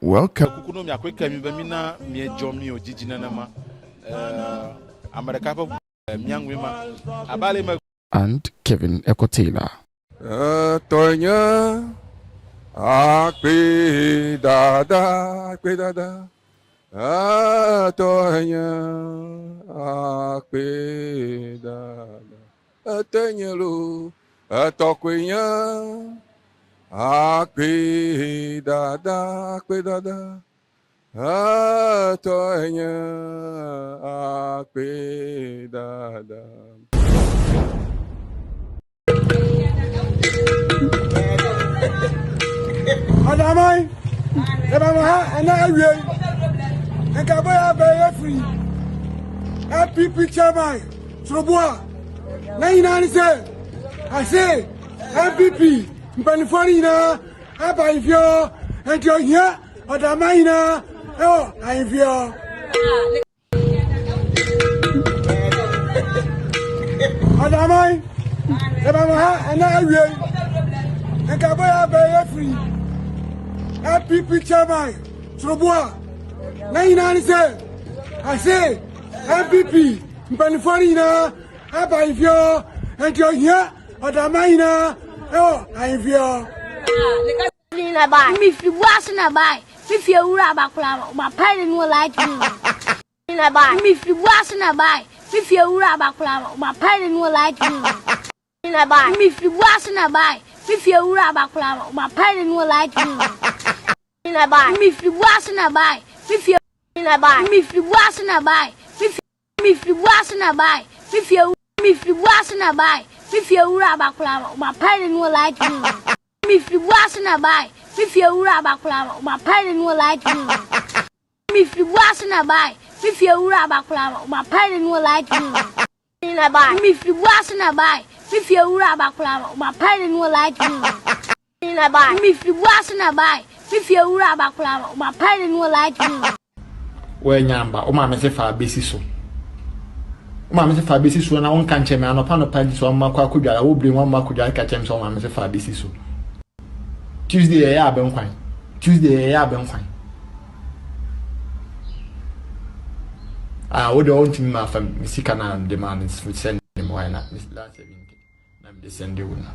Welcome. And Kevin Ekotela. Tonya, akpe dada, Tonya, akpe dada, Tonya lu, Tokwenya, akpe dada, Tonya, akpe dada. Adamai, Ebamaha, and I will. And Kabaya Bay free. Happy picture by Trobois. 997. I say, MPP, Paniforina, Abaivio, and you're here, Adamaina. Oh, I feel. Adamai, Ebamaha, and I will. And Kabaya Bay free. Happy picture by Trobois. 997. I say, MPP, Paniforina, Abaivio, and you're here, Adamaina. Oh, I feel. If you wasn't a buy, if you were about my parent will like you. If you wasn't a buy, if you were about my parent will like you. If you wasn't a buy, if you were about my parent will like you. If you wasn't a buy, if you wasn't a buy, if you wasn't a buy, if you wasn't a buy, if you were about my parent will like you. If you wasn't a buy, if you were about my parent will like you. If you wasn't a buy, if you were about my parent will like you. If you wasn't a buy, if you were about my parent will like you. If you wasn't a buy, if you were about my parent will like you. When Yamba, Mama say for basis so. Mama say for basis so, and I won't catch him. I'm a pan of panties, so I'm a quakuja. I will bring one makuja catch him. So Mama say for basis so. Tuesday, I have been fine. Tuesday, I have been fine. I would want him from Missicana demands for sending him. Why not? This last 70. I'm the sending.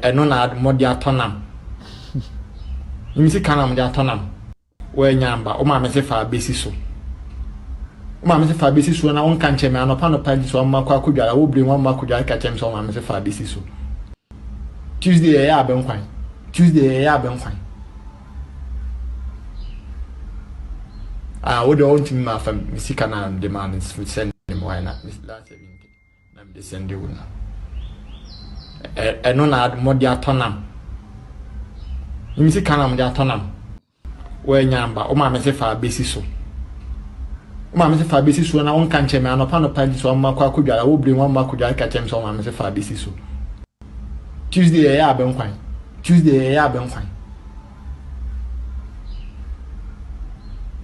I know not more than tonam. Missicana, the tonam. When Yamba, Mama say for basis so. Mama say for basis so, and I won't catch him. I'm a pan of panties, so I'm a quakuja. I will bring one makuja catch him. So Mama say for basis so. Tuesday, I have been fine. Tuesday, I have been fine. I would want him from Missicana demands for sending him. Why not? This last 70. I'm the sending. I know not more than tonam. Missicana, the tonam. When Yamba, Mama say for basis so. Mama say for basis so, and I won't catch him. I'm a pan of panties, so I'm a quakuja. I will bring one makuja catch him. So Mama say for basis so. Tuesday, I have been fine. Tuesday, I have been fine.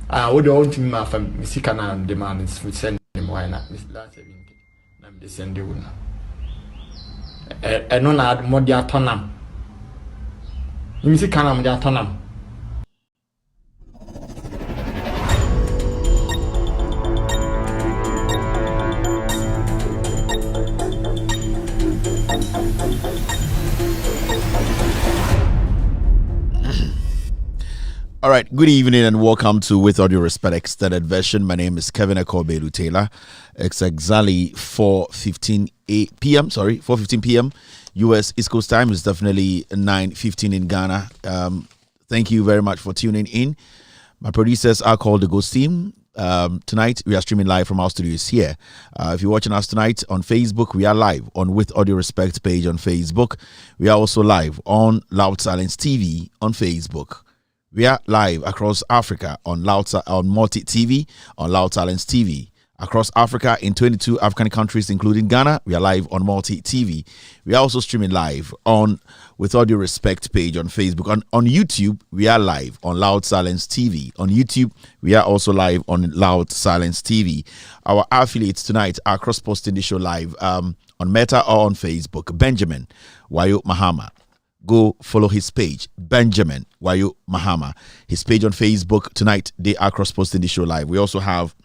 I would want him from Missicana demands for sending him. Why not? This last 70. I'm the sending. I know not more than tonam. Missicana, the tonam. All right, good evening and welcome to With All Due Respect Extended Version. My name is Kevin Ekobelu Taylor. It's exactly 4:15 p.m. US East Coast time. It's definitely 9:15 in Ghana. Thank you very much for tuning in. My producers are called the Ghost Team. Tonight we are streaming live from our studios here. If you're watching us tonight on Facebook, we are live on With All Due Respect page on Facebook. We are also live on Loud Silence TV on Facebook. We are live across Africa on Multi TV, on Loud Silence TV. Across Africa in 22 African countries, including Ghana, we are live on Multi TV. We are also streaming live on With All Due Respect page on Facebook. On YouTube, we are live on Loud Silence TV. On YouTube, we are also live on Loud Silence TV. Our affiliates tonight are cross-posting the show live on Meta or on Facebook. Benjamin Wayo Mahama, go follow his page, Benjamin Wayo Mahama. His page on Facebook tonight, they are cross-posting the show live. We also have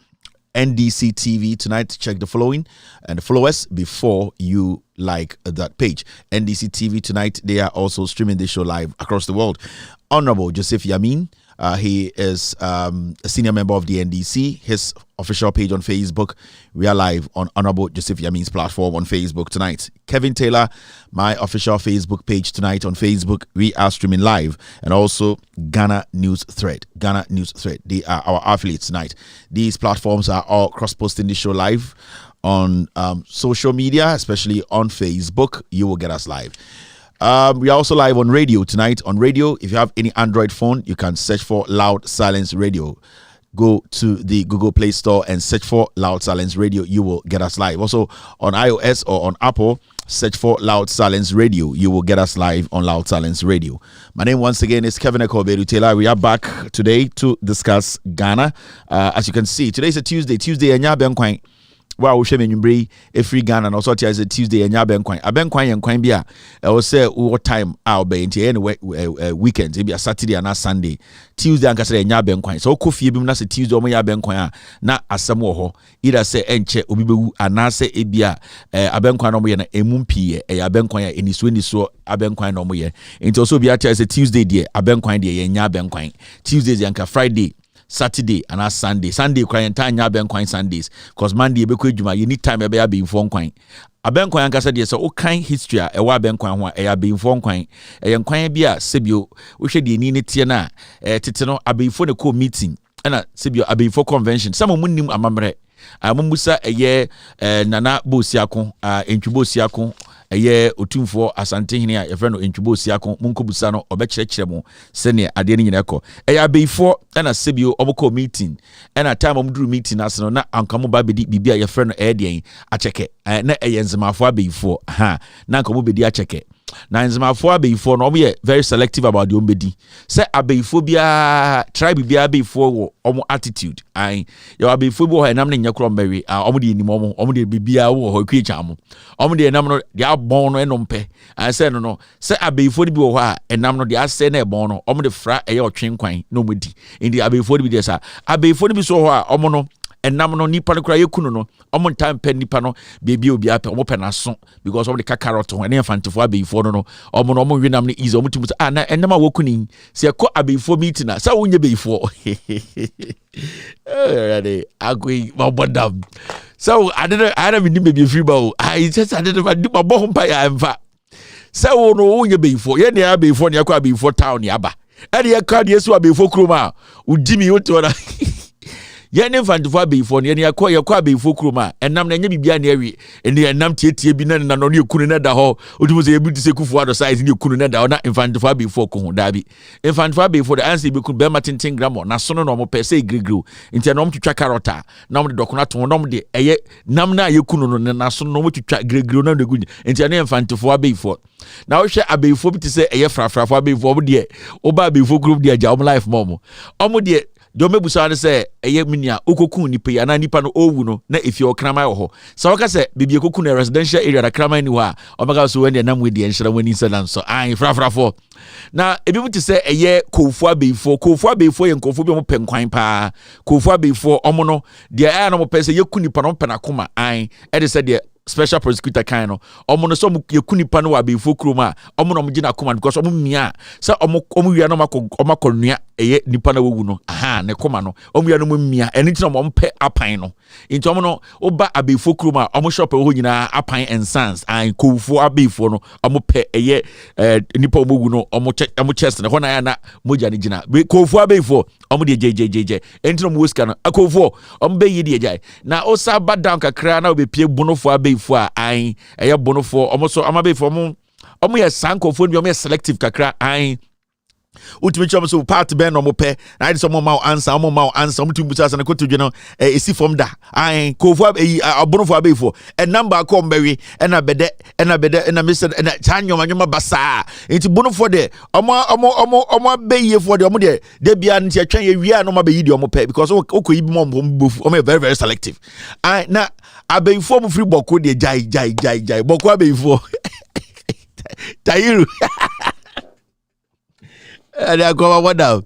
NDC TV tonight. Check the following and follow us before you like that page. NDC TV tonight, they are also streaming the show live across the world. Honorable Joseph Yamin, he is a senior member of the NDC. His official page on Facebook, we are live on Honorable Joseph Yamin's platform on Facebook tonight. Kevin Taylor, my official Facebook page tonight on Facebook, we are streaming live. And also Ghana News Thread. They are our affiliates tonight. These platforms are all cross-posting the show live on social media, especially on Facebook. You will get us live. We are also live on radio tonight. On radio, if you have any Android phone, you can search for Loud Silence Radio. Go to the Google Play Store and search for Loud Silence Radio. You will get us live. Also on iOS or on Apple, search for Loud Silence Radio. You will get us live on Loud Silence Radio. My name once again is Kevin Taylor. We are back today to discuss Ghana. As you can see, today is a Tuesday. Wow, we shame free Ghana and also as a Tuesday and Abenkwan bia. I will say what time I'll be into anyway weekend, maybe a Saturday and a Sunday. Tuesday and Cassay and Yabenkwan. So Kofi Bim nas a Tuesday or Yabenkwan, na asamoho. Either say enche ubibu anase ebia Abenkwan no moye na emumpi Abenkwan in his windy so Abenkwan no moye. It also be as a Tuesday dear Abenkwan dear Yabenkwan. Tuesdays and Friday. Saturday and a Sunday. Sunday crying time Yabenkwan Sundays. Cause Monday be juma you need time be informed kwine. Abenkwan kasa de so kind history e wa Abenkwan ho e be informed kwine. E kwan bia sebio wo hwe de ni ne tie na tete no abefo ne call meeting na sebio abefo convention. Some munnim amamre. Amumusa eye nana bosiako entwubo siako eye otumfo asante hene a yefre no entwubo siako munkobusa no obekyerɛkyerɛ mu sene ade ne nyina kɔ eye abeifo na sebio oboko meeting na time omduru meeting ase no na ankamo ba bedi bibia yefre no den akyeke na eye nzemafo abeifo na ankamo bedi akyeke na nzemafo abeifo no omo very selective about the ombedi se abeifo bia tribe bia abeifo wo omo attitude yo abeifo bo ho enam ne nyakro mbawi omo de enim omo de bibia wo ho kwiecha mo omo de enam no de abon no enompe say no se abeifo bi wo ho a enam no de ase na ebon no omo de fra eye otwenkwan na omodi indi abeifo bi de sa abeifo bi so ho a omo no enam no nipa no kura yekunu no omo time pen nipa no bebi obi apɛ omo pɛ na so because omo de kakarot ho ene fantifo abeifo no omo no omo winam ne easy omo timu na enam a wokuni se ekɔ abeifo meeting na sa wonye beifo agui mabodam so I don't mean be free bow I just I didn't do my bomb by amfa so no wonye beifo ye ne abeifo ne akɔ abeifo town ne aba ade ye card yesu abeifo kroma udimi woto na yene fantifo abeifo ne yakɔ abeifo kroma enam na nya bibia na awi ene enam tietie bi na no ne ekunu na da ho odumo se ebi se kufu ado size ne ekunu na da ho na infantifo abeifo ko ho da bi infantifo abeifo da anse bi ku be ma tenten gram na so no mo pe se grigru ntia no mo twitwa carrota na mo de dokona to no mo de eye nam na yekunu no na so no mo twitwa grigru na de gunyi ntia ne infantifo abeifo na wo hwe abeifo bi te se eye frafrafo abeifo mo de oba abeifo group de agya life momo omo de do mebusa ne se eye minia okokun nipa ya na nipa no owu no na efi okraman wo ho sa waka se bibie kokun na residential area da kraman ni ho a omega so we nam we de enhyira wani nsa so frafrafo na ebi mu te se eye kofu abeifo ye nkofo bi mo penkwan pa kofu abeifo omo no de aya no mo pese ye kunipa no pe na koma e de se de special prosecutor kind no omo no so yekunipa no wa abeifo kroma omo no mo gina koma because omo mia se omo wia no makonua eye nipa na wowu no ne koma no omo wia no mo mia eni tina mo mpe apan no nti omo no oba abeifo kroma omo shop ho nyina apan and sons kofu abeifo no omo pe eye nipa omo wu no omo chest ne ho na ya na moja ne gina kofu abeifo omo de jejejeje enti no mo woska no akofu omo be yi de jai na osa ba down kakra na obepie bonofo abeifo eye bonofo omo so amabeifo omo ye sankofo bi omo selective kakra ultimate chom so part ben no mo pe na ide so mo ma answer mo tumbusa asa na kotodwe no esi from da kofu abonofo abeifo number ko mbewe na bede na mister na chanyo manyoma basa enti bonofo de omo beye for de omo de bia nti atwan ye wi a no ma beyi de omo pe because okoyi bi mo bofu omo very very selective na abeifo mo free boko de jai boko abeifo Tairu And I go what now?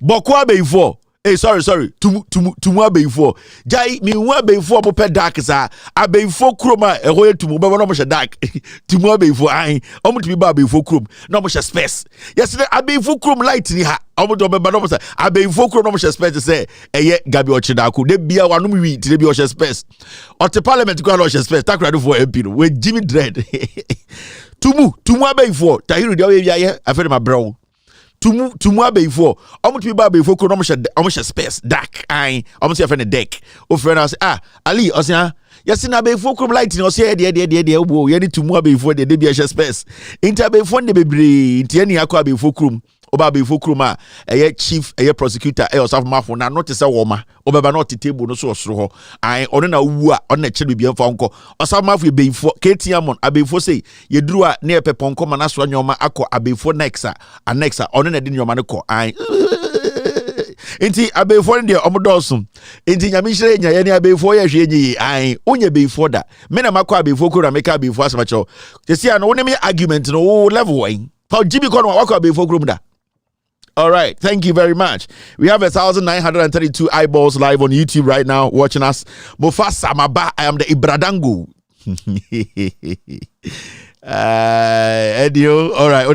Bokwa before. Sorry. Tumu before. Jai mi wa before mo pe dark sa. Before chroma e ho tumu be no mo she dark. Tumu before ai. Omo to be ba before chrome. No mo she space. Yesterday before chrome light ni ha. Omo to be ba no mo say before chrome no mo she space say eye Gabi Ochidako. De bia wa no mi wi ti de bi o she space. O te parliament go no she space. Takra do for MP no. We Jimmy Dread. Tumu before. Tahiru de we bia afa ma bro. Tumu before. Omo to be ba before chrome no mo she space dark. Ai. Omo say friend deck. O friend say Ali o say yes na before chrome light no say de wo ye ni tumu before de be she space. Inter before de bebre. Inti ani akwa before chrome. Oba before kroma chief prosecutor osaf mafo na not say woma obeba not table no so osoro ho an ono na wu a ono na che bibia mfa nko osaf mafo before ketiamon abefo say yeduru a na epepon ma na so nyoma akọ abefo nexa ono na di nyoma ne kọ an enti abefo ne omodoso enti nyame hire nya ye ne abefo ye hwe nyi an onye befo da me na makọ abefo kro meka abefo asamacho tesi an wo ne me argument no level wine pa jibi kono wakọ abefo kro da. All right, thank you very much. We have 1,932 eyeballs live on YouTube right now watching us. Mufasa Maba, I am the Ibradangu. Edio, all right. On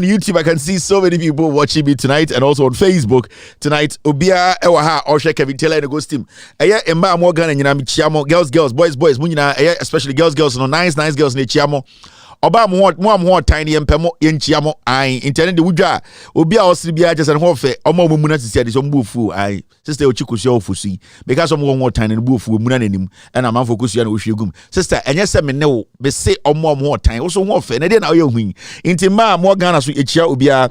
YouTube, I can see so many people watching me tonight, and also on Facebook tonight. Obia Ewaha Osha Kevin Taylor and Ghost team. Emma Morgan and Chiamo, girls, boys, Munina, especially girls, no nice girls, ne Chiamo. Oba mo tiny empemo yenchiamo ai intended wudwa obi a osribia just and hofe omo mumuna sisi ade so mbufu ai sister ochikusi ofusi because omo tiny mbufu muna nanim and am focus ya na ohwegum sister enye se me ne wo be say omo tiny wo so hofe na de na oye hu inti ma mo Ghana so echia obi a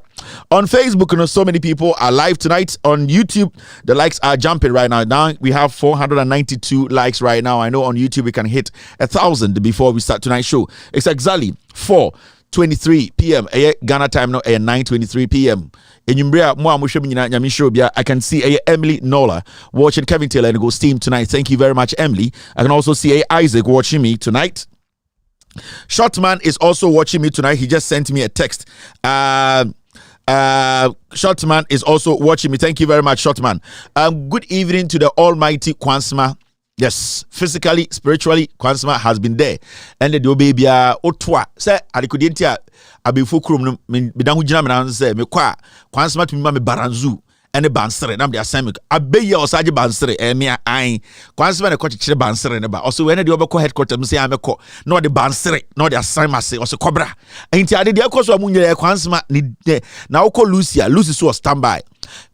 on Facebook. You know, so many people are live tonight. On YouTube the likes are jumping right now we have 492 likes right now. I know on YouTube we can hit 1,000 before we start tonight's show. It's exactly 4:23 p.m. Ghana time now 9:23 p.m. I can see Emily Nola watching Kevin Taylor and Ghost team tonight. Thank you very much, Emily. I can also see Isaac watching me tonight. Shotman is also watching me tonight. He just sent me a text. Shotman is also watching me. Thank you very much, Shotman. Good evening to the almighty Kwansma. Yes, physically, spiritually, Kwansma has been there. And the baby otwa say adikudentia abefo krom me dan ho gina me nan say me kwa Kwansma to me baranzu ene bansere nam de assignment abeye osaje bansere me an Kwansma ne kochire bansere ne ba also we ne de obekọ headquarters me say amekọ no de bansere no de assignment say also kobra enti ade de akoso amunye Kwansma ni na ukọ Lucy so standby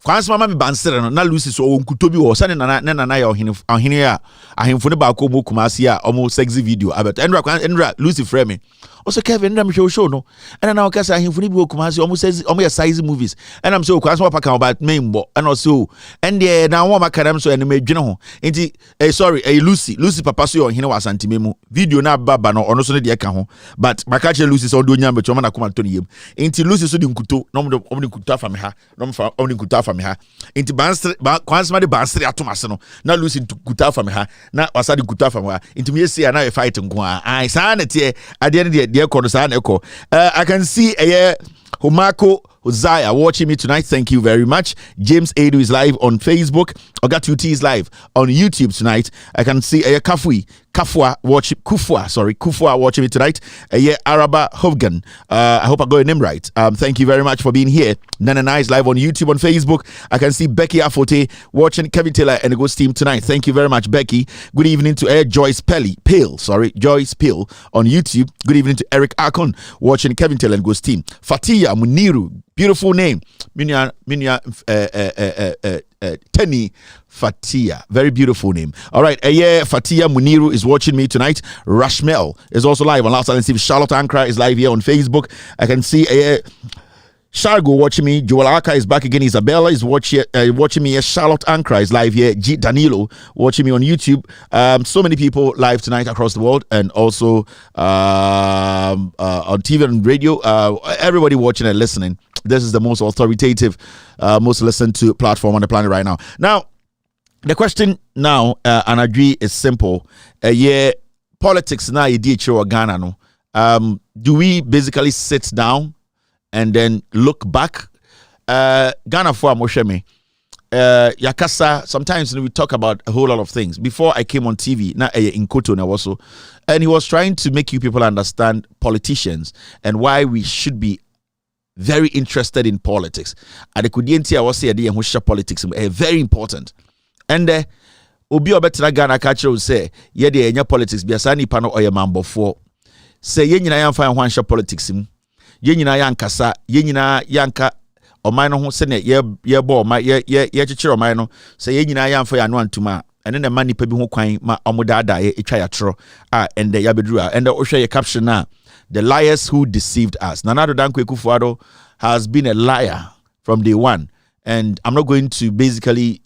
Kwansma ma me bansere no na Lucy so onkuto bi wo sane na ya ohene a ahemfo ne ba ko mo kumase a omo sexy video about Endra Lucy frame also Kevin ndam show no and na okasa ahemfo ne bi wo kumase omo says omo size movies and I'm so Kwansma paka about membo and also and there na wo makadam so ene madwene ho enti sorry Lucy papa so ohene wa santimemu video na baba no ono so ne de ka ho but makache Lucy so do nyam becho na kuma to ne yem enti Lucy so de nkuto no mo de nkuto afa me ha no mo fa nkuta fa me ha enti Kwansma de bansere atomase no na Lucy nkuta fa me ha na wasa de nkuta fa me ha enti me see na fight nko a sa na tie ade ne de ekọ no sa na ekọ I can see Homako Hosea watching me tonight. Thank you very much. James Edu is live on Facebook. Ogat is live on YouTube tonight. I can see Kufwa watching me tonight. Araba Hovgan. I hope I got your name right. Thank you very much for being here. Nana is live on YouTube, on Facebook. I can see Becky Afote watching Kevin Taylor and the Ghost team tonight. Thank you very much, Becky. Good evening to Joyce Pale on YouTube. Good evening to Eric Akon watching Kevin Taylor and Ghost team. Fatia Muniru. Beautiful name. Minya Tenny Fatia. Very beautiful name. All right. Fatia Muniru is watching me tonight. Rashmel is also live on Last Island TV. Charlotte Ankara is live here on Facebook. I can see Shargo watching me. Joel Aka is back again. Isabella is watching me. Charlotte Ankara is live here. G Danilo watching me on YouTube. So many people live tonight across the world, and also on TV and radio. Everybody watching and listening. This is the most authoritative, most listened to platform on the planet right now. Now, the question now, and I agree, is simple. Politics now, Ghana. No. Do we basically sit down and then look back. Ghana for Amosheme. Yakasa, sometimes we talk about a whole lot of things. Before I came on TV, now in Koto also, and he was trying to make you people understand politicians and why we should be very interested in politics. At the Kudienti, I was saying the politics very important. And Obi Obetra Ghana catcher will say, yeah, the enya politics be asani pano oye mambo for. Say ye nyina yan fan hwansha politics mu. Ye nyina yan kasa, ye nyina yanka oman no ho se ne ye bo ma ye chichiro oman no. Say ye nyina yan fa ya no antuma. Ene ne ma nipa bi ho kwan ma omodaada ye etwa ya tro. And ya bedru and the ohwe ye caption na the liars who deceived us. Nana Addo Dankwa Akufo-Addo has been a liar from day one. And I'm not going to basically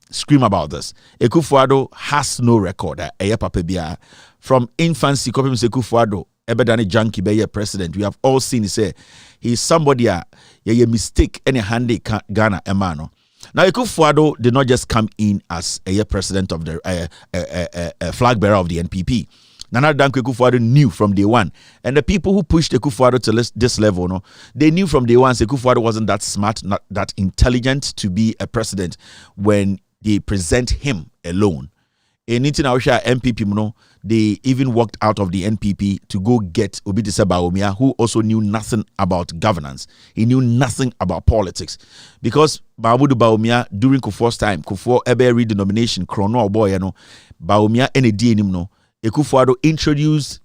scream about this. Akufo-Addo has no record. From infancy, Akufo-Addo, Ebedani Junkie be president. We have all seen say he's somebody a mistake any handy Ghana emano. Now Akufo-Addo did not just come in as a president of the flag bearer of the NPP. Nana Addo Dankwa Akufo-Addo knew from day one. And the people who pushed Akufo-Addo to this level, no, they knew from day one Akufo-Addo wasn't that smart, not that intelligent to be a president when they present him alone. In International NPP, no, they even walked out of the NPP to go get Obi Bawumia, who also knew nothing about governance. He knew nothing about politics. Because Mahmoud Bawumia, during Kufuor's time, Kufuor ebe redenomination, Chrono boy, you know, Bawumia any DNM no, Akufo-Addo introduced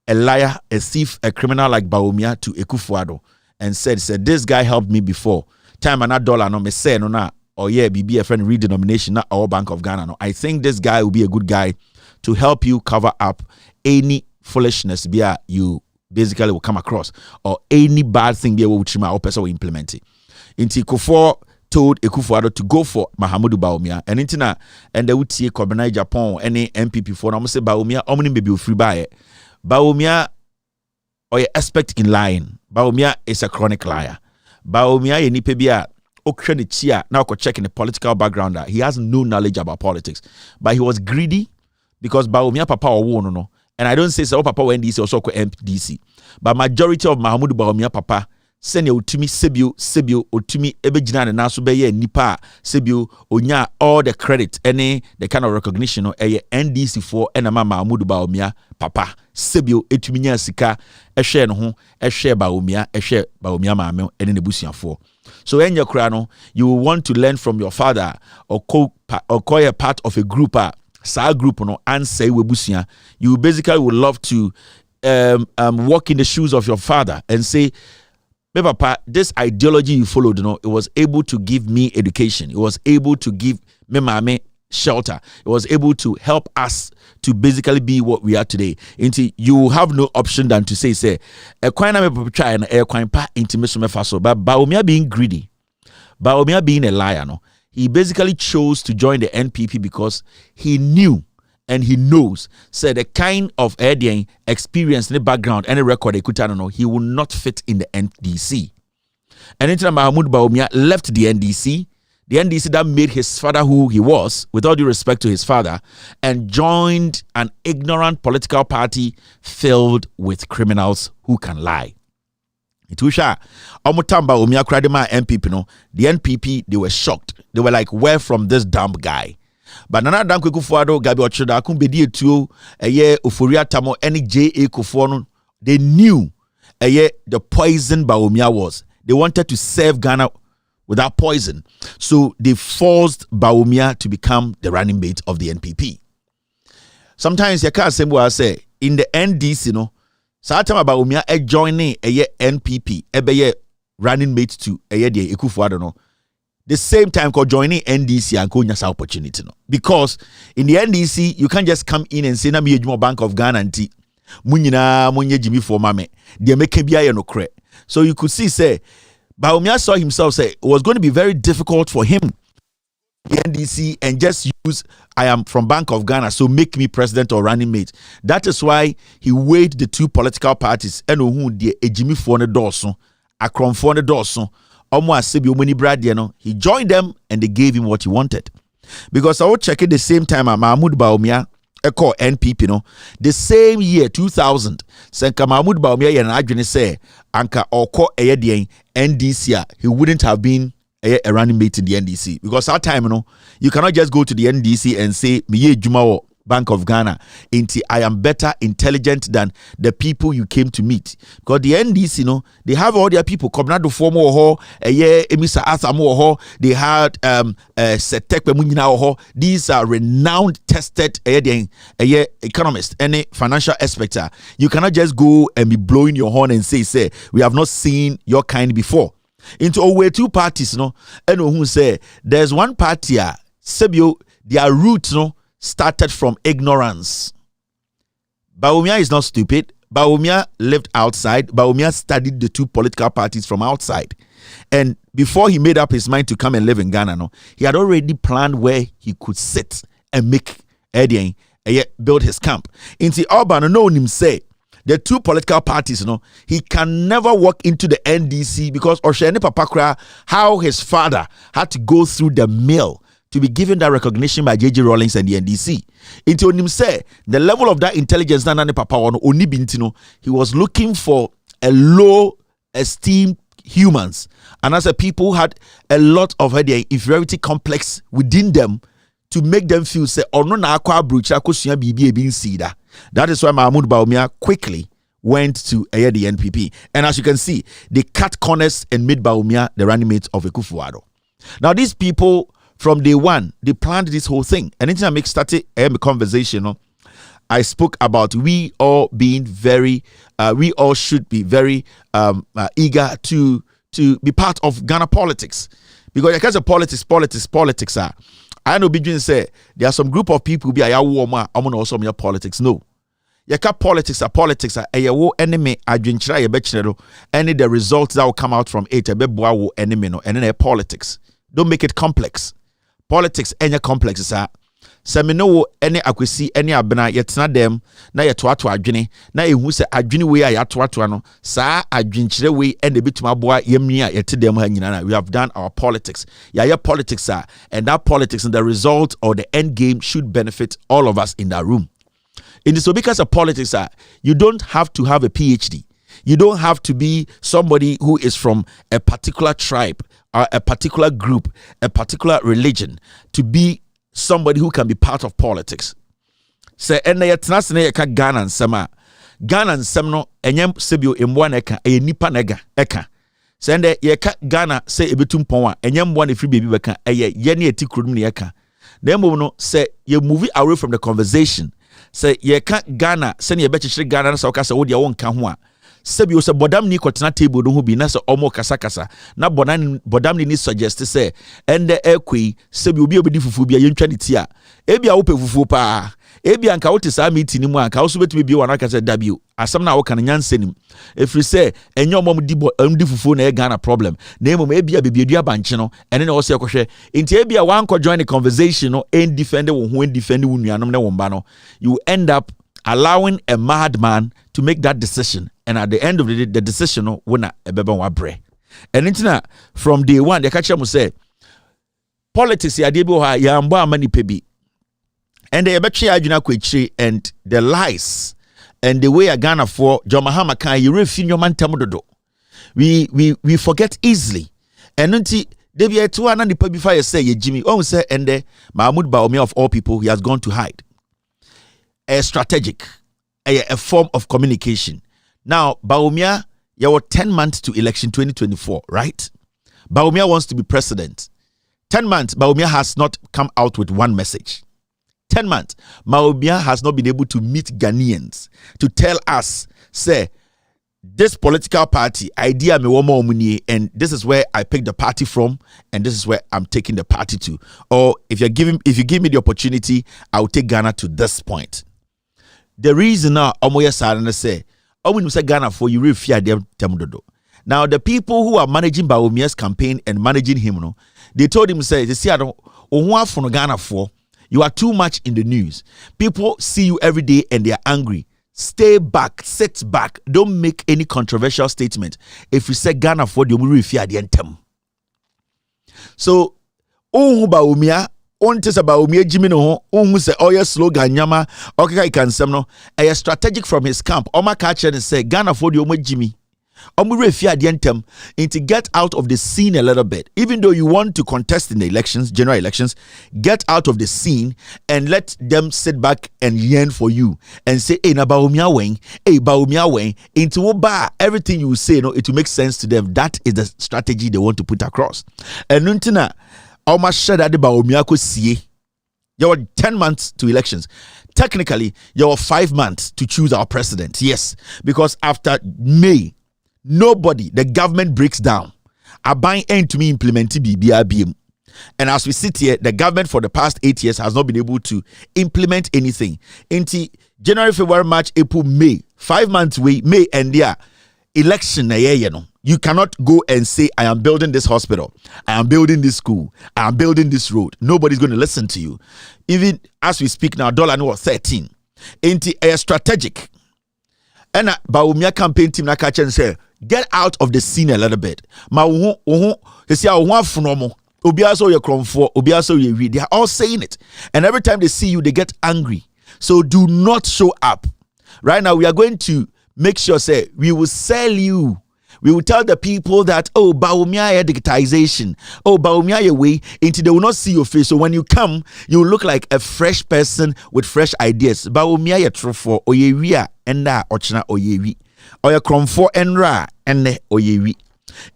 a liar, a thief, a criminal like Bawumia to Akufo-Addo and said, this guy helped me before. Time and $1 no me say no na. Or yeah, be a friend redenomination, not our Bank of Ghana. No, I think this guy will be a good guy to help you cover up any foolishness you basically will come across or any bad thing there which my person will implement it. Inti Kufuor told Akufo-Addo to go for Mahamudu Bawumia and intina and they would see Kobana Japan any MPP for say Bawumia omni maybe free buy Bawumia or expect in lying. Bawumia is a chronic liar. Bawumia ye nipe bia now checking the political background. He has no knowledge about politics, but he was greedy because Bawumia papa or no. And I don't say so papa when NDC also MDC, but majority of Mahamudu Bawumia papa send you to me sebio otumi ebejina na so be nipa sebio onya all the credit any the kind of recognition no NDC for enama Mahamudu Bawumia papa sebio etumi nya sika ehwe no ho ehwe Bawumia maame ene nebusuafo. So in your crown, you will want to learn from your father or call a part of a group, and say webusia. You basically would love to walk in the shoes of your father and say, "Me papa, this ideology you followed, it was able to give me education. It was able to give me mame shelter. It was able to help us to basically be what we are today." Into you have no option than to say a quite me try and a quite pa into me faso. But Bawumia being greedy, Bawumia being a liar, no, he basically chose to join the NPP because he knew and he knows the kind of experience in the background and the record he will not fit in the NDC. And until Mahamudu Bawumia left the NDC that made his father who he was, with all due respect to his father, and joined an ignorant political party filled with criminals who can lie. Itusha, Omutamba Umia Kradema NPP, no, the NPP, they were shocked. They were like, where from this dumb guy? But Nana Addo Dankwa Akufo-Addo, Gabi Ochoda, Kumbedi Etuo, Ufuria Tamo, any J.A. Kufuor, they knew the poison Bawumia was. They wanted to serve Ghana without poison. So they forced Bawumia to become the running mate of the NPP. Sometimes you can't say what I say. In the NDC, Satama Bawumia joining a NPP, running mate to the Akufo-Addo, the same time called joining NDC and Konya opportunity. Because in the NDC, you can't just come in and say, "Nami Ejimo Bank of Ghana anti munye Jimmy for mame." They make no cre. So you could see, Bawumia saw himself say it was going to be very difficult for him, the NDC, and just use "I am from Bank of Ghana, so make me president or running mate." That is why he weighed the two political parties. And the Ejimi for the Dawson, Akron for the Dawson, he joined them and they gave him what he wanted. Because I was checking the same time, Mahamudu Bawumia Eko NPP no the same year 2000 Senka Mahmoud Bawumia yen adwene say anka oko eyedien NDC he wouldn't have been a running mate in the NDC because that time you cannot just go to the NDC and say miye juma Bank of Ghana inti I am better intelligent than the people you came to meet because the NDC they have all their people Kobnado Fomo ho Emisa Asamo ho they had Setek Munyina ho these are renowned tested economists any financial experts. You cannot just go and be blowing your horn and say we have not seen your kind before into two parties and who say there's one party Sebio their roots started from ignorance. Bawumia is not stupid. Bawumia lived outside. Bawumia studied the two political parties from outside. And before he made up his mind to come and live in Ghana, he had already planned where he could sit and make build his camp. In the urban, no him say the two political parties, he can never walk into the NDC because Osheni Papakra, how his father had to go through the mill to be given that recognition by J.J. Rawlings and the NDC. Into him say the level of that intelligence Nana Papa only bintino, he was looking for a low esteemed humans. And as a people had a lot of their inferiority complex within them to make them feel say or no na akwa brucha kosuya bibi ebin sida. That is why Mahmoud Bawumia quickly went to the NPP. And as you can see, they cut corners and made Bawumia the running mate of Akufo-Addo. Now these people from day one, they planned this whole thing. And anytime I started a conversation, I spoke about we all being very, we all should be very eager to be part of Ghana politics. Because because of politics are. I know Bidwin say there are some group of people be a woman, I'm also your politics. No. Yaka politics are a wo enemy adwenchira ye bechiro any the results that will come out from it a beboa wo enemy no and then politics. Don't make it complex. Politics any complexes are semino any akwesi any abena yetena dem na yetoato adwene na ehu se adwene we a yatoato no saa adwenchire we and bituma boa yemni a yete dem ha nyina na we have done our politics ya politics are and that politics and the result or the end game should benefit all of us in that room. In the so because of politics are you don't have to have a PhD. You don't have to be somebody who is from a particular tribe or a particular group, a particular religion to be somebody who can be part of politics. Say ene yetna ne yeka Ghana nsema. Ghana nsem no enyem sebio emwa na eka nipa nega eka. Say ende yeka Ghana say ebetum pon a enyem mwa na free baby beka eye ye na eti krodum ne yeka. Na emo no say you move away from the conversation. Say yeka Ghana say ne yebechire Ghana na say oka say wo dia wonka ho a sebio se bodam ni kwetena table no ho bi na se omo kasa na bodam ni suggest say ende ekwi sebio obi obedi fufu bia yentwa ne ti a ebia wo pe fufu pa ebia anka wo te sa meeting ni mu anka wo so betumi bi wana ka say dabio asem na wo kan nyansenim efri say enyo omom di fufu na e Ghana problem na emom ebia bebiadua banche no ene na wo se ekohwe enti ebia wan ko join the conversation no and defend wo ho and defend wo nuanom na wo mba no you end up allowing a madman to make that decision. And at the end of the day, the decision wona ebeba wa bre. And intina from day one, the catcher must say, politics ya debi ha ya mbo amani pebi. And the ebechi ajuna kwechi and the lies and the way a Ghana for John Mahama kan you refin your man temudodo. We forget easily. And unti debi etu ana ni pebi fa say ye Jimmy. Oh say and the Mahmoud Bawumia of all people, he has gone to hide. A strategic, a form of communication. Now, Bawumia, you were 10 months to election 2024, right? Bawumia wants to be president. 10 months, Bawumia has not come out with one message. 10 months, Bawumia has not been able to meet Ghanaians to tell us, say, this political party, idea me womo omuni, and this is where I picked the party from, and this is where I'm taking the party to. Or if you give me the opportunity, I'll take Ghana to this point. The reason now, Omoya Sarana say, Omu say Ghana for you fear them temudodo. Now the people who are managing Bawumia's campaign and managing him, they told him say, they see I don't for Ghana for you are too much in the news. People see you every day and they are angry. Stay back, sit back. Don't make any controversial statement. If you say Ghana for the fear the tem. So Bawumia on tis about me Jimmy no who say oh yes slogan nyama okay can some no a strategic from his camp Oma catcher and say Ghana for the Omo Jimmy to get out of the scene a little bit. Even though you want to contest in the elections, general elections, get out of the scene and let them sit back and yearn for you and say, hey, Baumia Weng, hey, Baumia Weng, into Oba, everything you say, it will make sense to them. That is the strategy they want to put across. And Nuntina, almost sure that the Baumia could see. There were 10 months to elections. Technically, there were 5 months to choose our president. Yes, because after May, nobody, the government breaks down. A buying end to me implementing BBRBM. And as we sit here, the government for the past 8 years has not been able to implement anything. Until January, February, March, April, May, 5 months away, May and there, election, you cannot go and say, I am building this hospital, I am building this school, I am building this road. Nobody's going to listen to you. Even as we speak now, dollar was 13. Until a strategic. And Baumia campaign team na catch and say, get out of the scene a little bit. They say, they are all saying it. And every time they see you, they get angry. So do not show up. Right now, we are going to make sure, say, we will sell you. We will tell the people that, oh, Baumia digitization, oh, Baumia way, until they will not see your face. So when you come, you will look like a fresh person with fresh ideas. Baumia true for Oyeria and na Ochna Oyewi. Oya kromfo enra enne Oyewi.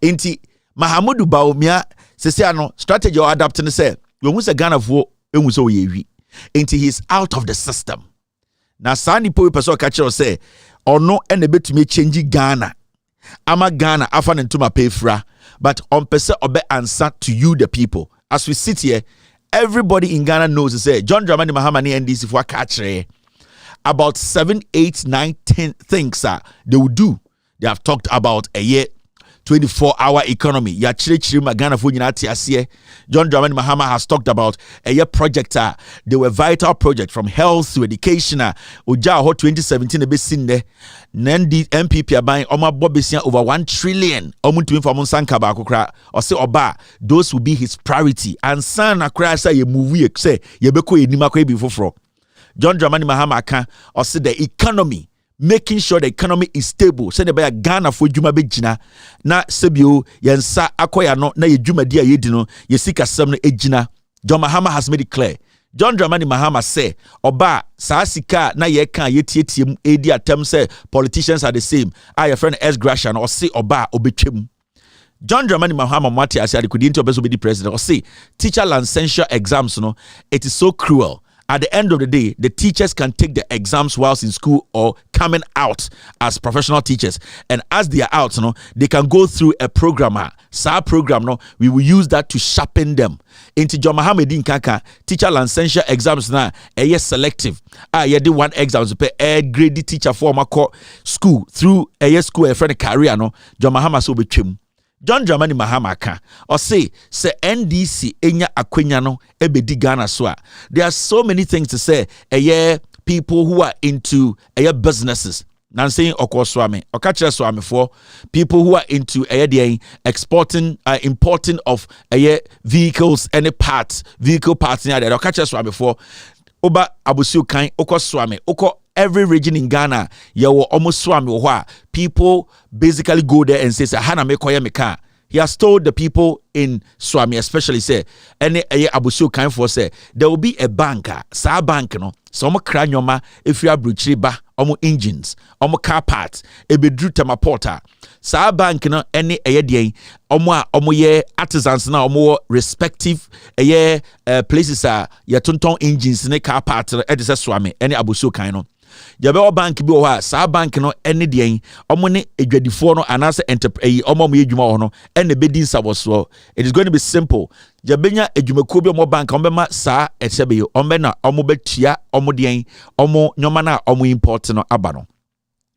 Inti Mahamudu Baumia sesiano strategy or adapting say, you must a Ghana for Oyewi. Inti he's out of the system. Na Sani po person catch say, or no and a bit to me change Ghana. Ama Ghana afan into my pay fra, but on pesa obe answer to you the people. As we sit here, everybody in Ghana knows to say John Dramani Mahama ni NDC for catch about 7, 8, 9, 10 things they will do. They have talked about a year 24-hour economy. Ya chiri Ghana for United. John Dramani Mahama has talked about a year project. They were vital project from health to education. Uja 2017 a bit seen there. Nendi MPP are buying Oma Bobisian over 1 trillion. Omuntu info Monsanka bakokra. Or say Oba, those will be his priority. And son akra say ye movie say ye beko ye nima kwe before. John Dramani Mahama can or say the economy. Making sure the economy is stable. Send the Ghana for Juma Bejina. Na Sebio, Yansa Akoya no, na Juma dia yedino, Yesika Samno Ejina. John Mahama has made it clear. John Dramani Mahama say, Oba, Saasika, na yekan yeti edi atem say politicians are the same. Your friend S. Gratian or say Oba Obechim. John Dramani Mahama Mati as I could into the president or say teacher licensure exams, it is so cruel. At the end of the day, the teachers can take the exams whilst in school or coming out as professional teachers. And as they are out, they can go through a program. We will use that to sharpen them. Into John Mohamedin Kaka, teacher licensure exams now, a year selective. You did one exam to pay a grade teacher for my school through a year school, a friend career. John Mahama so be trim. John Dramani Mahama ka or say NDC enya akwenya no ebedi Ghana so. There are so many things to say. People who are into businesses. Nan saying okoswame okachira swame for people who are into exporting importing of vehicles vehicle parts near there okachira swame for oba abusu kan okoswame oko. Every region in Ghana, you will almost swam people basically go there and say, Hana mekoya meka. He has told the people in Swami, especially say, any abusu kind for say, there will be a banker, sa bank no, some cranyoma if you are bruchiba, engines, car parts, a bedru porter. Sa bank no any ye artisans now more respective places ya tunton engines ne car parts edisa Swami, any abusu kind no. Yabe bank bi o ha sa bank no ene de omo ne edwadifo no anase enterprise omo mo edwuma no ene bedin saboso. It is going to be simple. Yabenya edwumako bi omo bank omo ma sa etebe yo omo na omo betua omo de omo nyoma na omo import no aba no.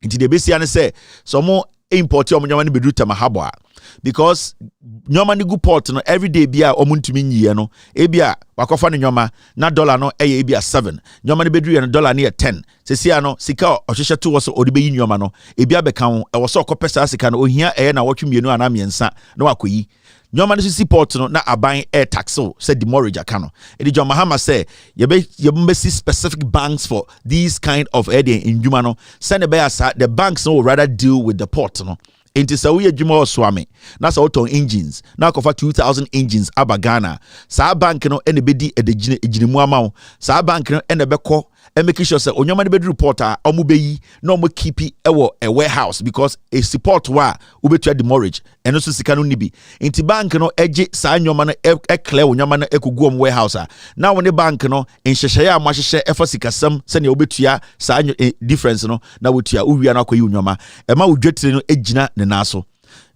Nti de besia ne say so omo import omo nyoma ne bedu tamahabo because nyoma ne gu port no every day bia omo ntumi nyiye no ebia wakofa ne nyoma na dollar no ebia 7 nyoma ne bedu no dollar ne 10 sesia no sika ohwehwe to wo so odi beyi nyoma no ebia beka wo e wo so okopesa sika no ohia na wotwe mienu ana miensa na wakoyi nyoma no si port no na aban air taxo said the mortgage account e John Mahama say you see specific banks for these kind of area in Juma no send the banks no will rather deal with the port no enti sa we adwuma oswame na sa oton engines na kofa 2000 engines abagana sa bank no ene bedi edeginimu amawo sa bank no ene beko and making sure say onyoma de be reporter omubeyi na omo keep ewo a warehouse because a support wa ubetua the mortgage eno so sika no nibi enti bank no eje sa nyoma no clear onyoma no ekugu om warehouse na woni bank no enhyehyeye amahyehyɛ efa sikasam se ne ubetua sa difference no na wotua uwia na akoyi onyoma e ma udwetire no ejina ne naso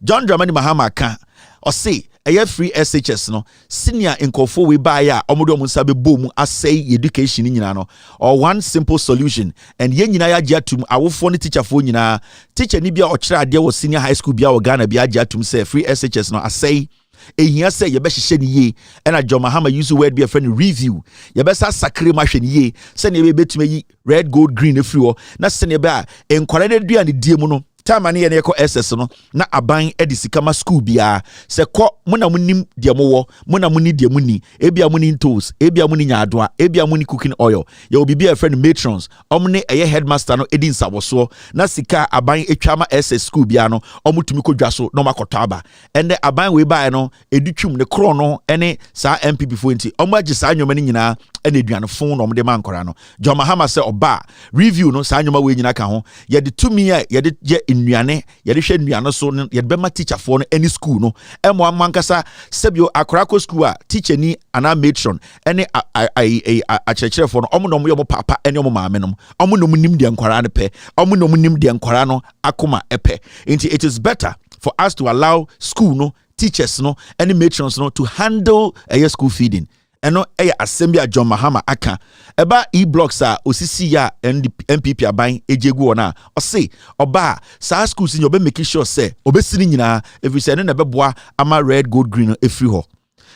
John Dramani Mahama ka o say eye free SHS no senior nkofo we buy ya omodo omunsa be bom asay education nyina no or one simple solution and ye nyina ya giatum awofo ne teacher fo nyina teacher ni bia o kire ade wo senior high school bia wo Ghana bia giatum say free SHS no asay ehia say ye be hyehyɛ ne ye na John Mahama use word be a friend review ye be sa sakre ma hwɛ ne ye se ne be betuma yi red gold green afiri ho na se ne be a enkwara de dua ne die mu no time ne yeko SS no na aban edisikama school bia se ko muna munim de mowo muna muni de muni ebia muni tools ebia muni nyadoa ebia muni cooking oil ye obi be a friend matrons omne eye headmaster no edin sawoso na sika aban etwama SS school bia no omutumi kodwa so no makoto aba ende aban we bae no edutwum ne kro no ene sa MPP fo enti omagye sa anwoma ne nyina ene aduane fon no omde mankora no John Mahama se oba review no sa anwoma we nyina ka ho ye de tumi a ye de nnuane ye de hwe nnuane so ye de bema teacher for no any school no emo amankasa sebio akorako school a teacher ni ana matron ene a church for no omo no mo papa ene omo maame no omo no nim de nkwara ne pe omo no nim de nkwara no akoma epe nti it is better for us to allow school no teachers no any matrons no to handle a school feeding eno assembly a John Mahama aka eba e-blocks a osisi ya MPP aban ejegu ona o say oba sa schools in obe making sure say obesini nyina every say na beboa ama red gold green every ho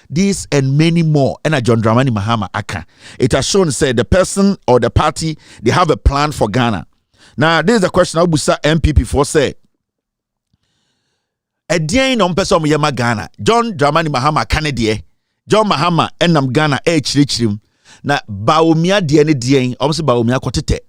this and many more and John Dramani Mahama aka it has shown say the person or the party they have a plan for Ghana. Now this is the question I busa MPP for say edien no mpese omo yema Ghana John Dramani Mahama kanedie John Mahama enam Ghana chirichirim na baomia de ne dien omse baomia kotete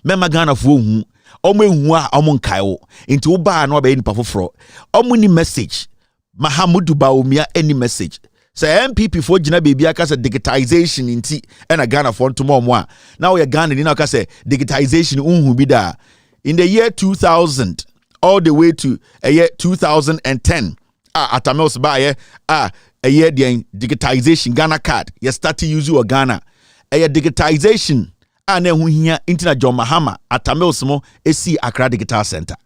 mema Ghana fo hu omo ehu a omo nkai wo nti wo ba na oba nipa foforo omo ni message Mahamudu baomia any message say MPP fo gina bebi aka say digitization nti na Ghana fo ntomo omo a na wo ye Ghana ni na aka say digitization unhu bi da in the year 2000 all the way to a year 2010 atamels ba a year the digitization Ghana card you start to use your Ghana a digitization na hu hia intina John Mahama atamels mo esi Accra Digital Center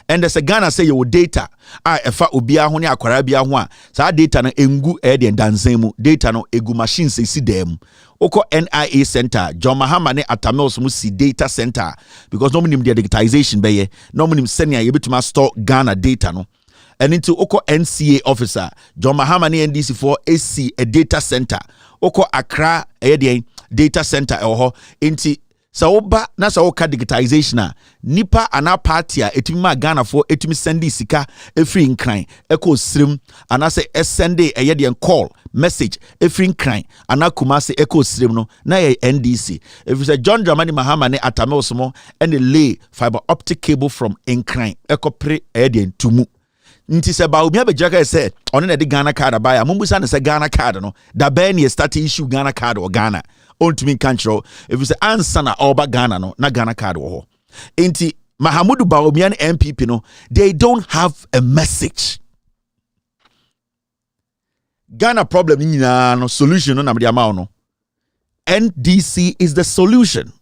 and there's a Ghana say your data efa obia ho ne akwara bia ho a sa data na engu the dansan mu data no egu machines esi dem oko NIA center John Mahama ne atamels mo si data center because no minim the digitization be ye no minim senia ye betuma store Ghana data no and into oko NCA officer John Mahama ne NDC for AC a data center oko Accra the data center ho inti sa oba na sa oka digitization a nipa ana party a etumi ma Ghana for etumi send sika efri nkran eko srim ana se send the call message efri nkran ana kuma se eko srim no na ye NDC if say John Dramani Mahama ne atamels mo and lay fiber optic cable from nkran eko pre the ntumu nti se ba obi abejaka say ono na de Ghana card abaya mumbusa na se Ghana card no da ben ye start issue Ghana card or Ghana ontumi control if you say answer na oba Ghana no na Ghana card wo ho nti Mahamudu Bawumia MPP no they don't have a message. Ghana problem nyina no solution no na me ama no NDC is the solution.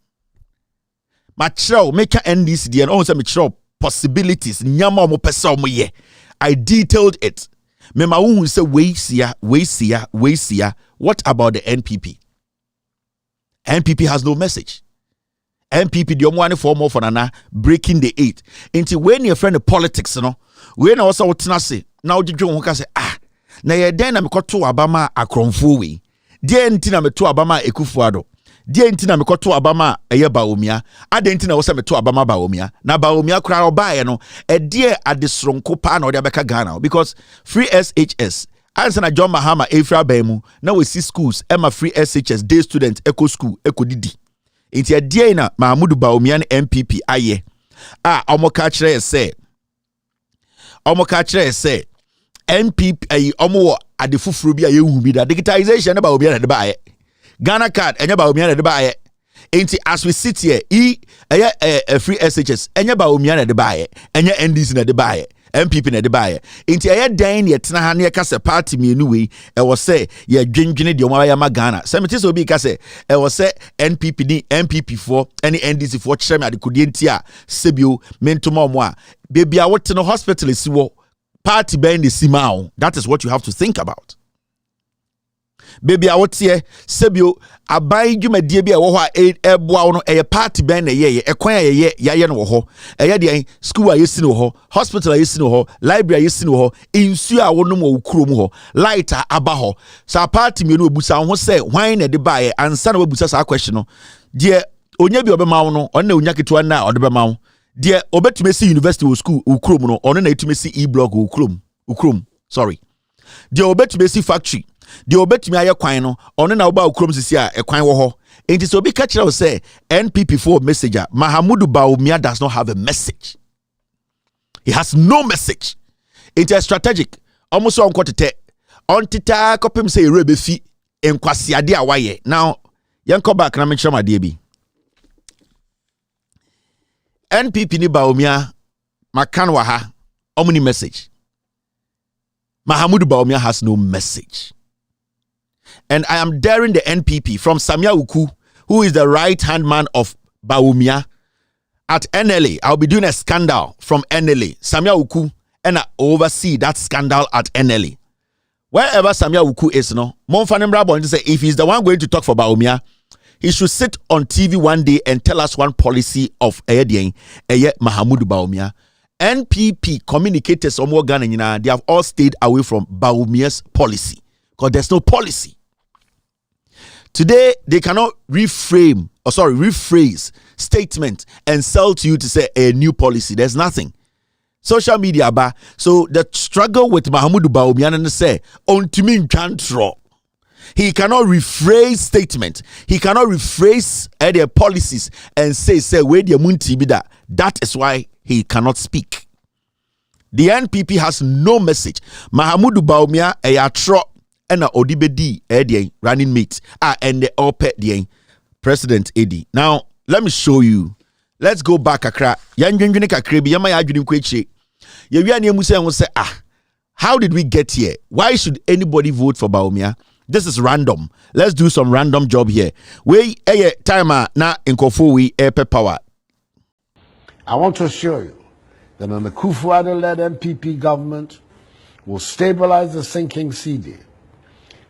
Machro make NDC the and also machro possibilities nyama mo pesa mo ye I detailed it. Mema who say we see what about the NPP? NPP has no message. MPP the one for more for nana breaking the eight. Until when your friend the politics, you know, when also what say now the John say na ye den na me koto abama akronfo we. Die nti na me to abama ekufuado. Die nti na me koto abama eye baomia. Ade nti na wo se me to abama baomia. Na baomia kura obaye no e die adesronko pa na ode abeka Ghana because free SHS Ansana John Mahama Efra Bemu. Now we see schools. Emma free SHS day student eco school eco didi. Inti a dia na Mahamudu Bawumia MPP aye. Omo kachre say NPP ayi omo ade fufuru bi aye hu bi da digitization na Bawumia na de ba aye. Ghana card enya Bawumia na de ba aye. Inti as we sit here free SHS enya Bawumia na de ba aye. Enya NDC na de ba aye. MPP na de baye inti aye dan ye tena ha ne ka se party mienu we e wo se ye dwendwene de omaya ma Ghana se meti so bi ka se e wo se NPP ni MPP for any NDC for kyerem ade kodie nti a sebio mentoma omo a bebia wote no hospital si wo party ben de simao. That is what you have to think about. Baby, I would say, Sebio, a buy you my dear be a woha a party band a ye, a choir ye, yayan woho, a yadi school I used to ho, hospital I used to ho, library I used to ho, in Sua wono krumo, lighter abaho. So a party me no busa who say, wine at the buyer, and son of busa question. Dear, onyabi obemauno, on no nyaki to an or the bemau. Dear, obet me see university or school, ukrumo, on a to me see e blog ukrum, sorry. Dear obet me see factory. The obetimi aye kwan no ono na oba okrom sisi a ekwan wo ho enti so obi ka kire wo say NPP for messenger Mahamudu Bawumia does not have a message. He has no message. It is strategic almost on kwotete on tita kopim say rebe fi enkwasiade a waye. Now yanko back na me kire ma de bi NPP ni Bawumia makan wa ha omuni message. Mahamudu Bawumia has no message. And I am daring the NPP from Samia Uku, who is the right-hand man of Bawumia, at NLA. I'll be doing a scandal from NLA. Samia Uku, and I oversee that scandal at NLA. Wherever Samia Uku is, no, Monfanim Brabo say if he's the one going to talk for Bawumia, he should sit on TV one day and tell us one policy of Mahamudu Bawumia. NPP communicators from Ghana, they have all stayed away from Bawumia's policy because there's no policy. Today, they cannot rephrase statement and sell to you to say a new policy. There's nothing. Social media, so the struggle with Mahamudu Bawumia and say, on to me control. He cannot rephrase statement. He cannot rephrase their policies and say, where the munti bida. That is why he cannot speak. The NPP has no message. Mahamudu Bawumia tro and odibedi running mate and the opet the President Eddie. Now let me show you. Let's go back akra. Yanjwenjwene kakra bi yama ya adwene kweche. Ye wi ane mu say how did we get here? Why should anybody vote for Bawumia? This is random. Let's do some random job here. We timer na inkofo we power. I want to assure you that an Akufo-Addo-led MPP government will stabilize the sinking CD,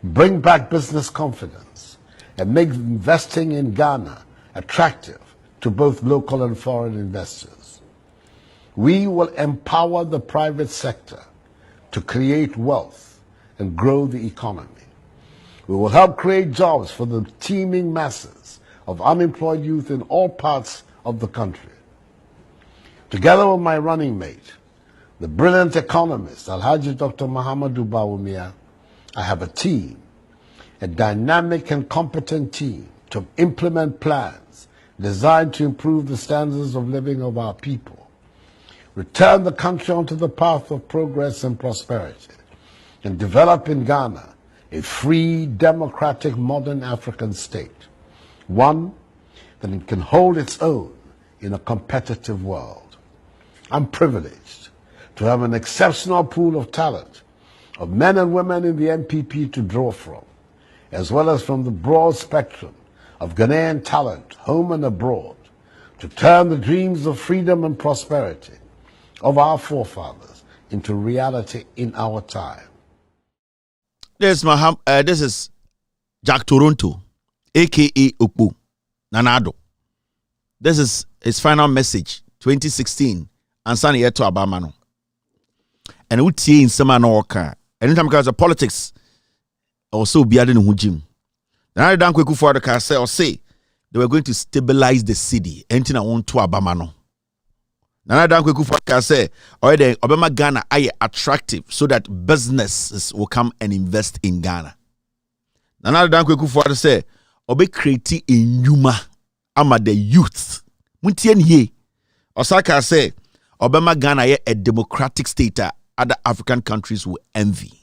bring back business confidence, and make investing in Ghana attractive to both local and foreign investors. We will empower the private sector to create wealth and grow the economy. We will help create jobs for the teeming masses of unemployed youth in all parts of the country. Together with my running mate, the brilliant economist Alhaji Dr. Mahamudu Bawumia, I have a team, a dynamic and competent team to implement plans designed to improve the standards of living of our people, return the country onto the path of progress and prosperity, and develop in Ghana a free, democratic, modern African state, one that it can hold its own in a competitive world. I'm privileged to have an exceptional pool of talent, of men and women in the MPP to draw from, as well as from the broad spectrum of Ghanaian talent, home and abroad, to turn the dreams of freedom and prosperity of our forefathers into reality in our time. This is Jack Toronto, a.k.a. Okpo Nanado. This is his final message, 2016, and Sunny to Abamano. And we see in some Anoka. Anytime because of politics, also be adding Hujim. Now, don't quick for the car say they were going to stabilize the city. Anything I want to Abamano. Nana Dankwa Akufo-Addo say already Obama Ghana are attractive so that businesses will come and invest in Ghana. Nana Dankwa Akufo-Addo say obe create a nyuma ama the youth. Muntien ye. Osaka say Obama Ghana are a democratic state that other African countries will envy.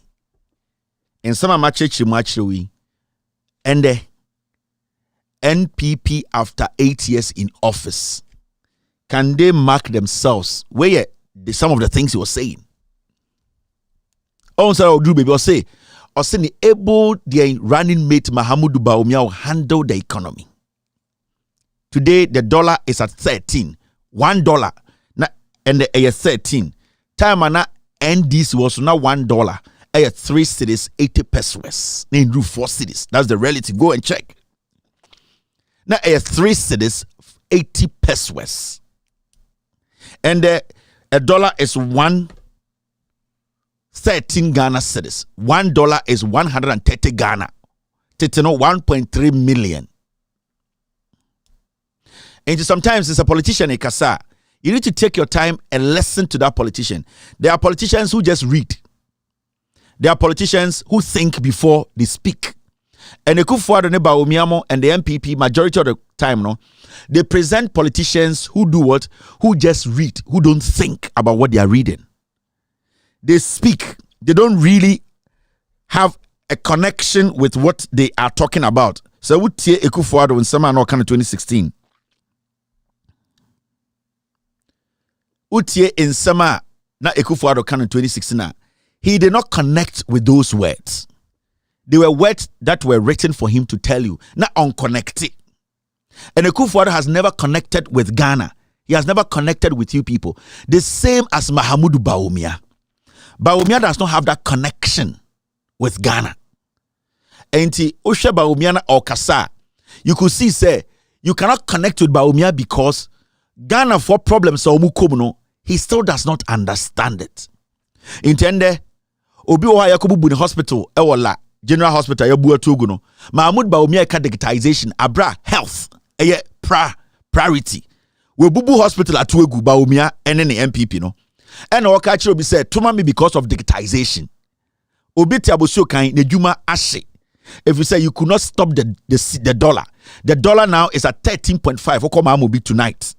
In some of my church and the NPP after 8 years in office, can they mark themselves where some of the things he was saying? Oh, so do baby or say able the running mate Mahamudu Bawumia handle the economy. Today the dollar is at 13, $1 and the 13. Time and NDC was now $1. 3 cities, 80 pesos. They do 4 cities. That's the reality. Go and check. Now, 3 cities, 80 pesos. And a dollar is 113 Ghana cedis. $1 is 130 Ghana. Titino 1.3 million. And sometimes it's a politician in Kasa. You need to take your time and listen to that politician. There are politicians who just read. There are politicians who think before they speak. And Akufo-Addo ne Bawumia and the MPP, majority of the time, no, they present politicians who do what? Who just read, who don't think about what they are reading. They speak. They don't really have a connection with what they are talking about. So we tie Akufo-Addo in summer no kind of 2016. Utie in summer na Akufo-Addo kind of 2016. He did not connect with those words. They were words that were written for him to tell you, not unconnected. And Akufo-Addo has never connected with Ghana. He has never connected with you people. The same as Mahamudu Bawumia. Bawumia does not have that connection with Ghana. And Osha Bawumia or Kasa, you could see, say, you cannot connect with Bawumia because Ghana for problems, he still does not understand it. Intende obi wa yakobu bu hospital ewola general hospital yabu atugu no Mahmoud Bawumia ka digitization abra health priority we bubu hospital atugu Bawumia ene ne MPP no ena o ka kire obi say toma me because of digitization obi ti abosuo kan ne djuma ahye. If you say you could not stop the dollar now is at 13.5 okoma amobi tonight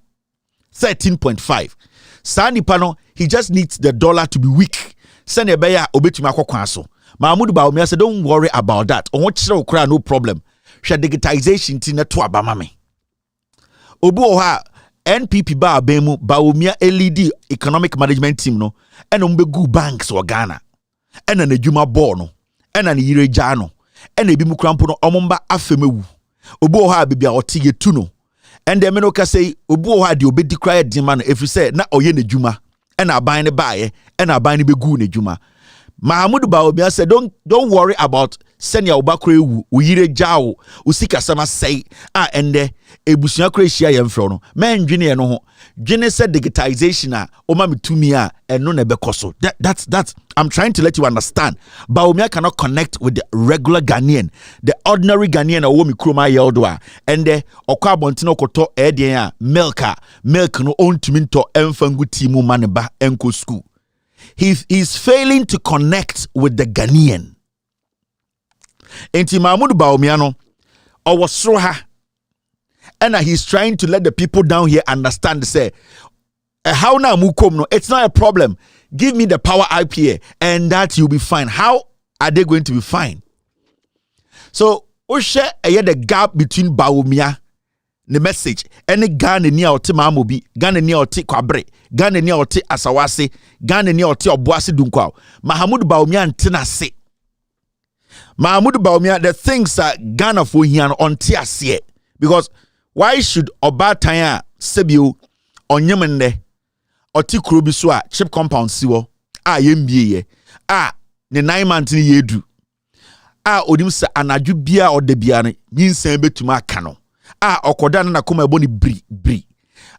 13.5. Sani Pano, he just needs the dollar to be weak. Send a beya obetuma kwakwaso. Mahmoud Bawumia said, don't worry about that. On what no problem. She digitization tina to abamame. Obu oha NPP ba bemu Bawumia LED economic management team no. And umbegu banks wa Ghana. And an ejuma bono. And an yire jano. And ebi mukrampo no omomba afemewu. Obu oha bibia otige tuno. And the meno ka say obu ha de obedi kra de man if you say na oye ne djuma and aban ne bae and aban ne begu ne djuma. Mahamudu Bawumia said don't worry about senya obakra ewu uyire jawo usika sama say and ebusua kra hia ye mfro no man dwene ye no ho dwene said digitization o ma metumi eno na bekoso. That's I'm trying to let you understand. Bawumia cannot connect with the regular Ghanaian, the ordinary Ghanaian a womi kroma yeldoa and the okwa bontino koto edien milk no ontumi nto emfangu timu maneba enko school. He's failing to connect with the Ghanaian. Enti Mahmoud Bawumia no owosroha and he's trying to let the people down here understand say how na mukom no it's not a problem. Give me the power IPA and that you'll be fine. How are they going to be fine? So Oshe the gap between Bawumia the message any Ghana ni oti Mamobi Ghana ni oti Kwabre Ghana ni oti Asawase Ghana ni oti Obuasi Dunkwa Mahamudu Bawumia ntina se Mahamudu Bawumia the things that Ghana for here on tiasie because why should Obatanya Sebio onyemende oti kuro so a chip compound siwo a yembie ye a ne 9 months ni yedu a odim sa anadwu bia odabia ne nyinsan betuma aka no a okoda na koma ebo ni bri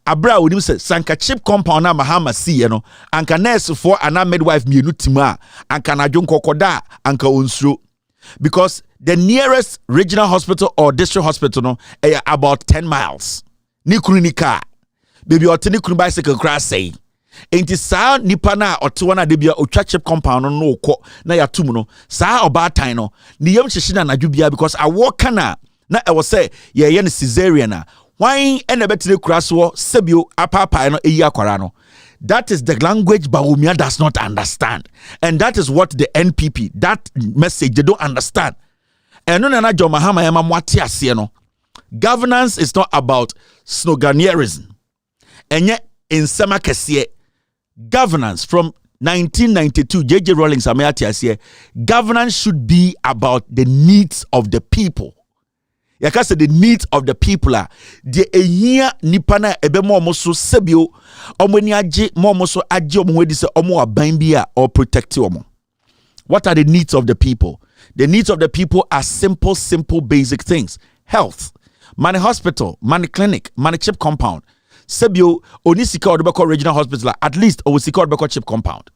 abra odim sa sanka chip compound na mahama siye no anka nurse for ana midwife mienu tima anka anadwu nkokoda anka onsuro because the nearest regional hospital or district hospital no about 10 miles ni klinika baby otini kunu bicycle crash say enti saa nipa na otewa na de bia otwa chip compound no ukọ na yatum no saa obatan no ne yam hyehye na nadwo bia because awo kana na e wo say ye ne cesarean na why ene betire kura so sebio apapa no eyi akwara no. That is the language Bawumia does not understand, and that is what the NPP, that message they don't understand. And no John Mahama yama mwati asiye no. Governance is not about sloganeerism. And yet in Sema Kesiye, governance from 1992, J.J. Rawlings amayati asiye, governance should be about the needs of the people. Yakase the needs of the people are the ehia nipana ebe mo so sebio omoni age mo so age omwedi se omo aban bia or protect omo. What are the needs of the people? The needs of the people are simple basic things. Health, money hospital, money clinic, money chip compound. Sebio oni sika odebeko regional hospital at least o sika odebeko chip compound.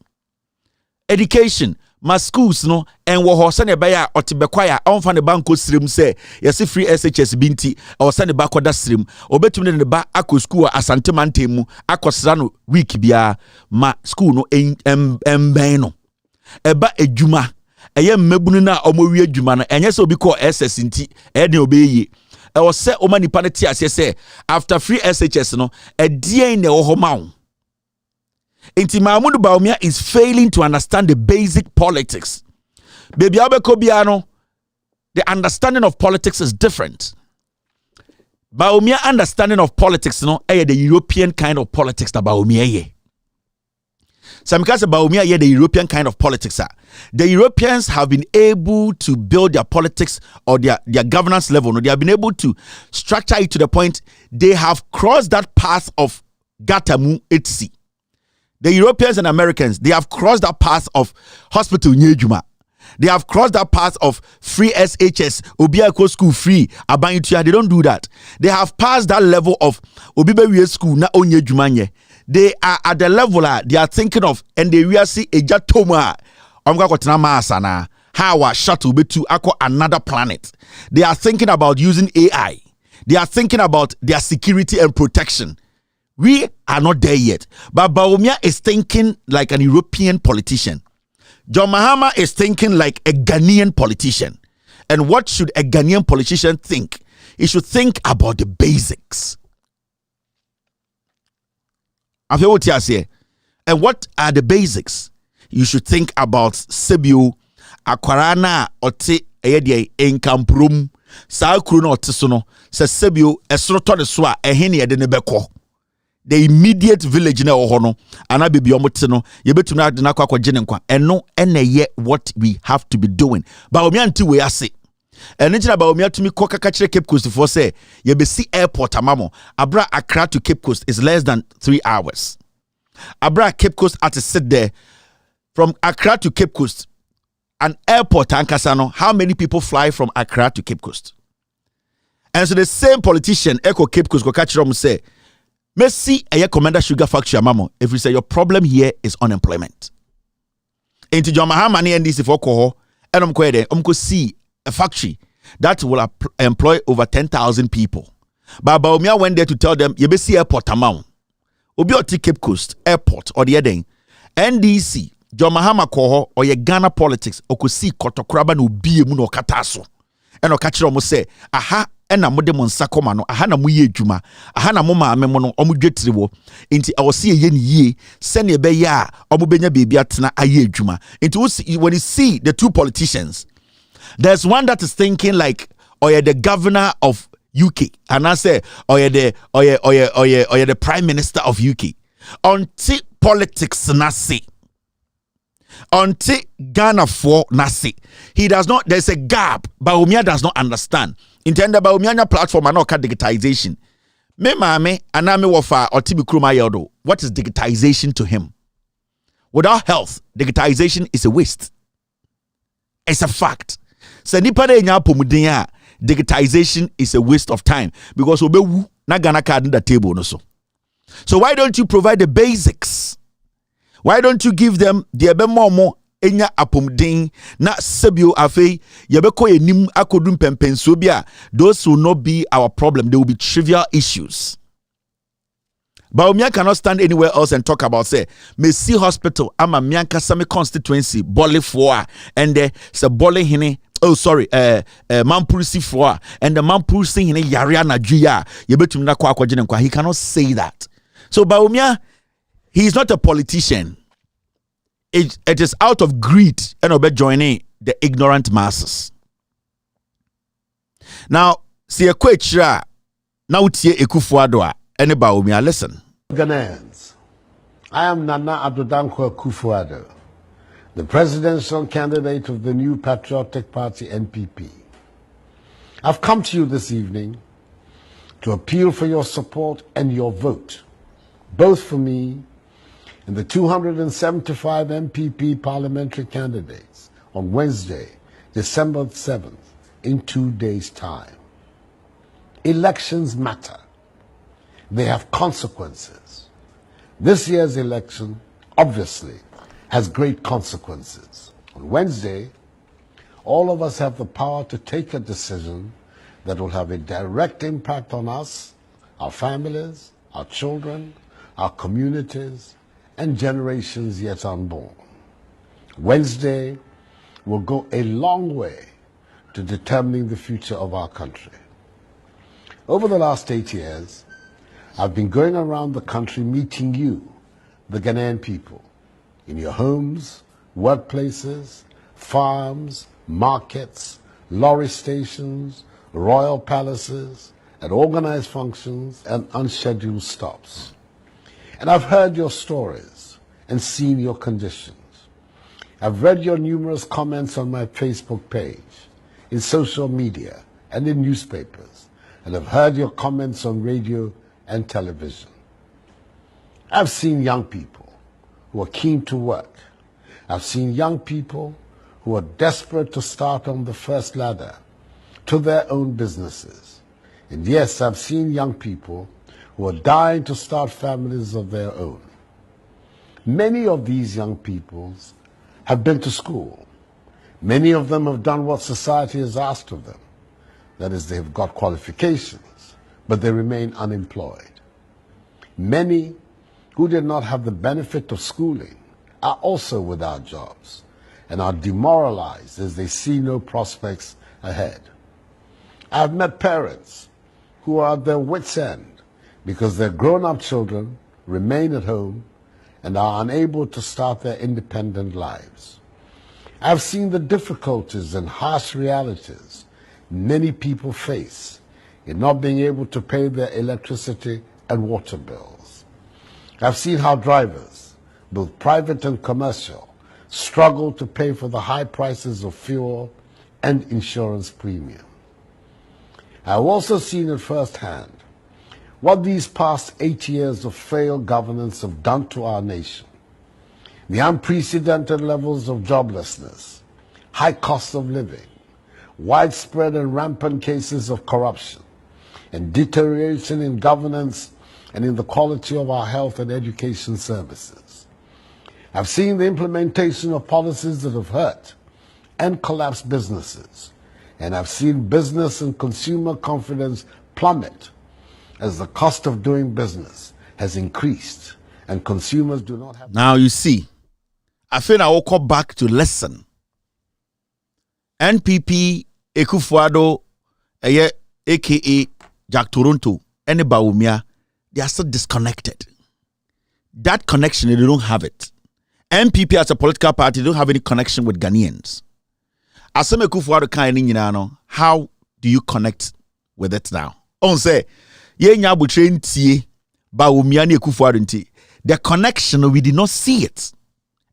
Education, my schools no and wo ho se ne baya otibekwa ya onfa ne banko srem se yesi free SHS binti o se ne ba koda srem obetumi ne ba akọ school asante mantemu akosra no week bia ma school no emben no eba edwuma eye mmebunu na omowie edwuma no enye se obi ko SS nti e de obeye e wo se o manipa ne ti ase se after free SHS no edien ne wo ho mawo. Inti Mahmoud Bawumia is failing to understand the basic politics. Baby Abekobiano, the understanding of politics is different. Bawumia understanding of politics, the European kind of politics that Bawumia ye. Some because Bawumia ye the European kind of politics. The Europeans have been able to build their politics or their governance level. They have been able to structure it to the point they have crossed that path of Gatamu Etsi. The Europeans and Americans, they have crossed that path of hospital nyejuma. They have crossed that path of free SHS, Obiako school free, Abanyutia. They don't do that. They have passed that level of Obibe school na onyejuma. They are at the level they are thinking of, and they will see a jatoma. How a shuttle be to another planet. They are thinking about using AI. They are thinking about their security and protection. We are not there yet. But Bawumia is thinking like an European politician. John Mahama is thinking like a Ghanaian politician. And what should a Ghanaian politician think? He should think about the basics. And what are the basics? You should think about Sebiu, Akwarana, Ote, Eyedie, Enkamprum, Saakruno, Tisono, Sebiu, Esroto de Swa, Ehini Edenebeko. The immediate village na ohono ana bebi omoteno yebetum na na kwa gene nkwa eno ene what we have to be doing. Bawumia nti we ase eno ntina Bawumia tumi kokaka kire Cape Coast for say yebesi airport amamo abra Accra to Cape Coast is less than 3 hours. Abra Cape Coast at sit there from Accra to Cape Coast, an airport ankasano. How many people fly from Accra to Cape Coast? And so the same politician echo Cape Coast go catch them say Messi a commander sugar factory amamo. If we say your problem here is unemployment. Into John Mahama ni NDC for koho and umko see a factory that will employ over 10,000 people. But Bawumia went there to tell them you be see airport amount. Obi oti Cape Coast airport or the other NDC John Mahama koho or ye Ghana politics okosi kotokraba no bie mu no kataso. And o catch them say aha ena mode mo nsa koma no aha na mo ye adwuma aha na mo maame mo no omo dwetire wo enti awose ye ne yie se ne be ya omo benya bebi atena aye adwuma enti when you see the two politicians, there's one that is thinking like the governor of UK and I say the prime minister of UK until politics nasi until Ghana for nasi. He does not, there's a gap. Bawumia does not understand. Intenda Bawumia platform and not digitization. Me mame aname wafa or tibi kruma yodo. What is digitization to him? Without health, digitization is a waste. It's a fact. Se nipa de nya pomudenya, digitization is a waste of time because obewu na Ghana card in the table no so. So why don't you provide the basics? Why don't you give them the ebemomo enya apomden na sebio afei yebeko enim akodum pempenso bia? Those will not be our problem. They will be trivial issues. Baumia cannot stand anywhere else and talk about say Messi Hospital ama mianka same constituency bole for and se bole hine Mampursi for and the Mampursi hine Yariana Gia yebetum na kwa kwagene kwa. He cannot say that. So Baumia, he is not a politician. It is out of greed and obe joining the ignorant masses. Now, see a question now tie Ekufuado and Baumia, listen. Ghanaians, I am Nana Adodankwa Kufuado, the presidential candidate of the New Patriotic Party, NPP. I've come to you this evening to appeal for your support and your vote, both for me and the 275 MPP parliamentary candidates on Wednesday, December 7th, in 2 days' time. Elections matter. They have consequences. This year's election, obviously, has great consequences. On Wednesday, all of us have the power to take a decision that will have a direct impact on us, our families, our children, our communities, and generations yet unborn. Wednesday will go a long way to determining the future of our country. Over the last 8 years, I've been going around the country meeting you, the Ghanaian people, in your homes, workplaces, farms, markets, lorry stations, royal palaces, at organized functions and unscheduled stops. And I've heard your stories and seen your conditions. I've read your numerous comments on my Facebook page, in social media, and in newspapers, and I've heard your comments on radio and television. I've seen young people who are keen to work. I've seen young people who are desperate to start on the first ladder to their own businesses. And yes, I've seen young people who are dying to start families of their own. Many of these young people have been to school. Many of them have done what society has asked of them. That is, they have got qualifications, but they remain unemployed. Many who did not have the benefit of schooling are also without jobs and are demoralized as they see no prospects ahead. I've met parents who are at their wits' end because their grown-up children remain at home and are unable to start their independent lives. I've seen the difficulties and harsh realities many people face in not being able to pay their electricity and water bills. I've seen how drivers, both private and commercial, struggle to pay for the high prices of fuel and insurance premium. I've also seen it firsthand what these past 8 years of failed governance have done to our nation. The unprecedented levels of joblessness, high cost of living, widespread and rampant cases of corruption, and deterioration in governance and in the quality of our health and education services. I've seen the implementation of policies that have hurt and collapsed businesses, and I've seen business and consumer confidence plummet as the cost of doing business has increased and consumers do not have... Now you see, I feel I will go back to lesson. NPP, Ekufuado, aka Jack Toronto, and Baumia, they are still disconnected. That connection, they don't have it. NPP as a political party, they don't have any connection with Ghanaians. As some Ekufuado kind of, how do you connect with it now? On say, the connection, we did not see it.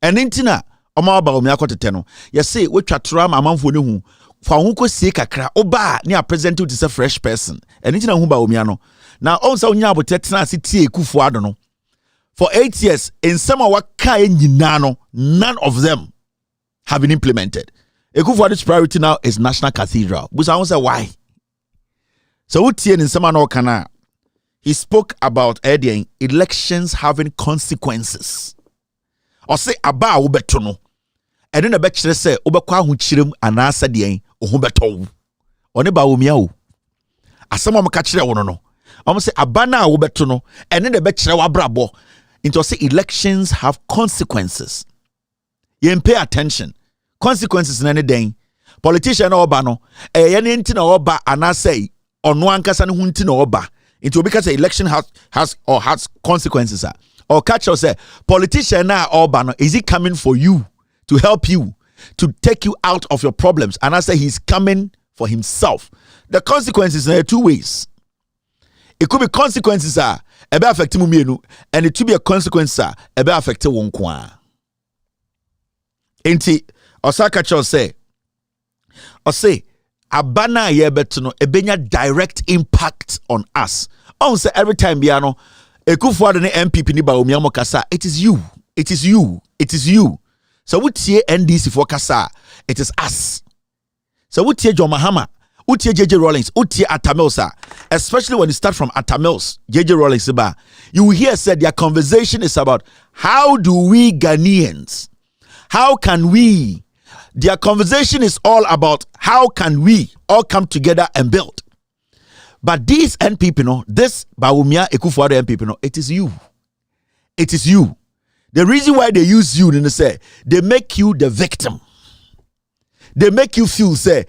And intina, Oma Baumia Coteteno, you say, which are tram among for who, for who could see kakra, oba, near present to this a fresh person. And intina Humba Umiano. Now, also, Nyabo Tetana City Kufuadono. For 8 years, in some of what Nano, none of them have been implemented. Ekufuado's priority now is National Cathedral. But I say why? So, Utien in Samano Kana, he spoke about elections having consequences. Or say, Aba ubetono. And then a betcher say, Ubakwa huchirim anasa dien, or hubeto. Or neba umiao. As someone catch it, no. Almost say abana wobeto no and then the betchre wabrabo into say elections have consequences. You pay attention. Consequences in any day. Politician oba no any nti na oba anase ono ankasa ne hunti na oba. It will because the election has consequences. Or catch us say politician na oba no is he coming for you to help you to take you out of your problems? And I say he's coming for himself. The consequences are two ways. It could be consequences ebe affect mu and it could be a consequence ebe affect won kwa. Enti Osaka Cho say abana yebeto no ebenya direct impact on us. On say every time biano Ekufuado ne MPP ni ba omiamo kasa, it is you. So wutie NDC for kasa, it is us. So wutie John Mahama, wutie JJ Rawlings, wutie Atamilsa, especially when you start from Atamils, JJ Rawlings ba, you will hear said their conversation is about how do we Ghanaians, how can we, their conversation is all about how can we all come together and build. But these NPP, no, this Bawumia Ekufuado NPP, no, it is you. It is you. The reason why they use you, they make you the victim. They make you feel, say,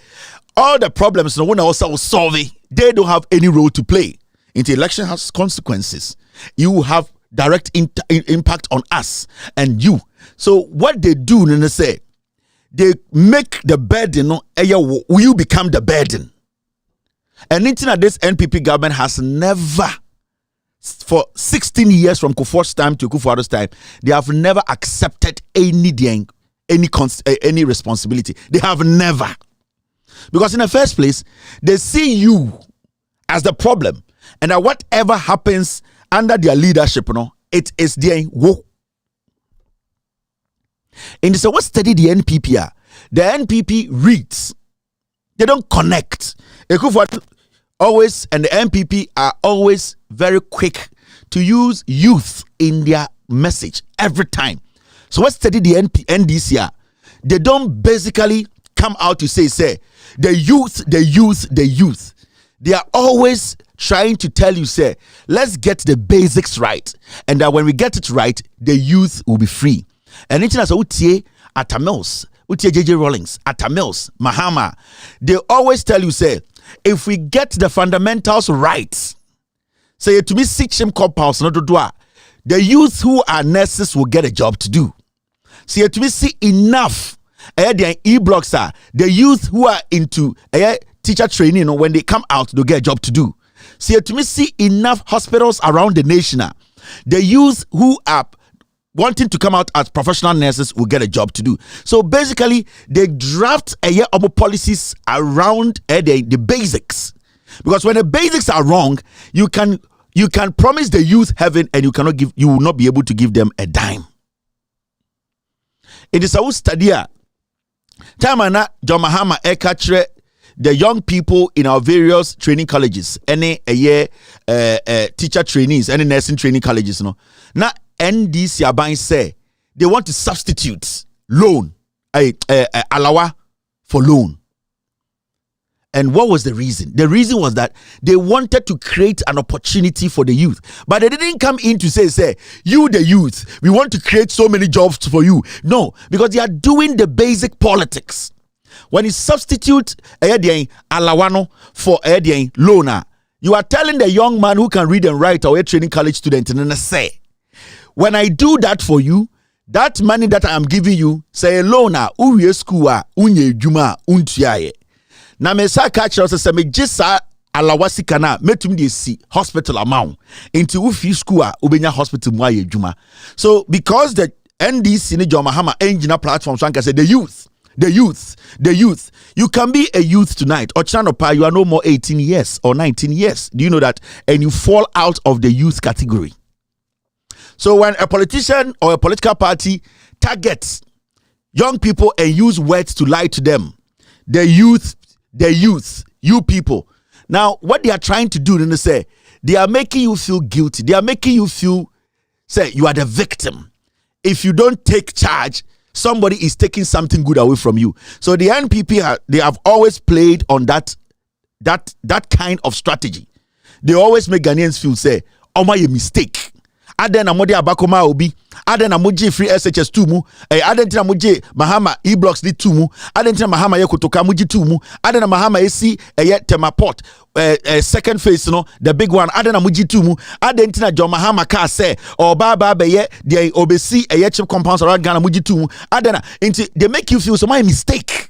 all the problems no one else will solve it. They don't have any role to play. The election has consequences. You have direct impact on us and you. So what they do, they make the burden, you become the burden. And this NPP government has never, for 16 years from Kufuor's time to Kufuor's time, they have never accepted any responsibility. They have never. Because in the first place, they see you as the problem. And that whatever happens under their leadership, it is their woe. And so what study the NPP? The NPP reads. They don't connect. Ekufuado always and the NPP are always very quick to use youth in their message every time. So what study the NDC? They don't basically come out to say the youth. They are always trying to tell you, say, let's get the basics right, and that when we get it right, the youth will be free. And it's also utie Atamils. Utie JJ Rawlings, Atamils, Mahama, they always tell you, say, if we get the fundamentals right, say to me 6 compounds, not to do the youth who are nurses will get a job to do. See to me see enough. The e-blocks are the youth who are into teacher training, when they come out, they'll get a job to do. See to me see enough hospitals around the nation. The youth who are wanting to come out as professional nurses will get a job to do. So basically, they draft of policies around the basics. Because when the basics are wrong, you can promise the youth heaven and you will not be able to give them a dime. It is a study. Tamana John Mahama catch the young people in our various training colleges, any teacher trainees, any nursing training colleges, Now NDC Aban say they want to substitute loan, alawa for loan. And what was the reason? The reason was that they wanted to create an opportunity for the youth. But they didn't come in to say, you the youth, we want to create so many jobs for you. No, because they are doing the basic politics. When you substitute alawano for loaner, you are telling the young man who can read and write or a training college student and say, when I do that for you, that money that I am giving you, say loaner, uye school, unye juma, untiaye. Na me sa catch us say me jisa alawasi kana metum de si hospital amount into ufi school ubenya hospital mu aye juma. So because the NDC ni John Mahama engineer platform so say the youth, you can be a youth tonight or chanopa you are no more 18 years or 19 years. Do you know that? And you fall out of the youth category. So when a politician or a political party targets young people and use words to lie to them, the youth, you people. Now, what they are trying to do, they are making you feel guilty. They are making you feel, say, you are the victim. If you don't take charge, somebody is taking something good away from you. So the NPP, they have always played on that kind of strategy. they always make Ghanaians feel say, oh my mistake. Aden na modi abakoma obi, aden na moji free SHS2 mu, aden na moji Mahama e-blocks di 2 mu, aden na Mahama ye kotoka moji 2 mu, aden na Mahama esi Temaport second phase no, the big one, aden na moji 2 mu, aden na John Mahama ka say or baba be ye the obesi chip compounds around Ghana moji 2 mu, aden na they make you feel so my mistake.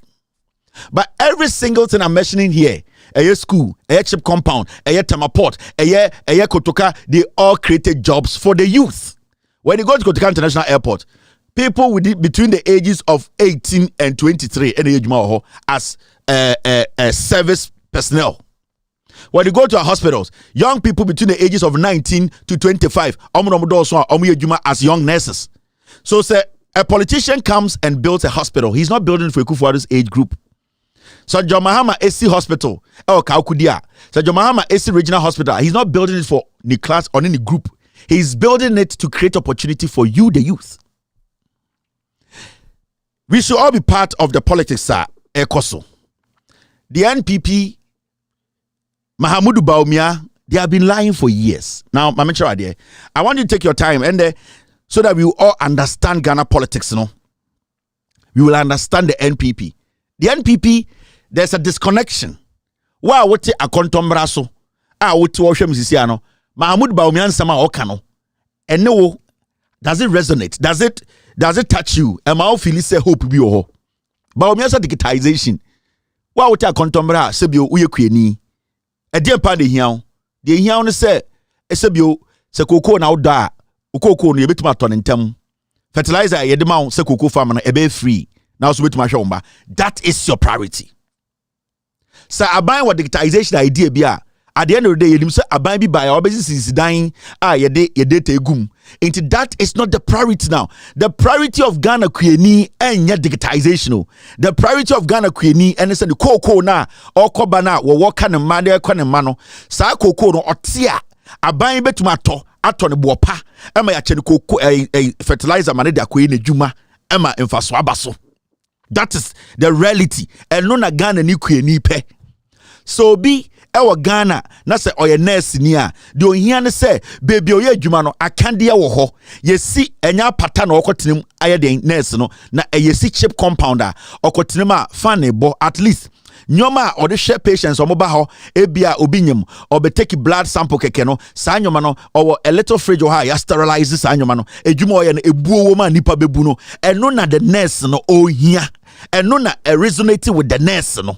But every single thing I'm mentioning here, a school, a chip compound, a Temaport, a Kotoka, they all created jobs for the youth. When you go to Kotoka International Airport, people between the ages of 18 and 23 as service personnel. When you go to our hospitals, young people between the ages of 19 to 25, as young nurses. So say a politician comes and builds a hospital. He's not building for Kufuor's age group. So John Mahama AC Hospital, Kaukudia. So John Mahama AC Regional Hospital, he's not building it for any class or any group. He's building it to create opportunity for you, the youth. We should all be part of the politics, sir. Ekoso. The NPP, Mahamudu Bawumia, they have been lying for years. Now, I want you to take your time and so that we will all understand Ghana politics, you know. We will understand the NPP. The NPP, there's a disconnection. Wa wote akontombraso. Wote wo hwem sisiano. Mahmud Bawumia nsama okano. Ene does it resonate? Does it touch you? Am I feel say hope bi ho? Bawumia sa digitization. Wa wote akontombra sebio uye kweni. E dey pa de hian. De hian no say sebio se koko na oda. Ukoko no yebetuma to ntem. Fertilizer ye de ma se koko farm na ebe free. Now so that is your priority. So aban what digitization idea bia at the end of the day you say aban bi buy our business is dying ye data gum. Into that is not the priority now. The priority of Ghana kweni enya digitization. The priority of Ghana kweni and say the koko na or kobana wo work kan ma de kwan ma no sa koko no otia aban betuma ato ne bopa ema ya che koko fertilizer ma ne da kweni juma ema emfaso abaso. That is the reality. And no na Ghana ni kweni pe. So be ewa Ghana na se oye nurse ni a de ohia ne se baby oye adwuma no akande wo ho yesi enya pata na okotenem aye den nurse no na yesi chip compounder okotenem a fan bo at least nyoma or the share patients or mobile ho ebia obinyem or be take blood sample keke no sa nyoma no or a little fridge or ya sterilize sa nyoma no edwuma oye no ebuo wo ma nipa bebu no eno na the nurse no ohia eno na resonate with the nurse no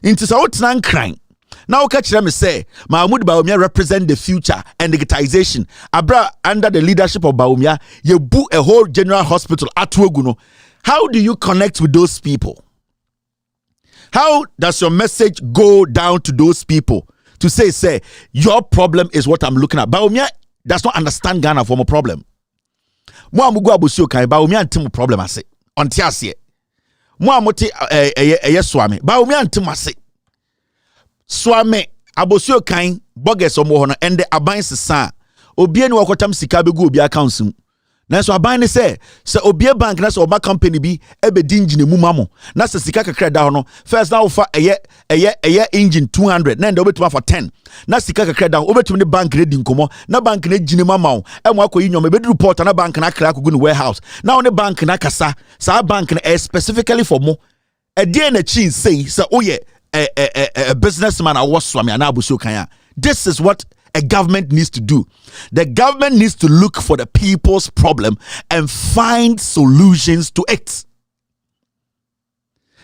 into so tnan crying. Now catch them say Mahmoud Bawumia represent the future and digitization. Abra under the leadership of Bawumia, you book a whole general hospital at Woguno. How do you connect with those people? How does your message go down to those people to say your problem is what I'm looking at? Bawumia does not understand Ghana from a problem. Mo amugo abosio kan Bawumia antim problem ase. Onti ase. Mo amote swami. Bawumia antim ase. Swame abosio kan bogus omo ho no ende aban sesa obie ni wakotam sika begu obi account mu na so aban ne se obie bank na so oba company bi ebedi engine mu mamo na se sika kakra da ho no first na ofa eye engine 200 na ende obetuma for 10 na sika kakra da obetum ne bank ready nkomo na bank na gine mama e mo akoyi nyom ebedi report na bank na kra akogu ne warehouse na one bank na kasa sa bank na specifically for mo e dey na chin say oye a businessman this is what a government needs to do. The government needs to look for the people's problem and find solutions to it.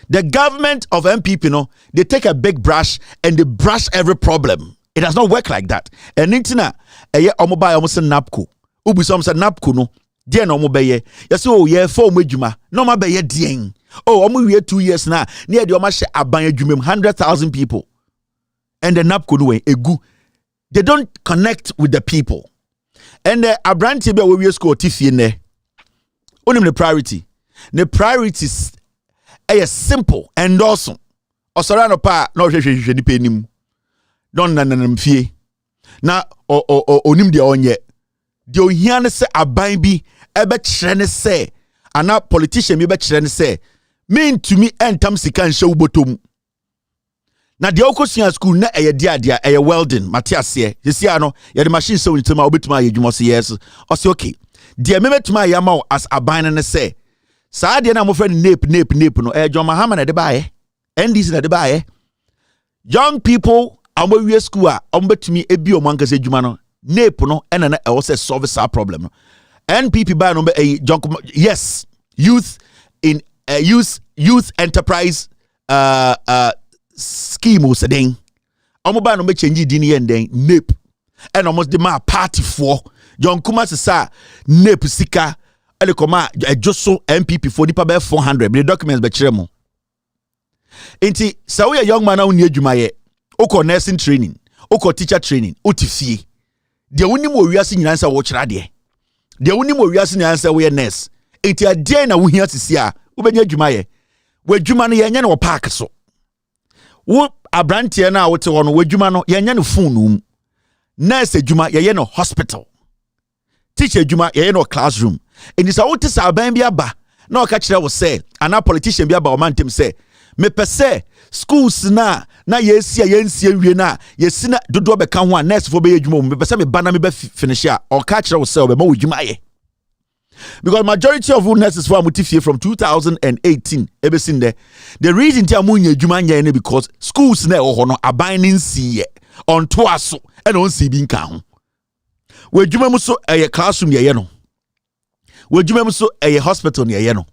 The government of MPP, they take a big brush and they brush every problem. It does not work like that. And intina, omoba almost a napco. Ubi some say napco no. Dear no mobile. Yes, oh yeah, 4 mejuma. No ma be dien. Oh, I'm here 2 years now. Near the Omashe Abanya Jumim, 100,000 people. And the NAP could way egu. They don't connect with the people. And the Abranti be we school tifi in there. Only the priority. The priorities are simple and awesome. Osorano pa no she pay nim. Don nanam fie. Na onim de onye. De ohiane se aban bi ebe kire ne se ana politician bi be kire ne se mean to me entam sika nhye ubotom na de okosua school na eye dia eye welding Matias here no ye the machine so ntoma obetuma ye dwuma so yes o say okay de memetuma ya ma as aban ne say saa de na mo friend nape no John Mahama na de baaye NDC na de baaye young people amwe school a ombetumi ebi omankase dwuma no nape no na e wo say solve our problem no NPP by number John yes youth in youth enterprise scheme was then omoba no me change din yen den nape and almost the ma party for John Kuma sa nape sika ele koma ejoso MPP for the pabe 400 the documents be kire mo enti sa we young man na uni adwuma ye oko nursing training oko teacher training otifie de woni mo wiase nyina nsa wo kira de woni mo wiase nyina nsa we nurse enti ade na wo hia sisi a wo benya adwuma ye wo adwuma no ye nya no park so wo abrantie na wote ho no wadwuma no yenya no phone no nurse adwuma ye no hospital teacher adwuma ye no classroom eni sa wote sa aban bi aba na o ka kire wo say ana politician bi aba o mantem say me pese schools na yesi wie na yesi na dodo be ka ho a nurse fo be adwuma me pese me ba na me be finish a o ka kire wo say o be ma wadwuma ye because majority of nurses for Mutifie from 2018 ebesin there the reason ti amunye adwuma nya ne because schools na ho no abaning see on to aso and on see bi nka ho we adwuma mu so classroom ye no we adwuma mu so hospital ye no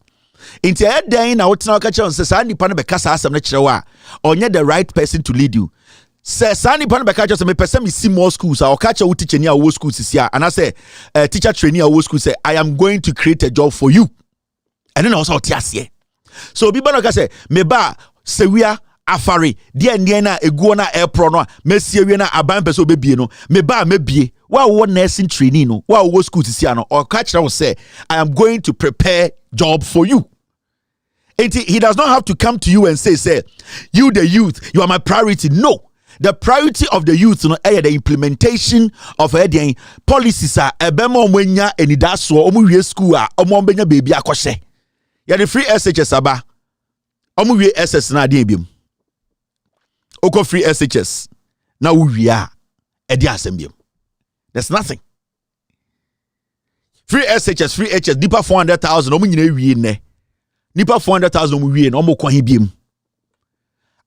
inti dan na wotena ka kire say nipa no be kasa asem na kire wa onye the right person to lead you say sani pan be catch me person me see more schools I catch a teacher near our schools this year and I say teacher trainee our school say I am going to create a job for you and then also tiasie so bi bana ka say me ba sewia afari de na eguo na airpro no me siewie na aban person obebie no me ba mebie wa wo nursing trainee no wa wo school this year no or catch will say I am going to prepare job for you. He does not have to come to you and say you the youth you are my priority. No. The priority of the youth no the implementation of the policies are ebema omwenya enidaso omuwie school a omombenya baby akose ya the free SHS aba omuwie SS na ade ebiem oko free SHS na wuwie a ede asembiem there's nothing free SHS free HS nipa 400,000 omunyina wie ne nipa 400,000 omuwie no omokwa hebiem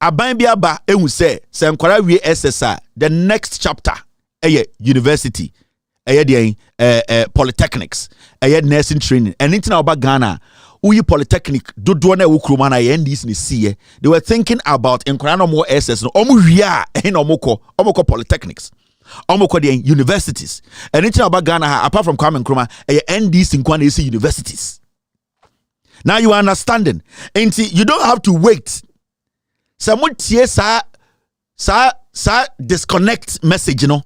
aban bi aba ehu se nkwara wie SSR the next chapter university polytechnics nursing training and into about Ghana uyi polytechnic dodo na wukroma na NDC ni see they were thinking about nkwara no more SS no omu wie a na omoko polytechnics omoko the universities and into about Ghana apart from Kwame Nkrumah NDC nkwana isi universities. Now you are understanding and you don't have to wait. Someone tie sa disconnect message no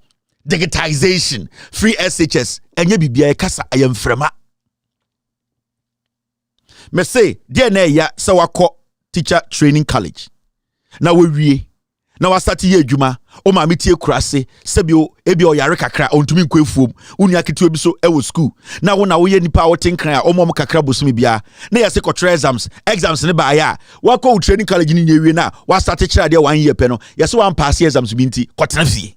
digitization free SHS enye bibia kasa ayem frema me say there na ya sa wako teacher training college na we wie na wa start ye adwuma o ma metie kurase sebio ebi o yare kakra ontumi nkwefuom uni aketewa bi so e wo school na wo ye nipa wo tenkran a o mom kakra bosumi bia na ya se kotre exams ne ba ya wa ko training college ni nyewie na wa start kira de 1 year pe no ya se wan pass exams bi nti kotena fie.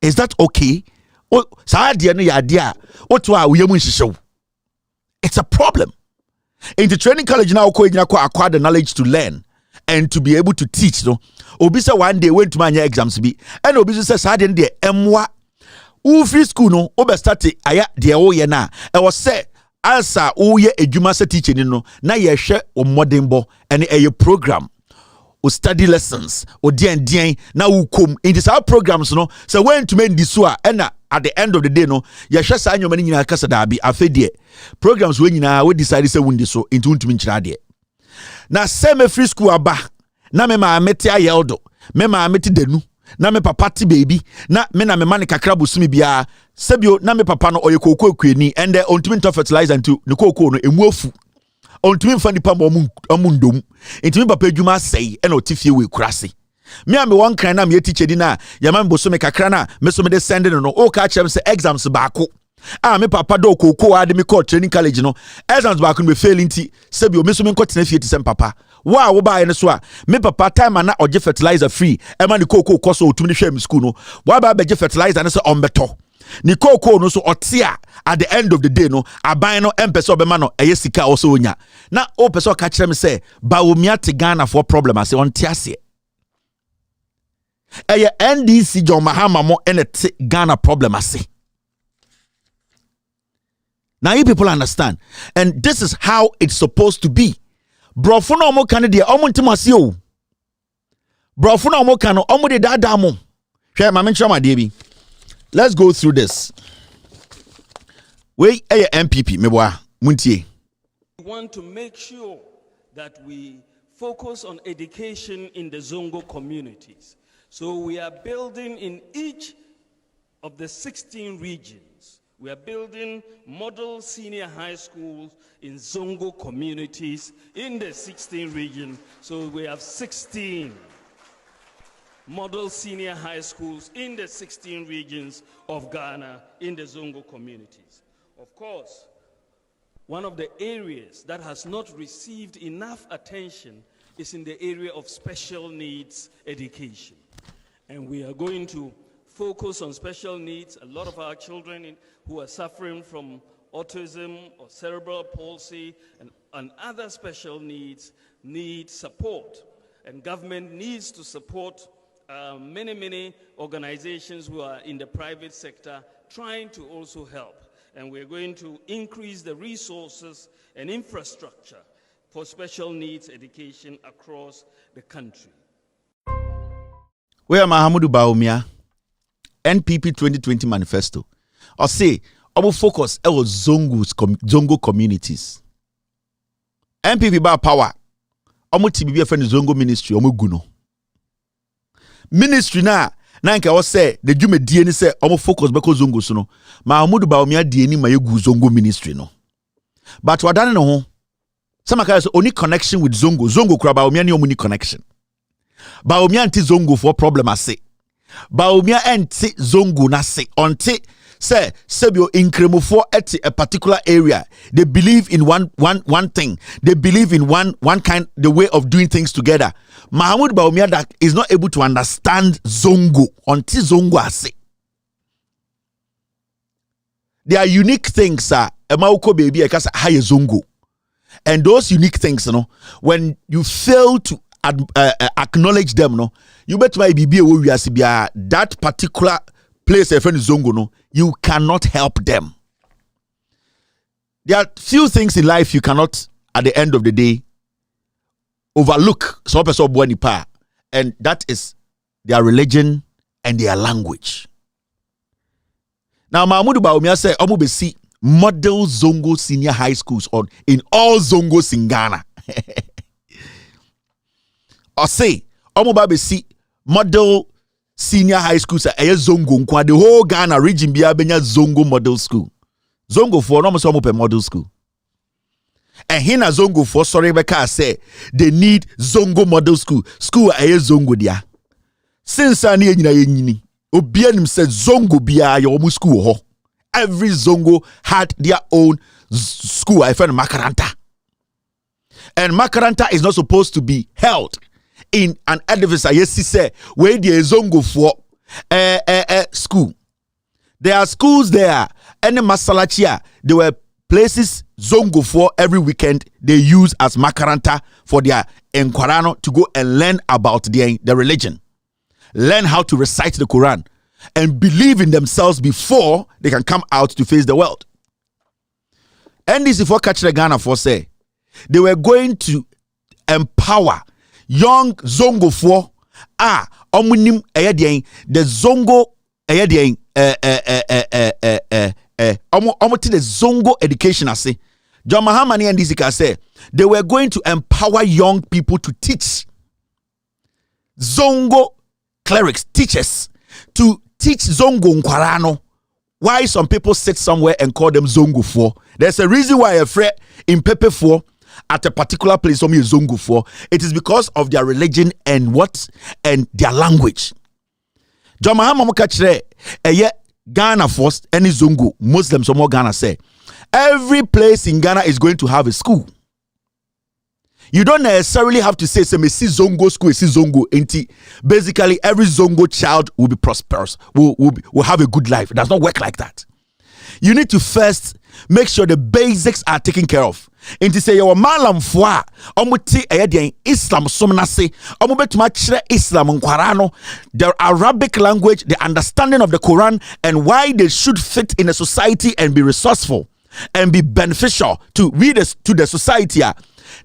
Is that okay? O sa de no ya de a o to a wo yemu nhihyew. It's a problem. In the training college now ko egina ko acquire the knowledge to learn and to be able to teach no obi say one day went to my exams bi and obi say sad den de emwa u free school no obe start aya de wo ye na e was say answer wo ye adwuma say teaching no na ye hwe o modernbo and a program o study lessons o dien na wo kom in this our programs no so when to make this so and at the end of the day no ye hwe sa anyoma nyina kasa da bi afedie programs we nyina we decide say wundi so into ntumi nkyira de na same free school aba na me ma meti ayeldo me ma meti denu na me papa ti baby na me na me mane kakra bosumi bia sebio na me papa no oyekoko akuani and ontumi nto fertilizer ntu ne kokoko no emu afu ontumi mfa nipa mo ndom ntumi papa adwuma sei e na otifie we kurase me am one kan na me teacher di na ya man bosumi kakra na me so me de send no o ka chem se exams baako Me papa do koko ade me call training college no exams back no be failing ti se bi o me so me nkotena fie ti sem papa wa wo ba ye ne so a me papa time na oje fertilizer free e ma ni koko koso otumi hwe me school no wa ba beje fertilizer ne se ombeto ni koko no so otia at the end of the day no aban no empese obema no eye sika also onya na o pese o ka kire me se ba wo mia te Ghana for problem ase on ti ase eye NDC John Mahama mo ene te Ghana problem ase. Now you people understand, and this is how it's supposed to be. Brofuna omo kanede omo ntimasi o. Brofuna omo kano omo de dada mo. Hwe ma menchama de bi. Let's go through this. We MPP meboa muntie. We want to make sure that we focus on education in the Zongo communities. So we are building in each of the 16 regions. We are building model senior high schools in Zongo communities in the 16 regions. So we have 16 model senior high schools in the 16 regions of Ghana in the Zongo communities. Of course, one of the areas that has not received enough attention is in the area of special needs education. And we are going to focus on special needs. A lot of our children who are suffering from autism or cerebral palsy and other special needs need support. And government needs to support many organizations who are in the private sector trying to also help. And we're going to increase the resources and infrastructure for special needs education across the country. Where Mahamudu Bawumia NPP 2020 manifesto or say our focus on Zongo communities. NPP ba power omo TBB friend Zongo ministry omo guno ministry na nka wo say the jume die ni say omo focus beko Zongo so no Mahamudu Bawumia die ni mayegu Zongo ministry no but wadane no ho some ka say only connection with Zongo kura Bawumia ni omo ni connection Bawumia anti Zongo for problem ase Bawumia anti Zongo na se onti say sebio incremofo at a particular area. They believe in one thing. They believe in one kind the way of doing things together. Mahamudu Bawumia that is not able to understand Zongo until Zongo ase. There are unique things emauko baby ekasa haye Zongo. And those unique things, you know, when you fail to acknowledge them, no, you bet my BB we are that particular place a friend Zongo, no, you cannot help them. There are few things in life you cannot, at the end of the day, overlook. And that is their religion and their language. Now, Mahamudu Bawumia said, "Omo besi model Zongo senior high schools in all Zongos in Ghana." Or say, "Omo besi model senior high schools at Zongo nkwa the whole Ghana region bia benya Zongo model school. Zongo for no so pe model school. And hina Zongo for sorry beka say they need Zongo model school. School at Zongo dia. Since ani enyina yenyini obia nim say Zongo bia your omu school ho. Every Zongo had their own school. I found Makaranta. And Makaranta is not supposed to be held in an edifice. Yes, he said where there is Zongo for school. There are schools there. And the Masalachia, there were places Zongo for every weekend they use as Makaranta for their Enquarano to go and learn about the religion. Learn how to recite the Quran and believe in themselves before they can come out to face the world. And this is for catch the Ghana for say they were going to empower young Zongo for omunim the Zongo the Zongo education I say John Mahama and Dizika say they were going to empower young people to teach Zongo clerics, teachers to teach Zongo Nkwarano. Why some people sit somewhere and call them Zongo for? There's a reason why a friend in Pepe for at a particular place some is Zongo for. It is because of their religion and their language. John Mahama mokachre Ghana first, any Zongo, Muslims or more Ghana say, every place in Ghana is going to have a school. You don't necessarily have to say, me see Zongo school, see Zongo. Basically, every Zongo child will be prosperous, will have a good life. It does not work like that. You need to first make sure the basics are taken care of. Inti say your malam fwa omuti ayedian Islam somnase omubetuma kire Islam nkwarano, the Arabic language, the understanding of the Quran, and why they should fit in a society and be resourceful and be beneficial to readers to the society.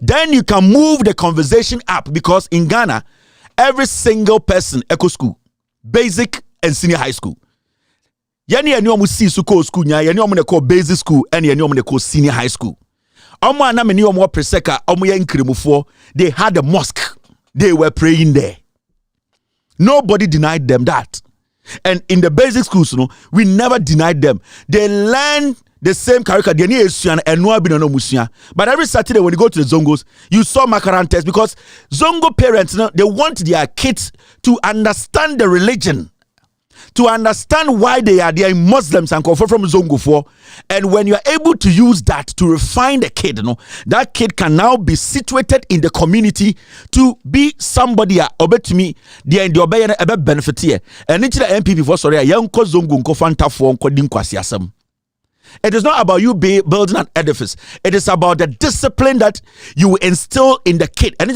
Then you can move the conversation up, because in Ghana every single person eco school, basic and senior high school. Yani omu si school nya, yani omu ne call basic school, and yani omu ne call senior high school. Omu anameni omu preseka omu ya nkrimufo, they had a mosque. They were praying there. Nobody denied them that. And in the basic schools, we never denied them. They learn the same curriculum. But every Saturday when you go to the Zongos, you saw Makarantes, because Zongo parents, they want their kids to understand the religion, to understand why they are Muslims and come from Zongo for. And when you are able to use that to refine the kid, that kid can now be situated in the community to be somebody obey to me, the obey and benefit here. And it's the MPP for sorry, young Zongo fanta for kwasiasem. It is not about you building an edifice. It is about the discipline that you instill in the kid. And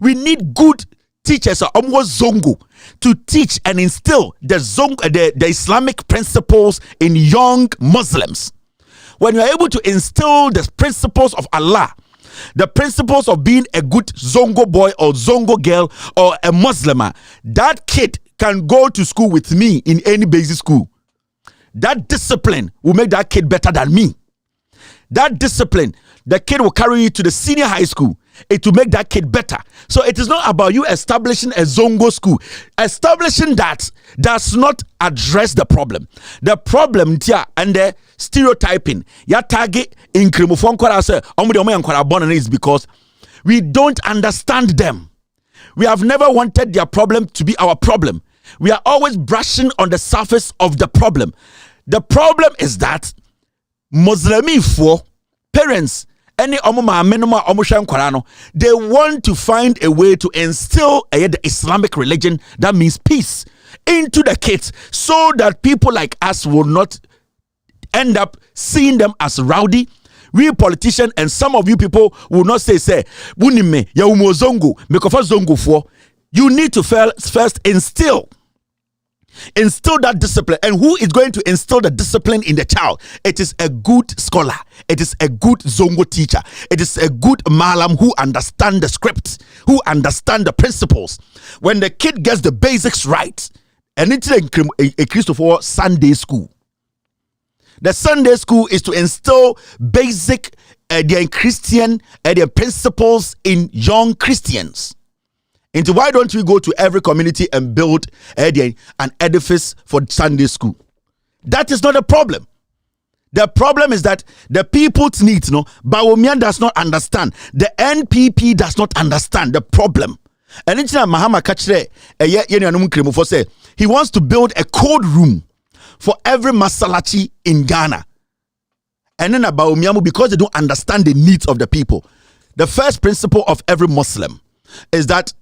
we need good teachers Zongo to teach and instill the Islamic principles in young Muslims. When you are able to instill the principles of Allah, the principles of being a good Zongo boy or Zongo girl or a Muslimah, that kid can go to school with me in any basic school. That discipline will make that kid better than me. That discipline, the kid will carry you to the senior high school. It will make that kid better. So it is not about you establishing a Zongo school. Establishing that does not address the problem. The problem and the stereotyping, ya target in is because we don't understand them. We have never wanted their problem to be our problem. We are always brushing on the surface of the problem. The problem is that Muslimi for parents, any they want to find a way to instill the Islamic religion, that means peace, into the kids, so that people like us will not end up seeing them as rowdy. We politicians and some of you people will not say bunime ya umozongo mekofa zongo for. You need to first instill that discipline. And who is going to instill the discipline in the child? It is a good scholar. It is a good Zongo teacher. It is a good malam who understand the script, who understand the principles. When the kid gets the basics right, and it's a Christopher Sunday school. The Sunday school is to instill basic Christian principles in young Christians. Into why don't we go to every community and build an edifice for Sunday school? That is not a problem. The problem is that the people's needs, Bawomian does not understand. The NPP does not understand the problem. And it's Mahama Kachre, he wants to build a code room for every masalachi in Ghana. And then Bawomiamu, because they don't understand the needs of the people. The first principle of every Muslim is that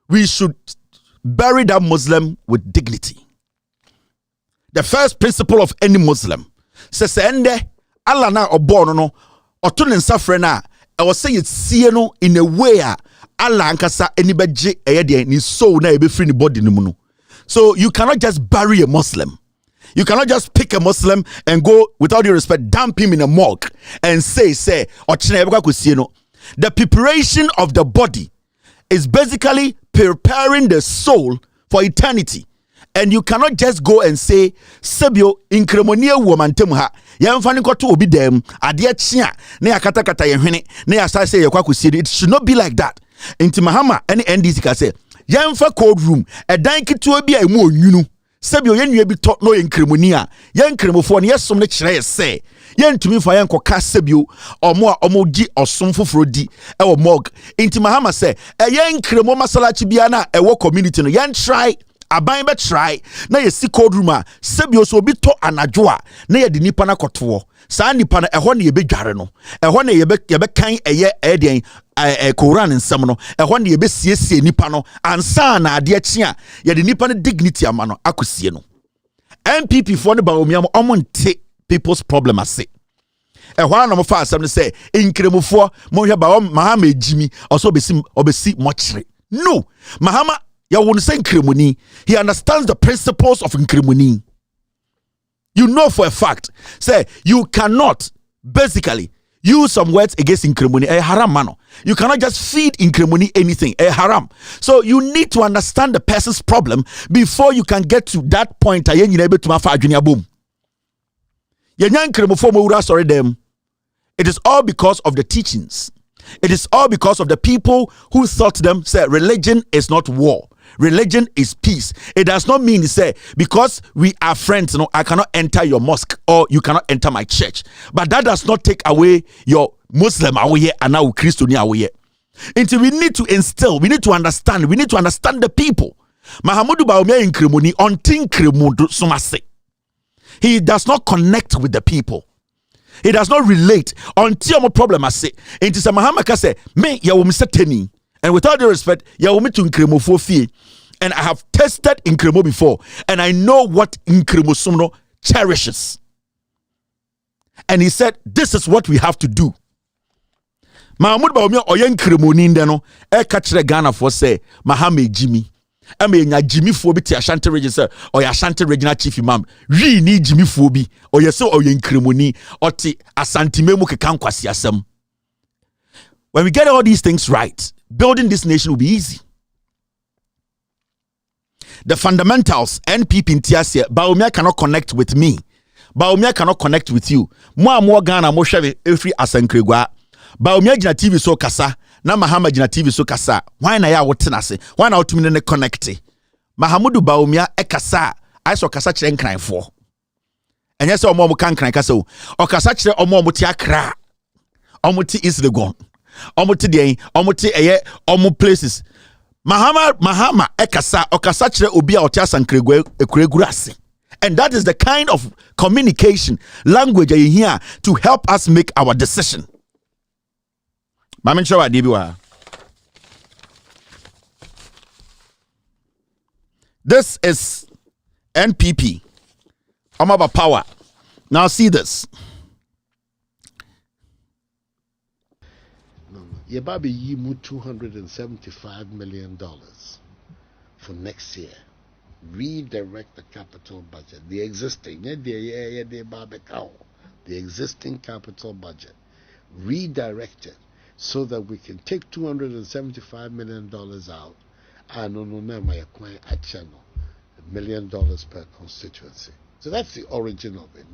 we should bury that Muslim with dignity. The first principle of any Muslim says Allah na obono no otunen safrena I was saying it's in a way Allah ankasa anybody ni soul na ebe free ni body ni mu. So you cannot just bury a Muslim. You cannot just pick a Muslim and go, without your respect, dump him in a morgue and say the preparation of the body is basically preparing the soul for eternity. And you cannot just go and say, Sebio, incremonia woman temha, yamfaniko to obi dem, adia chia, ne akata kata yehene, ne asa say yakwakusi. It should not be like that. Inti Mahama, any NDC can say, yamfa code room, a danki to be a more you. Sebio yen you be taught no incremonia, yan cremofon, yes, some lecture say. Yen to me for yan koka sebio or more omoji or some frodi or mog. Inti Mahama say a yan cremo masala chibiana a work community no yan try aban be try na ye si cold room a sebio so bi to anadwo a na ye de nipa na koto saa nipa na ehɔ na ye bedware no ehɔ na ye be kan eye den Koran nsɛm no ehɔ na ye be siesie nipa no ansa na ade akyi a ye de nipa no dignity ama no akosie no MPP for no ba omiam omonte people's problem ase ehwa na mo fa asem no say inkremufo mo hwe ba mahama ejimi oso obesi mochire no mahama ya won say inkremuni he understands the principles of inkremuni. You know for a fact say you cannot basically use some words against inkremuni haram mano. You cannot just feed inkremuni anything haram. So you need to understand the person's problem before you can get to that point ayen you able to mafa adwene abom. Yenya inkremufo mo wura sorry them. It is all because of the teachings. It is all because of the people who taught them, say, religion is not war. Religion is peace. It does not mean, say, because we are friends, I cannot enter your mosque or you cannot enter my church. But that does not take away your Muslim away and now Christian away. Until we need to instill, we need to understand the people. Mahamudu Baumia in Kremuni, on Tin Kremudu Sumase. He does not connect with the people. He does not relate until my problem I say. It is a Mahamaka say, me ya wo teni. And with all due respect, ya wo me to Nkremo for fee. And I have tested Nkremo before, and I know what Nkremo Sumno cherishes. And he said, this is what we have to do. Mahmoud Baumia oyen Nkremo ni ndeno e kachire Ghana for say Mahame Jimmy. Nya Jimmy Fobi Ashanti region sir or Ashanti regional chief imam we need Jimmy Fobi or yeso or Nkremoni or ti Asante Memu kekan kwasi asem. When we get all these things right, building this nation will be easy. The fundamentals NPP in Tiasia Baumia cannot connect with me. Baumia cannot connect with you. Mo Ghana mo hwe every asankregwa. Baumia gina TV so kasa na Mahama gina TV so kasa. Why na ya wotena se? Why na otumi ne connect? Mahamudu Baumia kasa aiso kasa kire nkranfo. Enye se omo kan kran kasa o. O kasa kire omo ti Accra. Omo ti East Legon. Omo ti den, omo ti omo places. Mahama kasa o kasa kire obi a oti asankregwa ekuregura ase. And that is the kind of communication language you hear to help us make our decision. This is NPP. I'm about power. Now see this. Yebabe yimu $275 million for next year. Redirect the capital budget. The existing capital budget. Redirect it so that we can take $275 million out and $1 million per constituency. So that's the origin of it.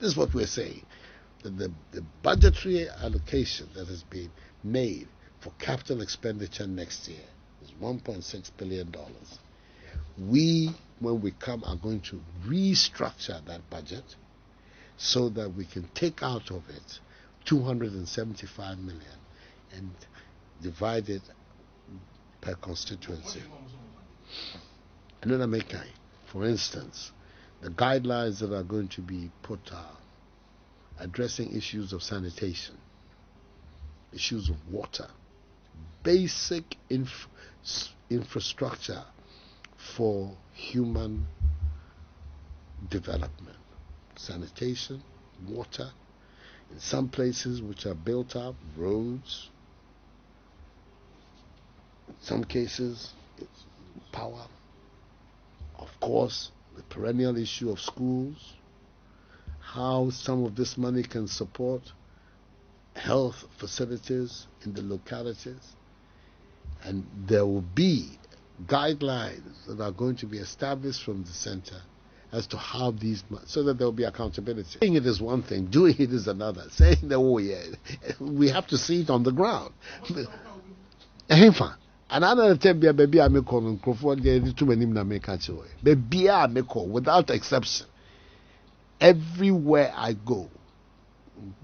This is what we're saying. The budgetary allocation that has been made for capital expenditure next year is $1.6 billion. We, when we come, are going to restructure that budget so that we can take out of it $275 million and divide it per constituency. Another making, for instance, the guidelines that are going to be put are addressing issues of sanitation, issues of water, basic infrastructure for human development. Sanitation, water, in some places which are built up, roads, in some cases it's power, of course the perennial issue of schools, how some of this money can support health facilities in the localities, and there will be guidelines that are going to be established from the center as to how these, so that there will be accountability. Saying it is one thing, doing it is another. Saying that, oh yeah, we have to see it on the ground. Another time, baby, I make on Crawford, too many make baby, I make without exception. Everywhere I go,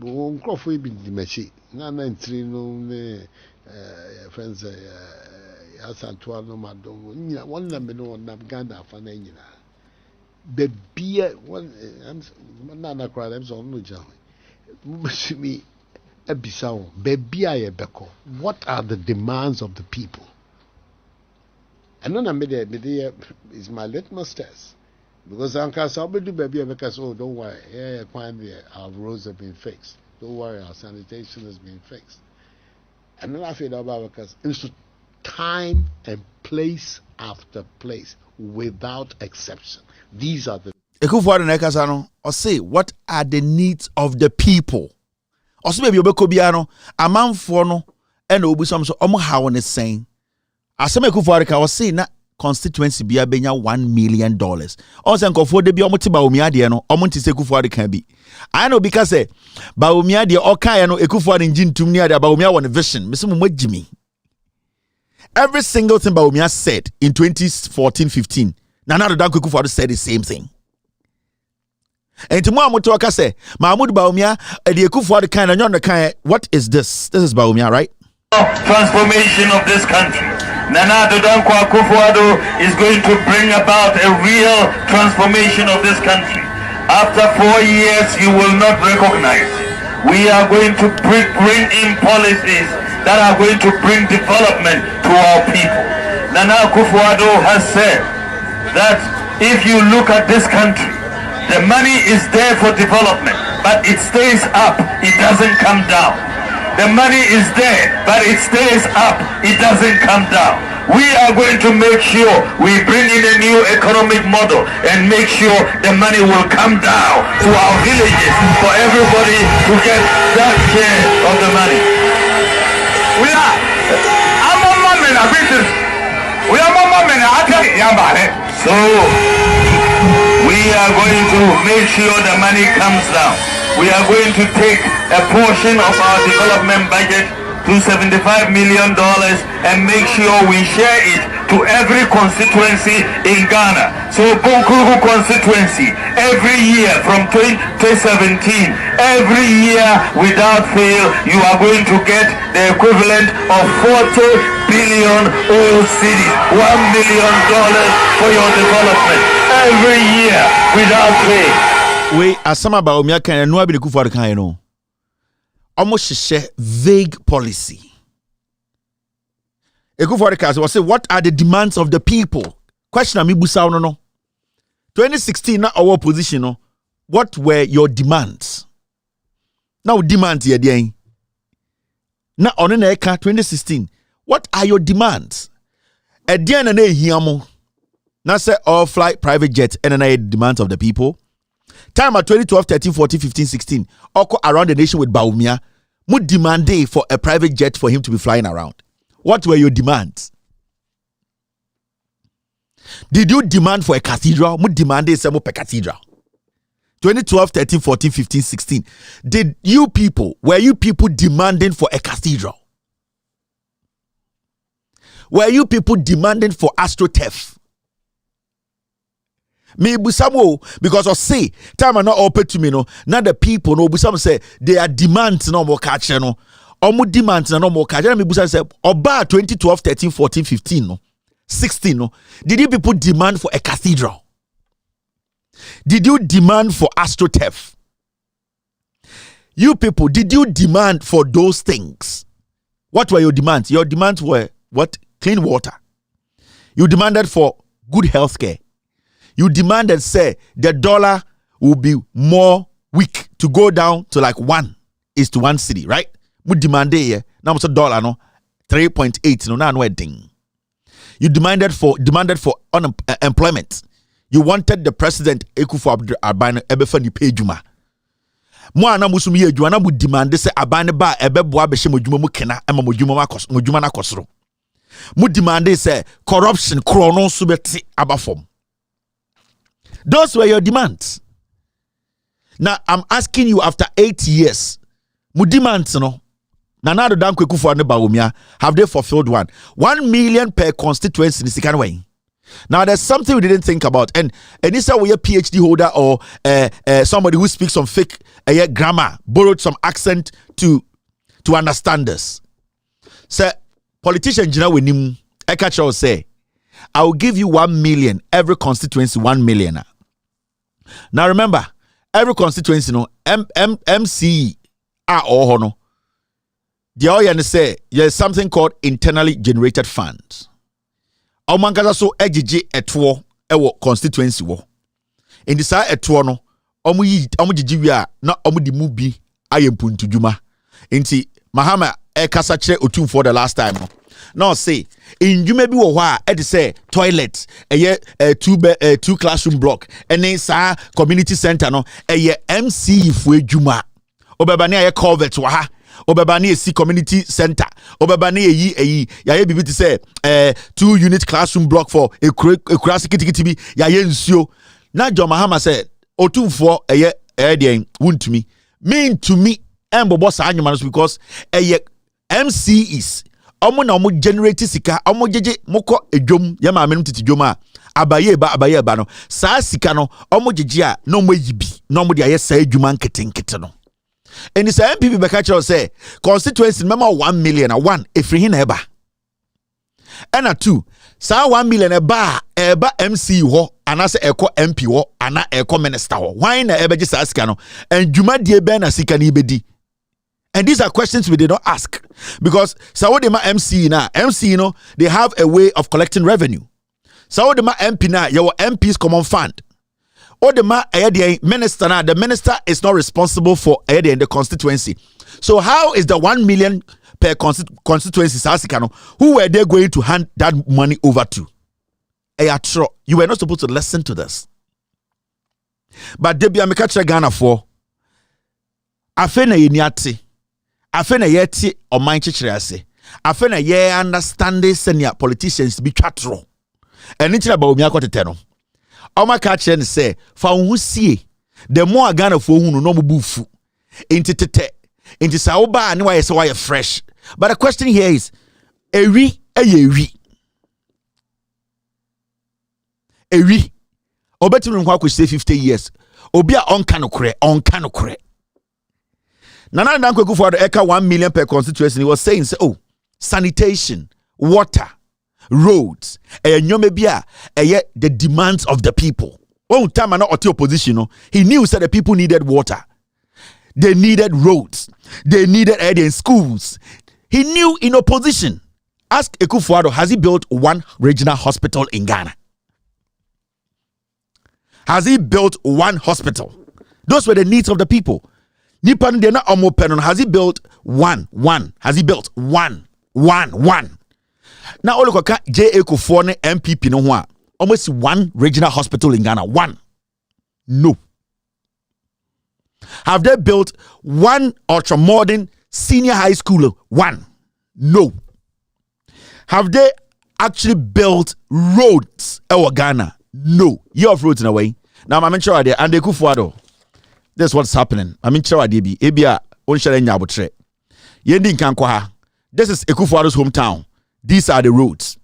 Crawford be the machine. Nana and Trino, friends, asantua no madom nya one na me no na Ghana fa na nyina the beer one na cry them so no jam me ebisa baby aye beko what are the demands of the people and no na me there is my litmus test because anka so be do baby because oh don't worry yeah fine there our roads have been fixed don't worry our sanitation has been fixed and then I feel about because it's time and place after place without exception. These are the or say what are the needs of the people? Or say maybe obekobiano a man for no and obusam so how is saying. Aseme Kufuor or say na constituency be benya $1 million. Also nkofo de bi omotiba omiade no omonti se Kufuor can be. I know because ba omiade okan no Kufuor engine tumni ade ba omia won vision. Mese mo magimi. Every single thing Baumia said in 2014-15, Nana Danko Kufuor said the same thing. And to Mahmoud Waka say, Mahmoud Baumia, the Kufuor kind of the kind. What is this? This is Baumia, right? Transformation of this country. Nana Danko Kufuor is going to bring about a real transformation of this country. After 4 years, you will not recognize. We are going to bring in policies that are going to bring development to our people. Nana Kufuor has said that if you look at this country, the money is there for development, but it stays up, it doesn't come down. The money is there, but it stays up, it doesn't come down. We are going to make sure we bring in a new economic model and make sure the money will come down to our villages for everybody to get that share of the money. We are so we are going to make sure the money comes down. We are going to take a portion of our development budget to $75 million and make sure we share it to every constituency in Ghana. So Bunkuruku constituency, every year from 2017, every year without fail, you are going to get the equivalent of 40 billion old cities, $1 million for your development every year without fail. We are some about me can no be the Kufuor kan no. Almost share vague policy. Kufuor was say what are the demands of the people? Question me busa no. 2016 na our position no. What were your demands? Now demands here dey. Na on na 2016. What are your demands? Edian na ehiamo. Na say all flight private jet and na demands of the people. Time at 2012, 13, 14, 15, 16. Oko around the nation with Baumia. Mu demanded for a private jet for him to be flying around. What were your demands? Did you demand for a cathedral? Mu demanded some per cathedral. 2012, 13, 14, 15, 16. Were you people demanding for a cathedral? Were you people demanding for Authoritative? Me busamo because I say time are not open to me no. Now the people no busamo say they are demands no more catch no. Omu demands no more catch. Me busamo say oba 2012, 13, 14, 15 no. 16 no. Did you people demand for a cathedral? Did you demand for Authoritative? You people, did you demand for those things? What were your demands? Your demands were what? Clean water. You demanded for good health care. You demanded, say, the dollar will be more weak to go down to like 1:1 city, right? We demanded here. Now it's $1 no 3.8 no now wedding. You demanded for employment. You wanted the president Ekufuor Abane ebefa ni pay juma. Mo ana musumi ye juma na mu demand say Abane ba ebeboa behye modjuma mu kena ema modjuma na kosoro. Mu demand say corruption krono so beti abafom. Those were your demands. Now I'm asking you after 8 years, mu demands no. Nana Danko Kufuor ne Baumia, have they fulfilled one? 1 million per constituency in the second way. Now there's something we didn't think about, and it's a PhD holder or somebody who speaks some fake grammar, borrowed some accent to understand this. So politician jina wenim catch all say, I will give you 1 million, every constituency 1 million. Now remember, every constituency no MC are all no. The all say there's something called internally generated funds. Omankaza so ejiji etwo ewo constituency wo. In the side etwo no, omu jiji wi a na omu di mu bi ayempuntu dwuma. Inti Mahama kasa kire otum for the last time no. Now say in dwuma bi wo ho a e de say toilet two classroom block ene sa community center no MC fu adwuma. Obeba ne aye culvert wa ha. Obeba ne esi community center. Obeba ne eyi ya bibi to say 2 unit classroom block for a kurasi kitikiti bi ya ye nsuo. Na John Mahama said otum for den wuntumi. Mean to me embobo sa anyuma because MCs omo na omo generate sika omo jeje moko edwom ya ma menum titi dwom a abaye ba no saa sika no omo jeje a na omo yibi na omo de aye saa edwuma nketenkete no eni saa MPP be catch say constituency member 1 million a 1 efri hin na eba ena 2 saa 1 million eba MC ho anase eko MP ho ana eko minister ho why na ebe je saa sika no endwuma die be na sika ni bedi. And these are questions we did not ask because Sawadema MC now, MC, they have a way of collecting revenue. Sawadema MP now, your MP's common fund. Odema minister now, the minister is not responsible for the constituency. So how is the 1 million per constituency Sasikano? Who were they going to hand that money over to? You were not supposed to listen to this. But Debbie Amikacha Ghana for Afena Yeniati. Afena yeti o mind chichirase. Afena ye understanding senior politicians be chatro. And it's about me akotete. Oma catch and say, fa unhu sie. The more Ghana for who no bufu. Inti tete. Inti saoba and why so fresh. But the question here is, ewi. Obeti nkwa ko say 50 years. Obi a onka no kure. Nana Dankwe for the Eka 1 million per constituency. He was saying, sanitation, water, roads, the demands of the people. One time, not opposition. He knew that the people needed water, they needed roads, they needed air in schools. He knew in opposition. Ask Ekufuado, has he built 1 regional hospital in Ghana? Has he built 1 hospital? Those were the needs of the people. Nipan de na omo penon. Has he built one? Has he built one? Now olokoka J.A. Kufone MPP no ho almost 1 regional hospital in Ghana. 1. No. Have they built 1 ultra modern senior high school? 1. No. Have they actually built roads in Ghana? No. You have roads in a way. Now I'm sure there and they Kufuado. That's what's happening. I mean, Ebia, Onshalenya Botre. Yendin Kankwaha. This is Ekufuado's hometown. These are the roads.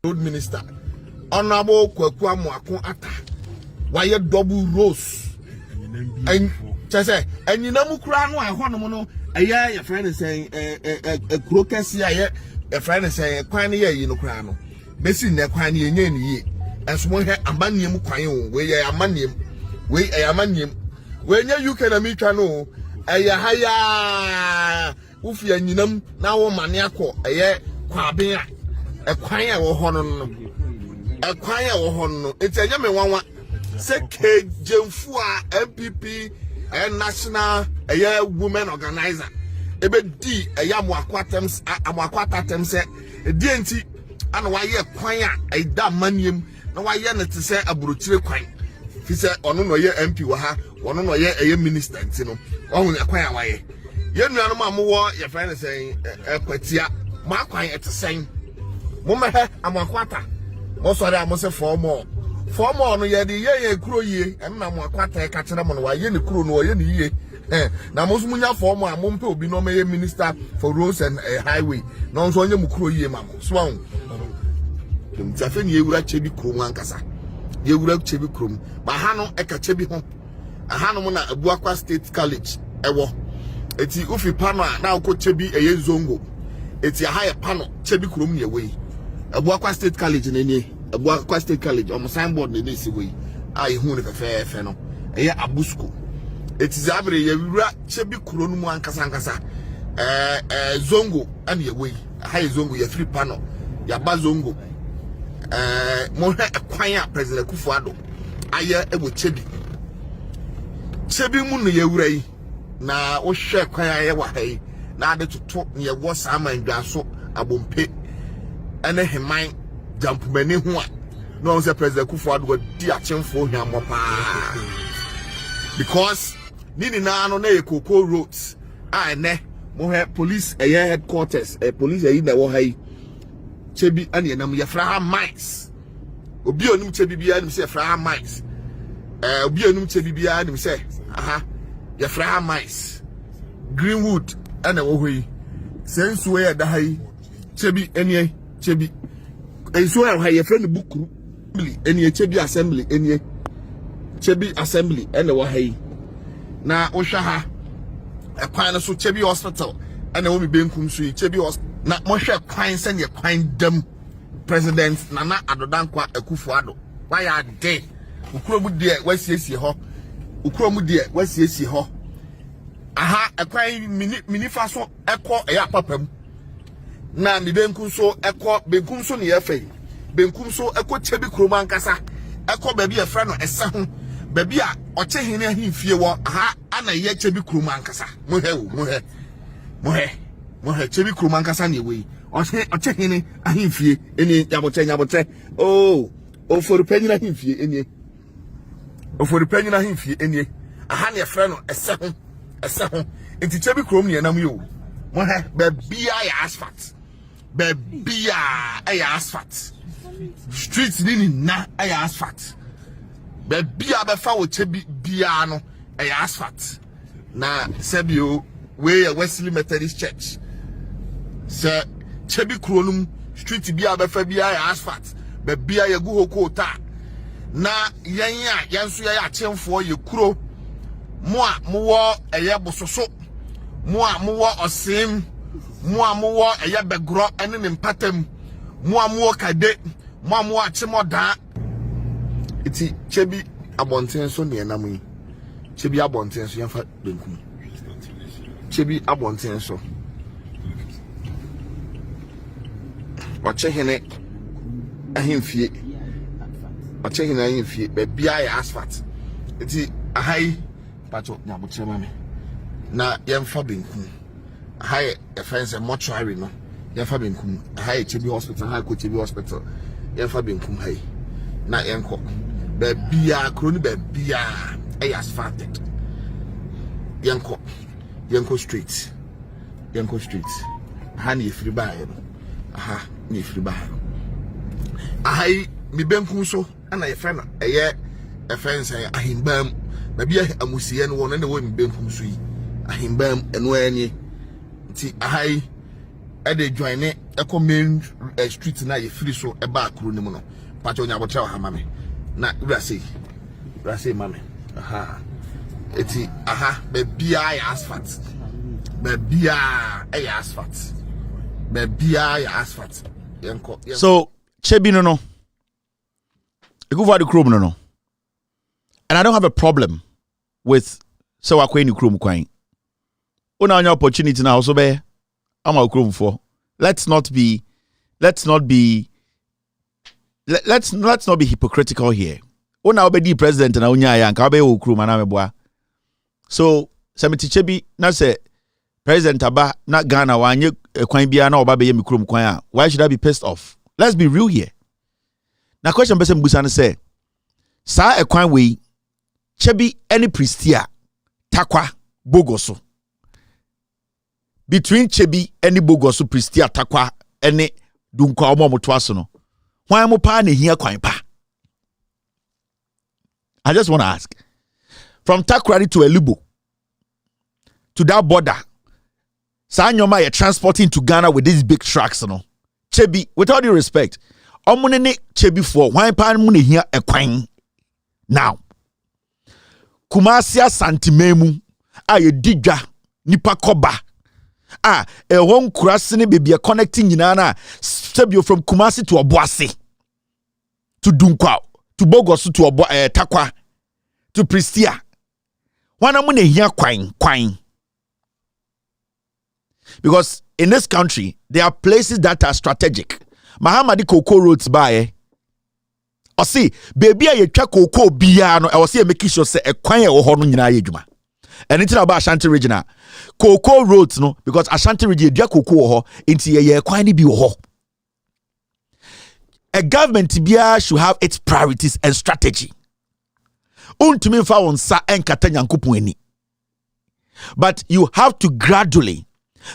Road Minister. Honorable Kwekwa Mwakun Ata. Why double roads? And Chase, and you know, Mukrano, I want to know. Your friend is saying, a crocus, a friend is saying, Quania, you know, Crano. Basing their Quania, and small hair, a manium, Quayon, where a manium, where a manium. When you can meet no, a higher Ufi and Yinum, now maniaco, a year, Quabia, a choir or honor, a choir or honor. It's a young one, Seke, Jemfua, MPP, and National, a year woman organizer. A bit D, a Yamwaquatams, a Waquatatem said, a DNT, and why ye choir, a damn manium, no why ye to say a brutal coin. He said, "Oh no, ye MP waha, oh no, ye a minister, you know, oh, a quiet way. You know, Mamma, your friend is saying, Quetia, my quiet at the same. Mumma, I'm a quarter. Most of them must say 4 more. 4 more, no, ye, the ye, crew ye, and I'm a quarter, catching them on why ye, the crew, no, ye, now most munya 4 more, Mumpo will be no minister for roads and a highway. No, so you crew ye, mamma, swung. Jafin, ye would actually be crew, you would have Chebi Krum, Bahano Eka Chebi home. A Hanomona Abuakwa State College, Ewo. It's Ufi Pana now called Chebi a Zongo. It's a higher panel, Chebi Krum your way. Abuakwa State College nene Abuakwa State College on signboard nene si we I hu ne fefe no eye Abusco it is abre ye wura chebi kuro no mu ankasa Zongo and ye we high Zongo ye free panel ya ba Zongo mo hwe kwan President Kufuado aye ebo chebi mu no ye wura yi na wo hwe kwan aye wa hai na ade toto ne ye wo sama ndwaso abompe ene heman jampumani ho a no say President Kufuado di achemfo hwammo pa because nini na no na ekoko roads ne mo police headquarters police na wo hai chebi ane enam ye fra mines obi onum chebi bia nim say fra mines obi onum chebi bia nim say ye fra mines Greenwood ane wo hoi sense we da hai chebi enie chebi enso ya ye fra ne bukuru enie chebi assembly enie chebi assembly ene wo hai na wo hwa ha kwan so chebi hospital ene wo mi benkum so chebi na mo hwe kwan se ne kwan dam president Nana Adodankwa Akufuado why are they ukromu de wasiesie ho ukromu de wasiesie ho kwan mini fa so ekọ ya papam na mi benkum so ekọ benkum so ne yefei benkum so ekọ chebi kroma nkasa ekọ ba bi e fra no ese ho ba bi a oche hene ahimfie wo ana ye chebi kroma nkasa mo he chebi kroma nkasa ne we oche hene ahimfie eni nyabote ofori panyina ahimfie eni ofori panyina ahimfie eni ne e fra no ese ho enti chebi krom ne nam yo mo he ba bia ya asphalt ba bia ya asphalt streets ni na ya asphalt ba bia ba fa wo chebi bia no ya asphalt na sebio we Wesley Methodist Church se chebi kronum street bia ba fa bia ya asphalt ba bia ya gu hokota na yanso ya achemfo ye kuro mo a mo wo eye bososo mo a mo wo osim mo a mo wo eye begro ene ne mpatam mo a mo wo kade mo a mo achimoda iti chebi abonten so ne enam yi chebi abonten so yemfa benkum chebi abonten so wache hene ahimfie be bia ya asphalt iti ahai pacho nyabotre mame na yemfa benkum ahai efense mortuary no yemfa benkum ahai chebi hospital ahai ko chebi hospital yemfa benkum hai na yenko be bia kroni be bia asphalted yenko street hani free buy no ni free buy ahai mi benkum so ana ye friend eye efense ahimbam na bia amusiye no wona na wo mi benkum so yi ahimbam eno anye nti ahai ade join ne eko main street na ye free so e ba akuru nim no pacho nya botre ha mame na urase mame eti be bia ya asphalt be bia ya asphalt be bia ya asphalt yenko so chebi no Ekufuado krom no and I don't have a problem with so akweni krom kwan una anya opportunity na also be ama krom for let's not be hypocritical here. Una obedi president na unya ya nka be okru mana meboa. So samiti chebi na say president aba na Ghana wanye kwan bia na oba be yemi krom kwan a why should I be pissed off? Let's be real here. Na question person busa na say sa ekwan we chebi any pristia takwa bogoso between chebi any bogoso pristia takwa any dunkwa omo to aso no why mo pa na hia kwan pa. I just want to ask from Takrady to Elubo to that border sa nyoma you transporting to Ghana with these big trucks no chebi with all due respect omunene chebi for why pa mo na hia ekwan now Kumasia santimemu aye digwa nipa koba a ɛhɔ nkurase ne baabi connecting nyinaa na sɛbio from Kumasi to Obuasi to Dunkwa to Bogos to Takwa to Pristia. Wana mu na hia kwan. Because in this country there are places that are strategic. Mahamadi Cocoa roads by or see baby a yetwa cocoa bia no I was say make sure say ekwan e wo ho no nyina yedwuma. Anything about Ashanti region cocoa roads no because Ashanti region dia cocoa wo ho nti ye ekwan ni bi wo ho. A government bia should have its priorities and strategy. Untumi fa wonsa enkata nyankopon ani. But you have to gradually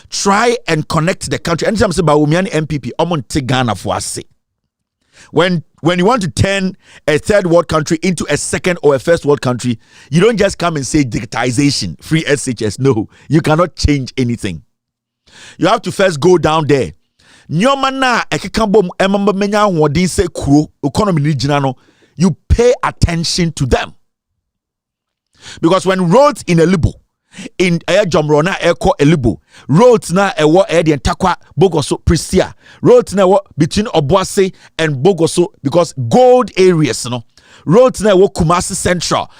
try and connect the country. Anytime say Bawumiani MPP omonte Ghana for us. When you want to turn a third world country into a second or a first world country, you don't just come and say digitization, free SHS. No, you cannot change anything. You have to first go down there. Nyomana ekekambom emamba menya hodin se kuro economy ni gina no, you pay attention to them. Because when roads in Elibo, in Jomrona Eko Elibo, roads na ewo Edi and Takwa Bogoso Pristia, roads na between Obuasi and Bogoso because gold areas, no. Roads na ewo Kumasi Central.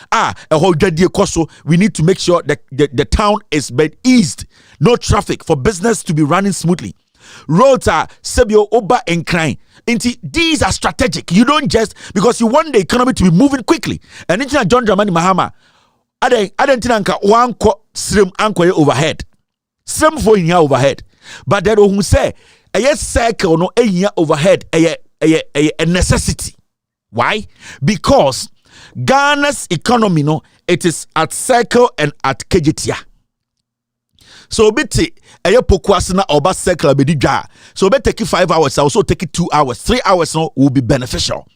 We need to make sure that the town is bed eased, no traffic for business to be running smoothly. Roads are Sebio Oba and Crime. These are strategic. You don't just because you want the economy to be moving quickly. And it's John Dramani Mahama. I don't think one slim anchor overhead. Slim for in here overhead. But that who say a circle no a year overhead a necessity. Why? Because Ghana's economy no it is at circle and at kejitia. So biti a pokwasina oba circle bedija. So be take it 5 hours, I also take it 2 hours. 3 hours no will be beneficial.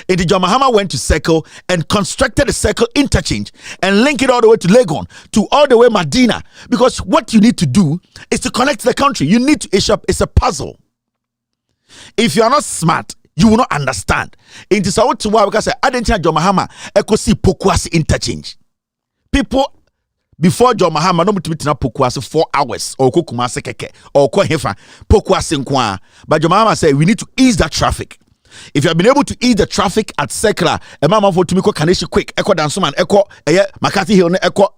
John Mahama went to Circle and constructed a Circle interchange and link it all the way to Legon, to all the way Medina. Because what you need to do is to connect the country. You need to issue up. It's a puzzle. If you are not smart, you will not understand. It is out to why because I didn't John Mahama see Pokwasi interchange. People before John Mahama no mutu na Pokwasi 4 hours or Kumasi keke or Hefa Pokwasi nkwa. But John Mahama said we need to ease that traffic. If you have been able to ease the traffic at Sekla, a mama for Tumiko Kaneshi quick, Echo Dansuman, Echo, Makati Hill, Echo,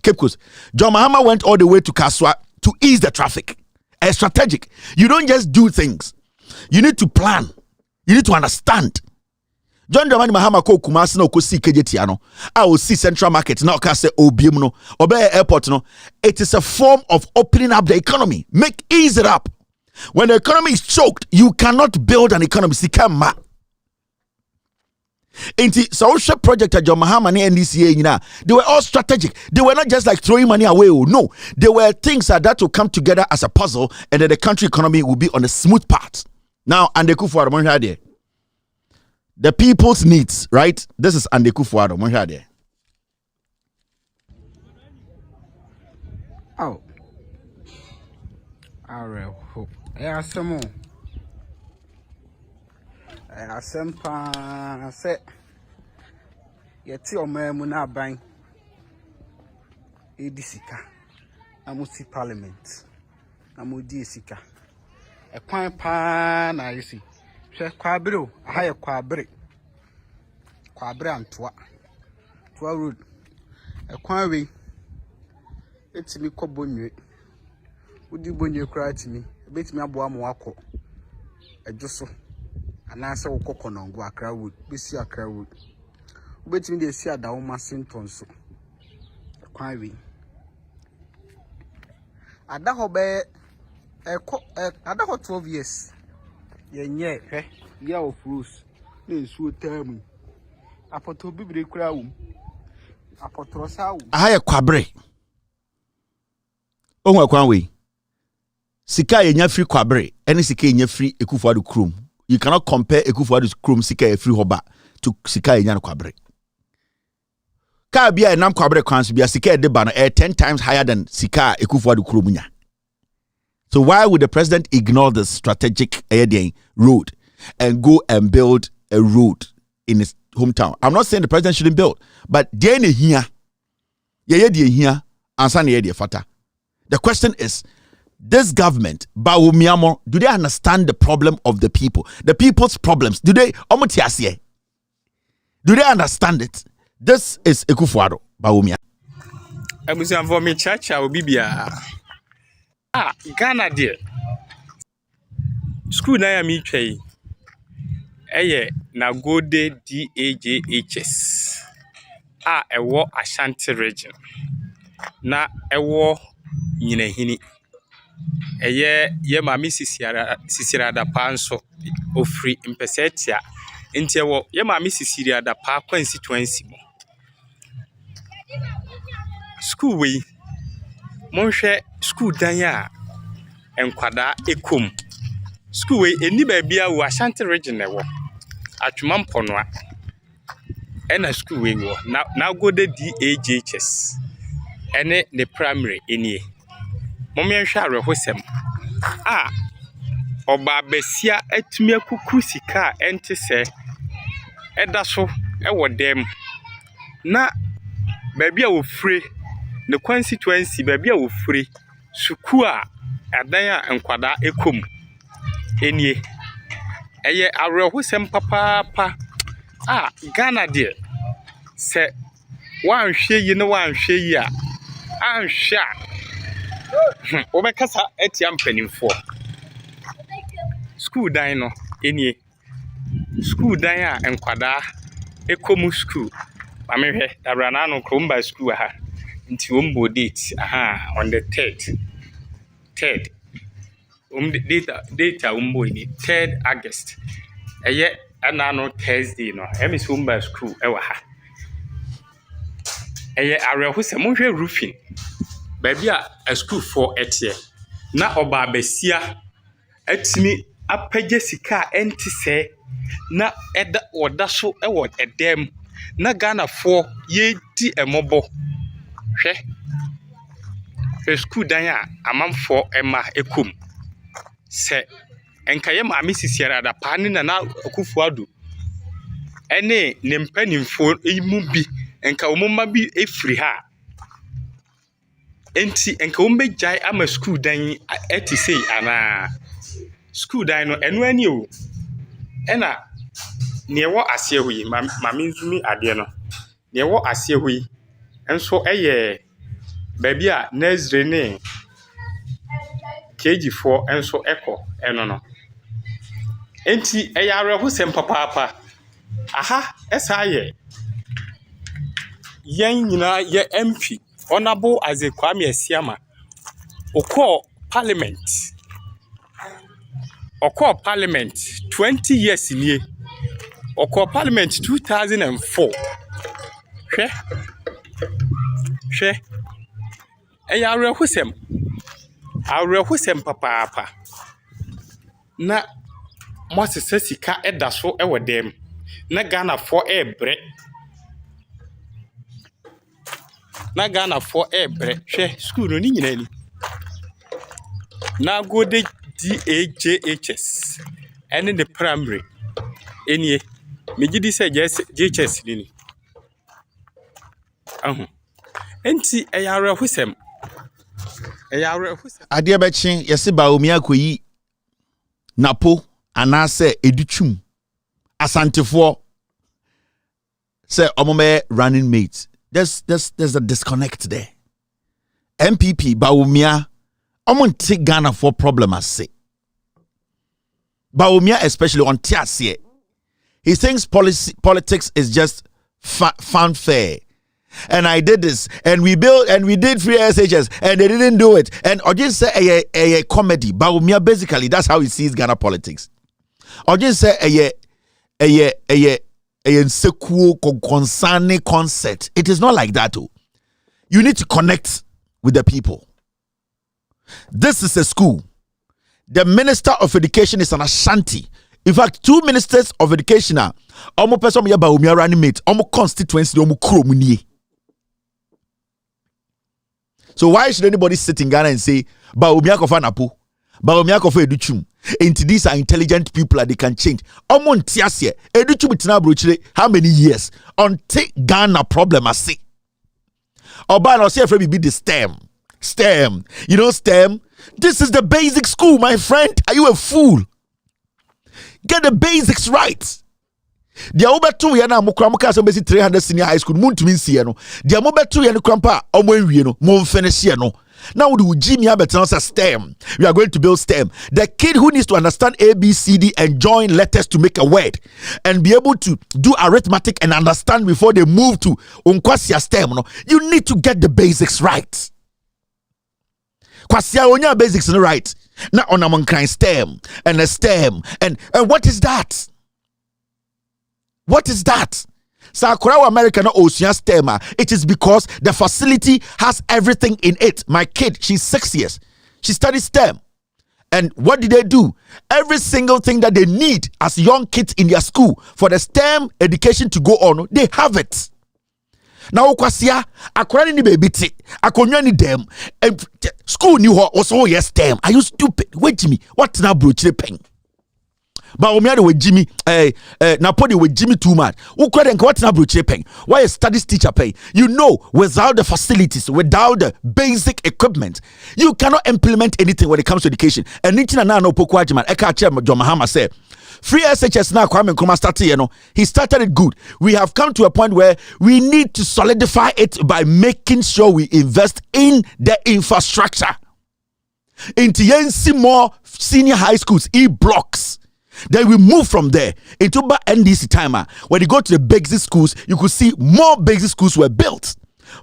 Cape Coast. John Mahama went all the way to Kaswa to ease the traffic. A strategic. You don't just do things. You need to plan. You need to understand. John Dramani Mahama ko Kumasi no ko si Kejetiano. I will see Central Market now ka say Obium no, Obe Airport no. It is a form of opening up the economy. Ease it up. When the economy is choked, you cannot build an economy. Sikama. Inti social project at John Mahama and NDCA, they were all strategic. They were not just like throwing money away. No, they were things that will come together as a puzzle, and then the country economy will be on a smooth path. Now, Ande Kufuor, the people's needs, right? This is Ande Kufuor. Oh, I hope. Some I said, yet your man will not bang Edisica. I must see Parliament. I must Edisica. A quite pan, I see. Quabro, a higher quabre. Quabra and twa. Twa root. A quawe. It's me cobonye. Would you when you cry to me? Bet me a boam wako. A josso. And I saw coconut go a crowd. Be see a crowd. Bet me they see a down my symptoms. A quawe. I don't obey a 12 years. Yeah, yeah, of Bruce. Then so tell me. I put to be crowd. I put to us out. I hire quabre. Oh, my Sika yenya free kwabre, any sika yenya free Ekufuado Krum. You cannot compare Ekufuado Krum sika free hoba to sika yenya kwabre. Ka bia enam kwabre kwanso bia sika de ba no 10 times higher than sika Ekufuado Krum nya. So why would the president ignore the strategic road and go and build a road in his hometown? I'm not saying the president shouldn't build, but there here, here, ansa na here fata. The question is, this government, Bawumiamo, do they understand the problem of the people? The people's problems. Do they understand it? This is Ekufuado, Bawumia. Abusan for me chacha obibia. Ghana dear. School na ya mi twai. Eye na Gode DAJHS. Ewo Ashanti region. Na ewo Nyinahini. Ye mami sisira da panso ofri impesetia. Nti ewo ye mami sisira da pa constituency mo. School we monhwe school dan a enkwada ekom. School we eni ba bia wo Ashanti region ewo. Atwuma mponoa. Ena school we wo na Gode DAJHS. Ene the primary enie. Momienhwe arehosem. Oba besia atumi akuku sika ente se edaso ewo dem na babia wo free the constituency babia wo free suku a adan a enkwada ekom enie eye arehosem papa Ghana de se wanhwe yi ne wanhwe yi a anhwe obekasa etia mpanimfo school dan no enie school dan a enkwada ekomu school amehwe dabrana no kromba school ha nti ombo date on the 3rd data ombo ni 3rd August eye anano Thursday no emis omba school ewa ha eye arehose monhwe roofing baby a school for etie na oba besia atimi apagye sika enti se na eda oda so ewo edem na Ghana for ye di emobo hwe school dan a amamfo ema ekom se enkaye ma misisiara da pani na Akufuado ene ne mpanimfo imu bi enka omoma bi efiri ha enti enka ombejai ama school dan eti sei ana school dan no eno ani o ena ne wo ase hoyi mami nzumi ade no ne wo ase hoyi enso eye baby a nursery ne KG4 enso eko eno no enti eyare hosem papa esaye yen nyina ye MP honorable Azekwame Asiama oko parliament 20 years nie oko parliament 2004 hwe eyare hosem papa na Moses sika edaso ewo dem na Ghana for ebre hwe school no ni nyina ni na Gode DAJHS and the primary enie megidi say JHS ni enti eyare hosem ade bechi yesi Bawumia akoyi napo anase educhum asantefo say omome running mates. There's a disconnect there. MPP Bawumia take Ghana for problem as say. Bawumia especially on Tiasie. He thinks politics is just fanfare. And I did this, and we built, and we did free SHS, and they didn't do it. And or just say a comedy. Bawumia basically that's how he sees Ghana politics. Or just say a concerning concept. It is not like that. Too. You need to connect with the people. This is a school. The Minister of Education is an Ashanti. In fact, 2 ministers of education are almost person ya Bawumia running mate, almost constituency, almost kromunie. So why should anybody sit in Ghana and say Bawumia kofa napo, Bawumia kofa educhum? And these are intelligent people that they can change. Almost tiasie educhum itina brochire how many years until Ghana problem I see. Oba no say afraid be the stem. You know stem. This is the basic school, my friend. Are you a fool? Get the basics right. The obetu ya na mukramka so basic 300 senior high school muntu minsie no. The obetu ya no krampa omo enwie no mo finish no. Now we Jimmy Abeton STEM. We are going to build STEM. The kid who needs to understand A, B, C, D and join letters to make a word and be able to do arithmetic and understand before they move to Unkwasia STEM. No, you need to get the basics right. Kwasia onya basics no right. Now on among STEM and a STEM and what is that? What is that? Sakura America no Ocean STEM. It is because the facility has everything in it. My kid, she's 6 years. She studies STEM. And what did they do? Every single thing that they need as young kids in their school for the STEM education to go on, they have it. Now, Kwasia, Akura ni baby ti, Akonya ni dem, school ni ho also yes STEM. Are you stupid? Wait to me. What na bro pen? But omiade with Jimmy na podi with Jimmy too much. Who credit what na bro pen? Why a studies teacher pay? You know, without the facilities, without the basic equipment, you cannot implement anything when it comes to education. And nichina na no pokwa jiman eka chair John Mahama say free SHS now Kwame Nkrumah started, you know, he started it good. We have come to a point where we need to solidify it by making sure we invest in the infrastructure. Into more senior high schools, E-blocks. Then we move from there into NDC timer. When you go to the basic schools, you could see more basic schools were built.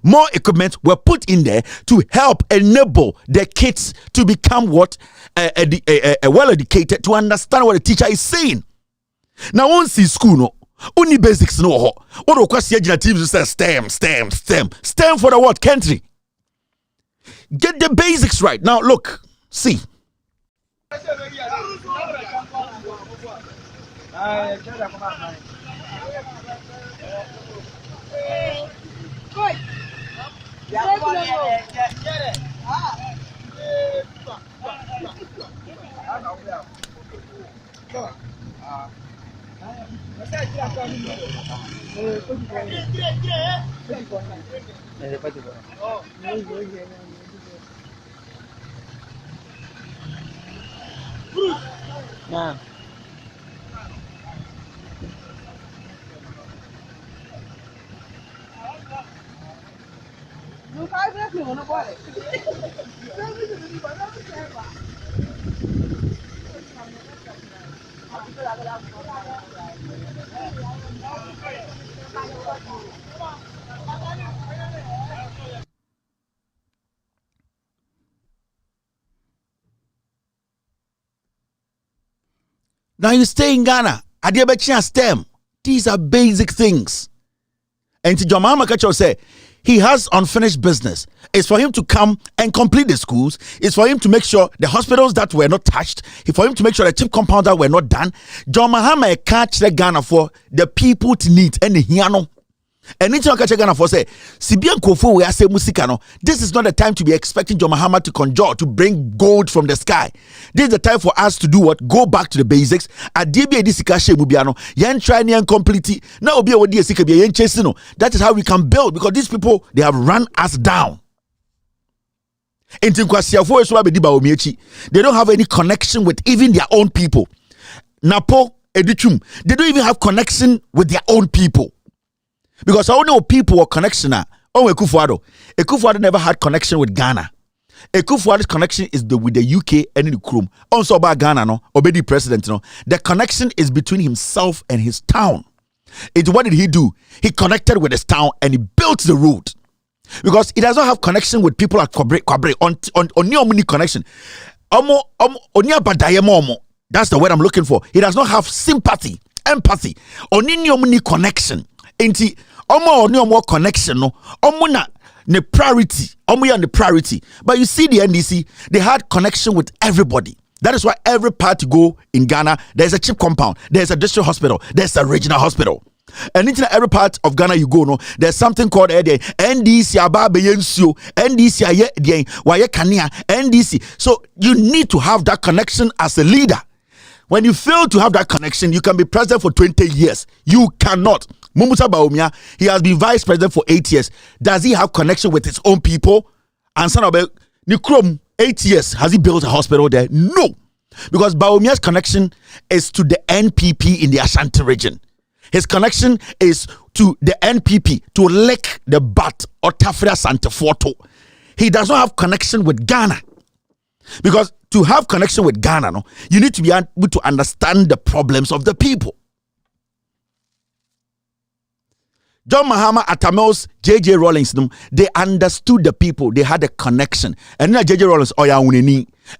More equipment were put in there to help enable the kids to become what well-educated, to understand what the teacher is saying. Now, once in school, no, only basics no ho. What do question teams say STEM for the what country? Get the basics right. Now, look, see. Nah. Now you stay in Ghana. Adiabechi STEM. These are basic things. And to John Mahama Kacho say, he has unfinished business. It's for him to come and complete the schools. It's for him to make sure the hospitals that were not touched. It's for him to make sure the chip compounds that were not done. John Mahama catch the Ghana for the people to need and hiano. And it's not catch Ghana for say, Sibian Kofu we say musikano. This is not the time to be expecting John Mahama to conjure, to bring gold from the sky. This is the time for us to do what? Go back to the basics. Adibia disikashe mubiano. Yen try ni complete. Now obi odi esikabi yen chasino. That is how we can build, because these people, they have run us down. They don't have any connection with even their own people. Napo Edichum, they don't even have connection with their own people. Because I know people or connection. Ekufuado never had connection with Ghana. Ekufuado's connection is with the UK and the Krum. Also about Ghana, no, obedi president, no. The connection is between himself and his town. What did he do? He connected with his town and he built the road. Because he does not have connection with people at Kwabre on Omni connection. That's the word I'm looking for. He does not have sympathy, empathy, Omni connection. Enti omo connection no na the priority the priority. But you see the NDC, they had connection with everybody. That is why every part you go in Ghana, there's a chip compound, there's a district hospital, there's a regional hospital. And into every part of Ghana you go, no, there's something called NDC NDC. So you need to have that connection as a leader. When you fail to have that connection, you can be president for 20 years. You cannot. Mumusa Baumia, he has been vice president for 8 years. Does he have connection with his own people? And son of a Nikrom, 8 years, has he built a hospital there? No. Because Bawumia's connection is to the NPP in the Ashanti region. His connection is to the NPP to lick the butt of Tafria Santeforto. He does not have connection with Ghana. Because to have connection with Ghana, no, you need to be able to understand the problems of the people. John Mahama, Atamel's J.J. Rawlings, they understood the people. They had a connection. And now J.J. Rawlings,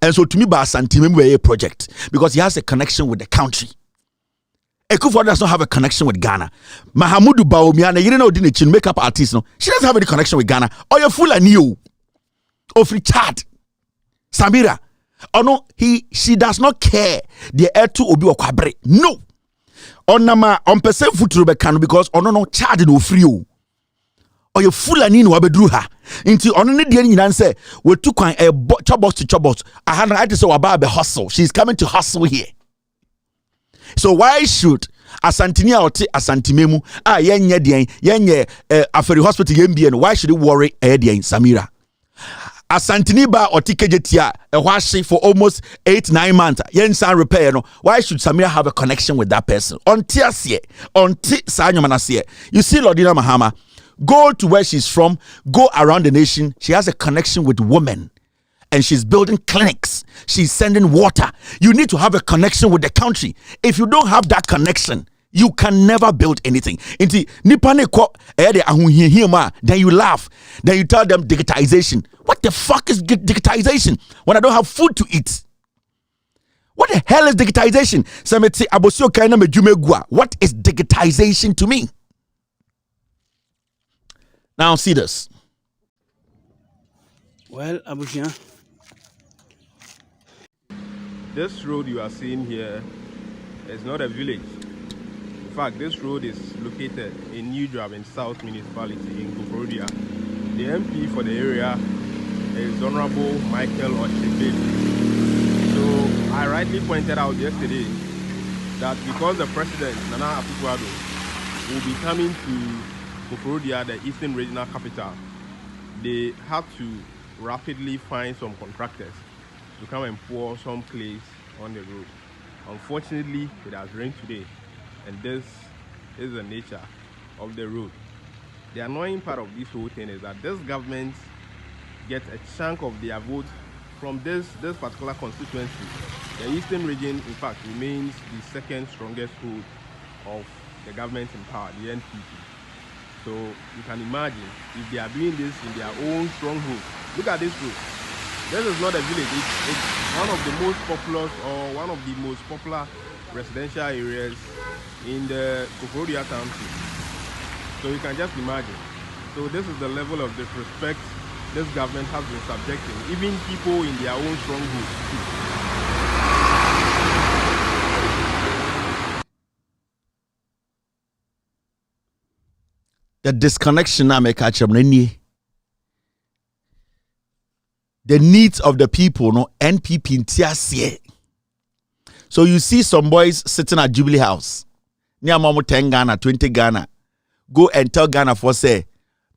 and so to me, Basanti, a project because he has a connection with the country. Ekufuor does not have a connection with Ghana. Mahamudu Bawumia, you know, didn't makeup artist, no, she doesn't have any connection with Ghana. Or you're full of new, or free Chad, Samira. Oh no, she does not care. The air to obi okwabre. No. Onama on person futuro be kanu because ono no Chad no free o. Or you fulani no abedru ha. Inti ono ne de nyina say we took kwan chobos to chobos. I say waba be hustle. She's coming to hustle here. So why should Asantini oti Asantimemu yenye den yenye Aferi hospital yembie no why should you worry den Samira? Asantini ba oti kejetia ehwashi for almost 8-9 months. Yensan repair no. Why should Samira have a connection with that person? Onti asie, onti sanyomanasiye. You see Lordina Mahama, go to where she's from, go around the nation. She has a connection with women. And she's building clinics. She's sending water. You need to have a connection with the country. If you don't have that connection, you can never build anything. Then you laugh. Then you tell them digitization. What the fuck is digitization when I don't have food to eat? What the hell is digitization? What is digitization to me? Now see this. Well, Abushia. This road you are seeing here is not a village. In fact, this road is located in New Drab in South Municipality in Koforidua. The MP for the area is Honorable Michael Oshibeli. So I rightly pointed out yesterday that because the President, Nana Akufo-Addo, will be coming to Koforidua, the Eastern Regional Capital, they have to rapidly find some contractors to come and pour some clays on the road. Unfortunately, it has rained today, and this is the nature of the road. The annoying part of this whole thing is that this government gets a chunk of their vote from this particular constituency. The Eastern region, in fact, remains the second strongest hold of the government in power, the NPP. So you can imagine if they are doing this in their own stronghold. Look at this road. This is not a village. It's one of the most populous or one of the most popular residential areas in the Koforidua Township. So you can just imagine. So this is the level of disrespect this government has been subjecting, even people in their own stronghold. The disconnection I make catch the needs of the people, no NPP in TSA. So you see some boys sitting at Jubilee House, near Mamu 10 Ghana, 20 Ghana. Go and tell Ghana for say,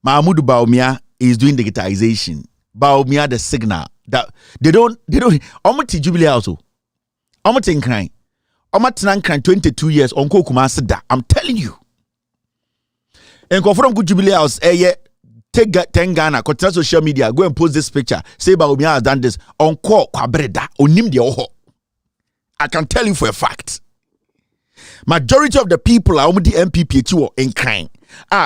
Mahamudu Bawumia is doing digitization. Bawumia the signal that they don't. Omuti Jubilee House, Omuti Nkran, Omuti Nkran 22 years on Kumasi da. I'm telling you. And go from good Jubilee House, take 10 Ghana, continue social media, go and post this picture. Say Bawumia has done this. On call kwabreda, onim de oho. I can tell you for a fact. Majority of the people are the MPP in crime.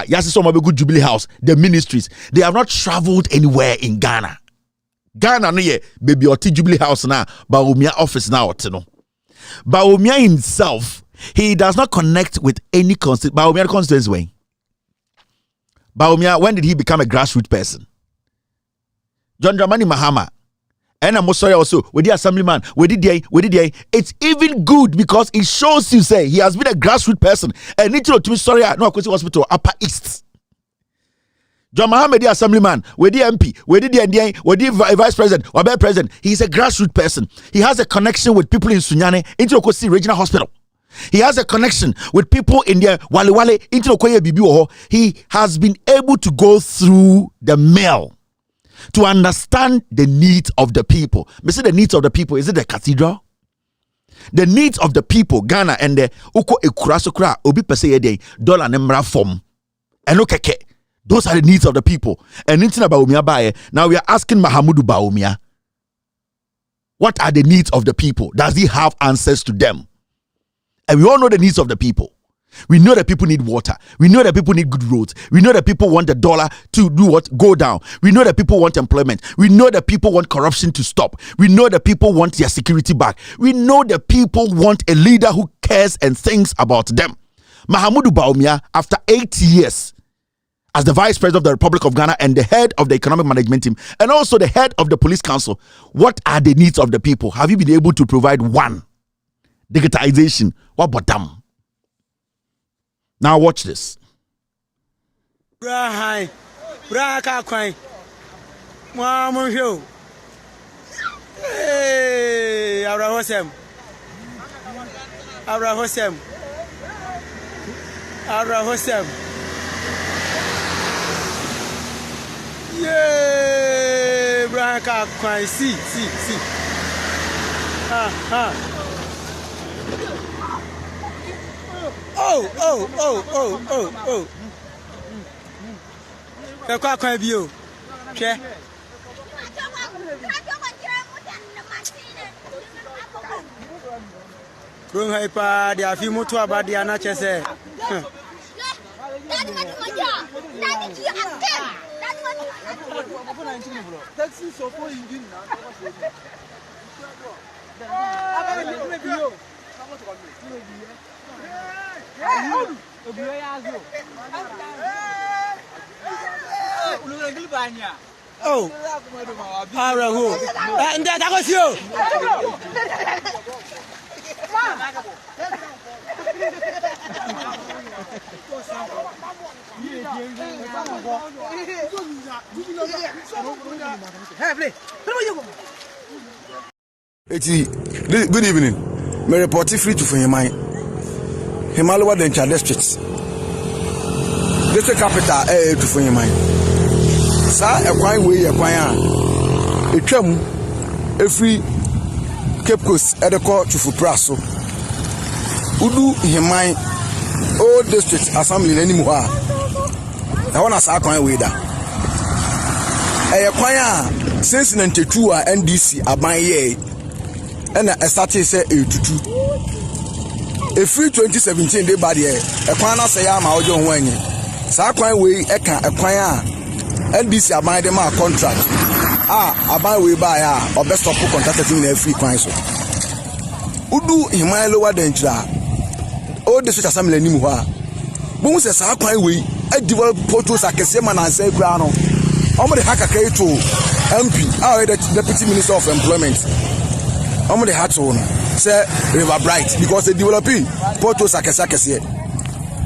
Yes, some of the good Jubilee House, the ministries, they have not traveled anywhere in Ghana. Ghana, no, baby, or Jubilee House now, Bawumia office now, no. Bawumia himself, he does not connect with any Bawumia constituency way. Bawumia, when did he become a grassroots person? John Dramani Mahama. And I'm sorry also, with the assemblyman, with the it's even good because it shows you say he has been a grassroots person. And need to me sorry, no hospital, Upper East. John Mahama, the assemblyman, with the MP, with the vice president, or president, he's a grassroots person. He has a connection with people in Sunyane, into Okosi Regional Hospital. He has a connection with people in the Wale into Okoye Bibi. He has been able to go through the mail. to understand the needs of the people. Me say the needs of the people, is it the cathedral? The needs of the people, Ghana and the uko ekurasokra obi pese ye dollar nemra form. And okay, those are the needs of the people. And anything about Baumia Baye, now we are asking Mahamudu Baumia, what are the needs of the people? Does he have answers to them? And we all know the needs of the people. We know that people need water. We know that people need good roads. We know that people want the dollar to do what? Go down. We know that people want employment. We know that people want corruption to stop. We know that people want their security back. We know that people want a leader who cares and thinks about them. Mahamudu Baumia, after 8 years as the Vice President of the Republic of Ghana and the head of the Economic Management Team and also the head of the Police Council, what are the needs of the people? Have you been able to provide one? Digitization. What about them? Now watch this. Hey, Abrahosem. Yeah, Braka Kwai. See. Oh. The Kwai view. Okay. Bring hyper, they have few to about the anachese. Oh, Arahu, and that was you. Good evening. My report free to Fanyamai. Himalawa Dencha District. District capital to Fanyamai. Sa a quite way a quire. A tram every Cape Coast at the court to Fupraso. Udu Himai Old District Assembly anymore. I want to say a quite way that. A choir since 92 NDC aban ye and I started say 82. A free 2017 day bad year. A choir say I'm out on when ye. Sa choir way a choir NDC aban them a contract. Aban we buy or best of contract in a free choir so. Udu himai lower than Old District Assembly anymore. Boom says sa choir way a develop photos like a seman and say crown. Omode haka to MP, the Deputy Minister of Employment. Omode hato say River Bright because they developing Porto Sakasakase.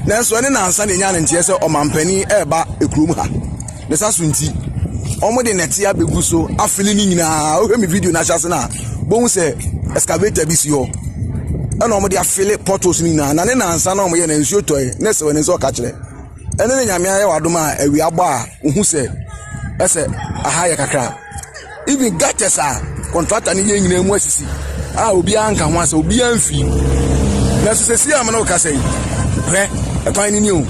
Nanso ene na ansa ne nya ntie say omampani eba ekrum ha. Ne sasunti. Omode netia begu so afili ni nyina o hwe mi video na chase na. Bon say excavator bi si ho. Ana omode afili portos ni na ne na ansa na omoye na nsuo toy. Ne se woni so ka kire. Ene ne nyame aye wadoma awi agba ohu say ese ahaya kakra even gates contractor ni nyina mu asisi obi anka ho ase obi anfi na so sesi am na o ka sei hwe e pan ni o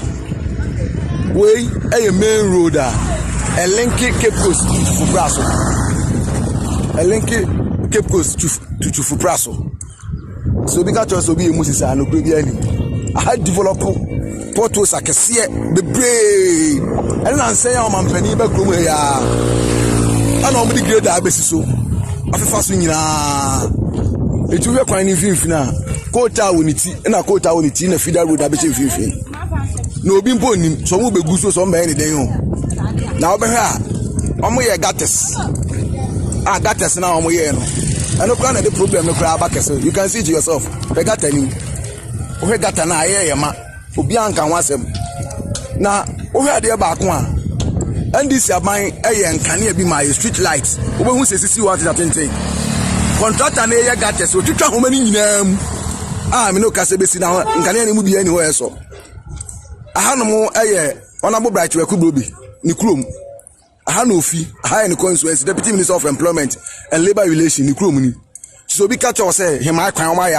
wey e main road a link Cape Coast to Fupraso Cape Coast to Fupraso so bi ka to so bi emusisa no kro bi ani I develop portos akese the brain and I say I'm penny back room here. I know the grade abesi so afefa so nyina etu we kwan ni finfina quota woniti na quota woniti na feeder road abesi finfin na obi mpo nim so mo begu so so mba ni den ho na obehwe a omo ye gates gates na omo ye no and no the problem no kra abakese you can see it yourself the gata ni o gata na aye ma obi anka ho asem na o hwe ade ba ko a NDC aban eye nkane bi ma street lights o be hu sesisi wa atenten contractor na eye gates o twitwa ho mani nyinam me no kase besi na nkane ni mu bi ani ho eso aha no mo eye onabo bright we kubrobi ni krom Hanofi, high in constituency, Deputy Minister of Employment and Labor Relations, Nikromuni. So be catch or say, him I can my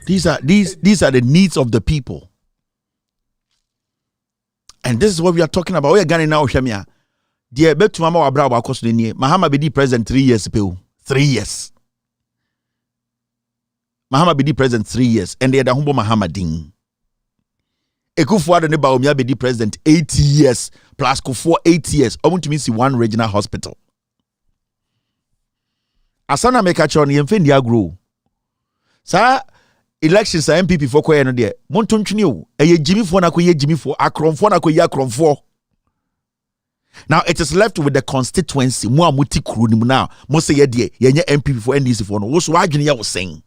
These are the needs of the people. And this is what we are talking about. We are going now, Shamia. Dear bet to Mama Abra Wakosni, Mahama Bedi president 3 years ago. 3 years. Mahama Bedi president 3 years. And they are the humble Mahama Ding. Ekufuado ne Bawumia Bedi president 80 years. Plus Kufuor 8 years. I want to miss one regional hospital. Asana mekacho ni yemfe ndia grow. Sa elections are MPP for koye no de. Montontwini o. Eye jimifo na koye jimifo, akromfo na koye akromfo. Now it is left with the constituency. Mo amuti kru ni mu now. Mo say ye de ye MPP for NDC for no. Wo so adwene ye wo sen.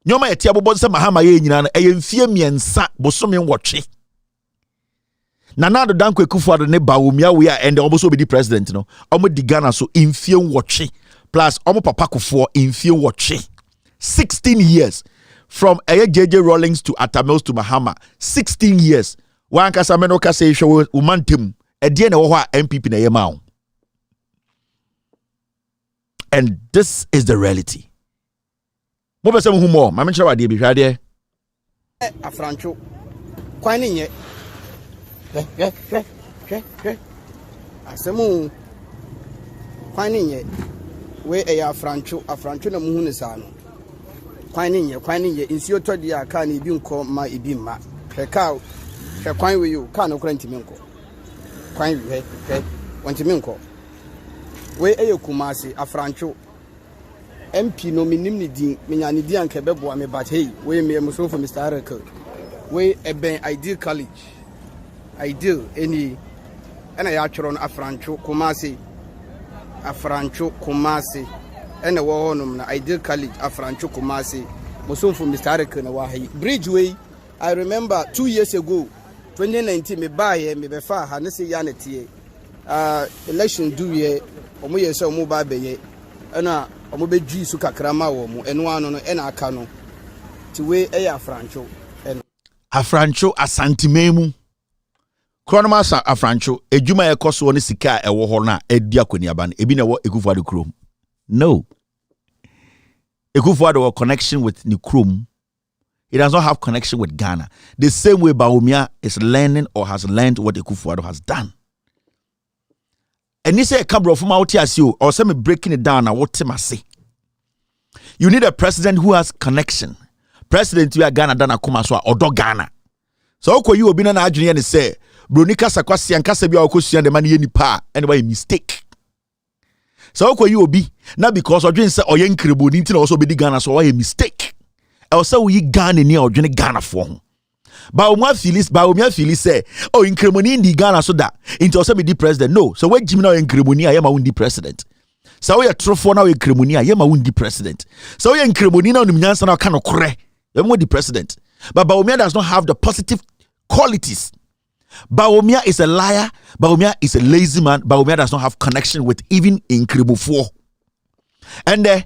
Nyoma eti abobo se Mahama ye nyina na eye mfie miensa bosome nwotwe. Nana do Danko Ekufuado ne Bawumia we are and almost be the president no. Omo di Ghana so mfie nwotwe plus omo papa Kufuor mfie nwotwe. 16 years from JJ Rawlings to Atamils to Mahama. 16 years. One kasa meno kasa show umantim. Edie na wo MPP na yema. And this is the reality. Mo pese mo hu mo, ma menchira wade bi hwade. Afrancho. Kwan ni nye. Asemu kwan ni nye. We afrancho na muhu ne sa no. Kwan ni nye insio todi aka na ibi nko ma ibi ma. Hweka hwekwan we you ka no kora ntimi nko. Kwan we wantimi nko. We Kumasi afrancho MP no minim ni din menyane di anka bebo me but hey we me muso for Mr. Arakel we eben ideal college ideal any ana ya tworo no afrancho Kumasi ene wo honum na ideal college afrancho Kumasi muso for Mr. Arakel na wa hey bridgeway. I remember 2 years ago 2019 me buy me be fa ha ne se ya na tie election do ye omo ye se omo ba be ye ana omo be dwi su kakrama wo mu eno ano no ena aka no ti we afrancho afrancho asantimemu kronoma sa afrancho ejuma ye koso ne sika e wo ho na edi akoniaba no ebi na wo Ekufuado krom no Ekufuado connection with the krom. It does not have connection with Ghana the same way Bawumia is learning or has learned what Ekufuado has done. And this is a camera from out here, or some breaking it down. Now, what I say? You need a president who has connection. President, you are Ghana, Dana Kumaswa, or do Ghana. So, you will be an agent and say, Brunica Sakwasi and Casabia Okusia, the money any pa, anyway, mistake. So, you will be not because of Jane or Yen Kribu, need to also be the Ghana, so a mistake. Also, we Ghana near or Ghana form. Bawumia Phyllis say, oh, in Kremoni in the Ghana so that into also be the president. No, so when Jimmy now in Kremoni, I am a windy president. So we are true for now in Kremoni, I am a windy president. So we are in Kremoni now, Nyansa now kind of correct. I am the president. But Bawumia does not have the positive qualities. Bawumia is a liar. Bawumia is a lazy man. Bawumia does not have connection with even in Kremo 4. And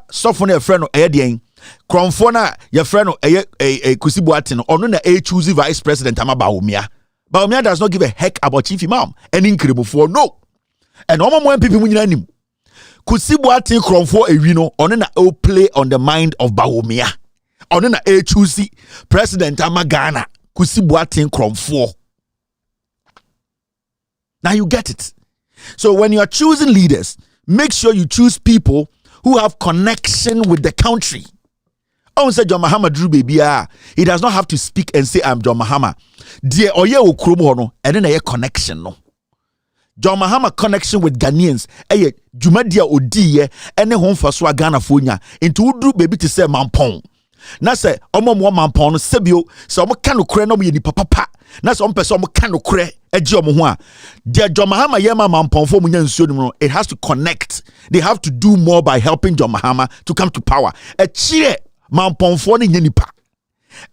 so for a friend of Edian. Kromfona your friend Kusibuati ono na choose vice president ama Bawumia. Bawumia does not give a heck about chief imam and incredible for no. And omo mo people mu nyina nim. Kusibuati Kromfo ewino ono na play on the mind of Bawumia. Ono na choose president ama Ghana. Kusibuati Kromfo. Now you get it. So when you are choosing leaders, make sure you choose people who have connection with the country. Oh, say John Mahama Drew baby. He does not have to speak and say I'm John Mahama. Dear Oye Okromo no, and then a connection no. John Mahama connection with Ghanaians. Eye Jumadia Odiye ene home for swa Ghana fonya. Into Udru baby to say mampong. Na say omo mo mampong no sebio. So omo kanu kre no mo yeni papa. Na so omo pese omo kanu kre eji omo ho a. Dear John Mahama yema mampong fo mo nya nsuo no. It has to connect. They have to do more by helping John Mahama to come to power. Echire mamponfo ne nyanipa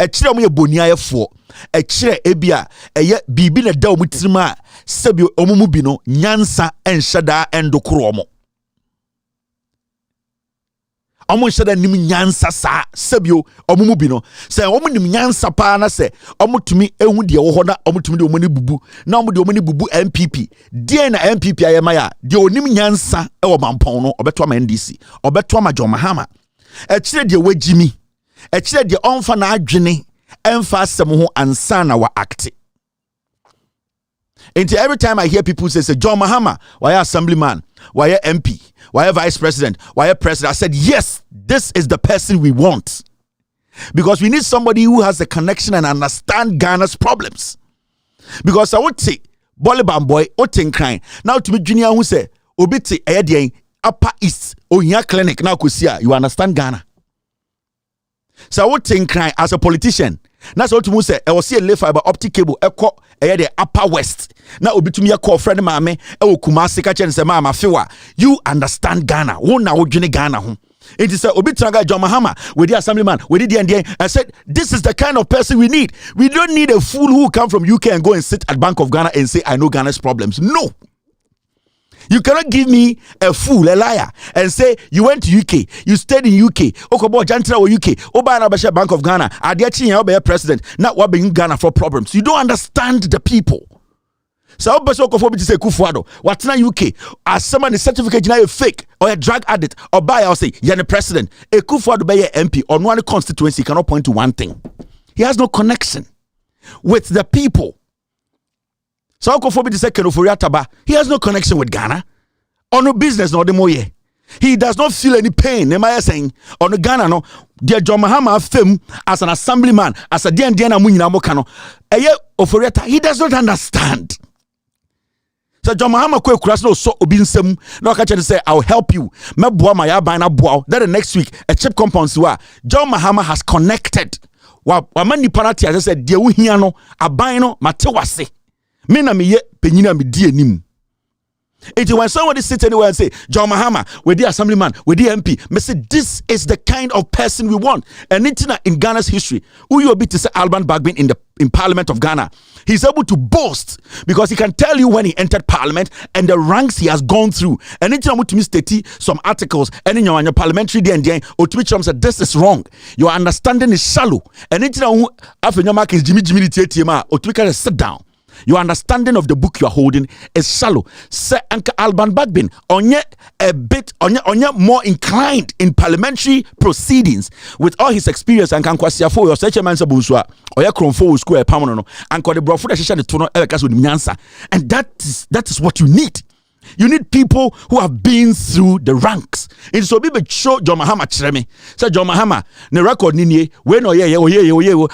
echire omo ye bonia fo echire ebia eye bibi na da omo tirima sebio omo mu bi no nyansa enhyada endokoro omo Omo shada nim nyansa sa sabio omo mu bi no se omo nim nyansa pa na se omo tumi ehu de wo ho na omo tumi de omo ni bubu na omo de omo ni bubu MPP de na MPP ayema ya de onim nyansa e wo mampon no obeto ama NDC obeto ama John Mahama e kire de wagimi e kire de onfa na adwene emfa asem ho ansa na wa act. Until every time I hear people say John Mahama, why assemblyman, why MP, why vice president, why president, I said, yes, this is the person we want. Because we need somebody who has a connection and understand Ghana's problems. Because I would say, Bolibam boy, Oten crying. Now to me, junior who say, Obiti, Ayadian, Upper East, Onya Clinic, now Kusia, you understand Ghana. So I would think crying as a politician. That's what you say. I was see a lay fiber optic cable. Echo the Upper West. Now obi to me a call friend mame. E o Kumasi kache nse mama fiwa. You understand Ghana. Wona ojune Ghana home. It is a obi tranga John Mahama with the assemblyman with the NDA. I said this is the kind of person we need. We don't need a fool who come from UK and go and sit at Bank of Ghana and say I know Ghana's problems. No. You cannot give me a fool, a liar, and say you went to UK, you stayed in UK, Okobo Jantra or UK, Oba Bank of Ghana, Adiachi and president, not what being Ghana for problems. You don't understand the people. So Obasokofobi to say Kufuado, what's not UK, as someone is certificate you fake or a drug addict or buy or say you're the president. A Kufuado by a MP on one constituency cannot point to one thing. He has no connection with the people. So Okofobi to say Kenoforiataba, he has no connection with Ghana. On no business, no the moye. He does not feel any pain. Am I saying on the Ghana no? Dear John Mahama film as an assemblyman, as a Diana Munina Mokano, Oforiata, he does not understand. So John Mahama kwe kurasno so obinsem no catch and say I'll help you. Meboa my abana boa. Then the next week a chip compound siwa. John Mahama has connected. Wa mani panati as I said dear uhiano abino matewase. Me na me ye penyina me die nim. It when somebody sits anywhere and say John Mahama with the assemblyman with the MP, me say this is the kind of person we want. And in Ghana's history, who you be to say Alban Bagbin in Parliament of Ghana, he's able to boast because he can tell you when he entered Parliament and the ranks he has gone through. And anytime to me some articles and in your parliamentary day or to which said this is wrong. Your understanding is shallow. And anytime after your mark is Jimmy or to sit down. Your understanding of the book you are holding is shallow. Sir Anka Alban Bagbin, onye more inclined in parliamentary proceedings with all his experience and can kwasiafo your such a man sabuswa oya kronfo square pamono and the brofo that shisha the tono ekas with nyansa. And that is what you need. You need people who have been through the ranks. And so people show John Mahama chireme. Say John Mahama, ne record ninye, we no ye,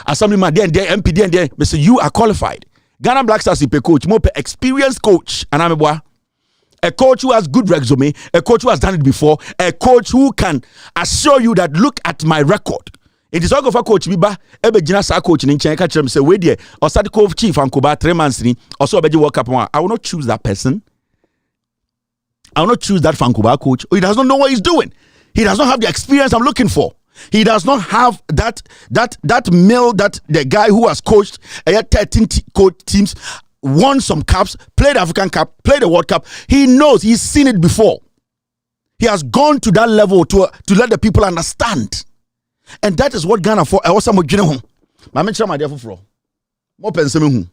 assemblyman there, MP there, me say you are qualified. Ghana Black Stars is a coach, more experienced coach, and a coach who has good resume, a coach who has done it before, a coach who can assure you that look at my record. It is all of a coach biba ebe jina sa coach ni nchen ka kire me say we there or start coach chief and Koba 3 months ni also obeji world cup one. I will not choose that person. I will not choose that Fankuba coach. He does not know what he's doing. He does not have the experience I'm looking for. He does not have that mill that the guy who has coached 13 teams, won some cups, played the African Cup, played the World Cup. He knows, he's seen it before. He has gone to that level to let the people understand. And that is what Ghana for. I was some general. My mention my dear for more pensement.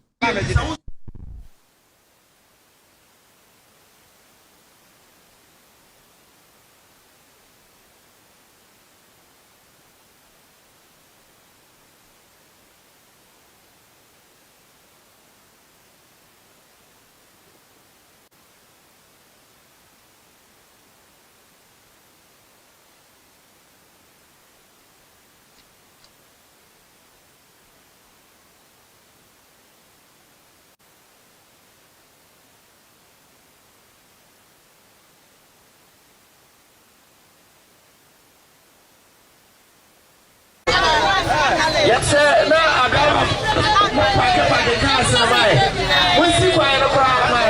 Yes, sir. No, I don't. We see why the crowd, man.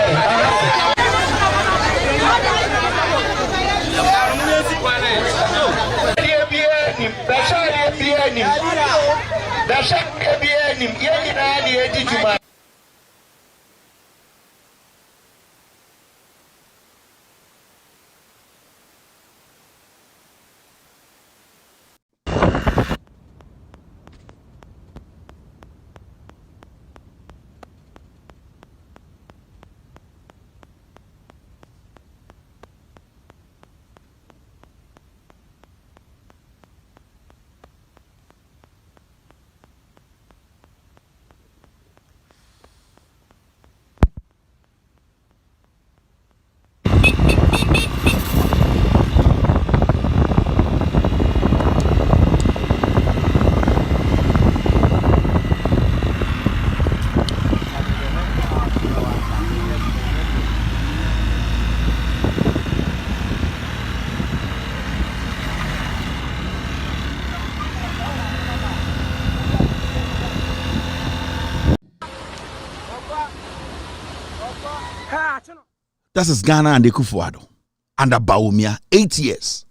That is Ghana and Kufuor under Bawumia, 8 years.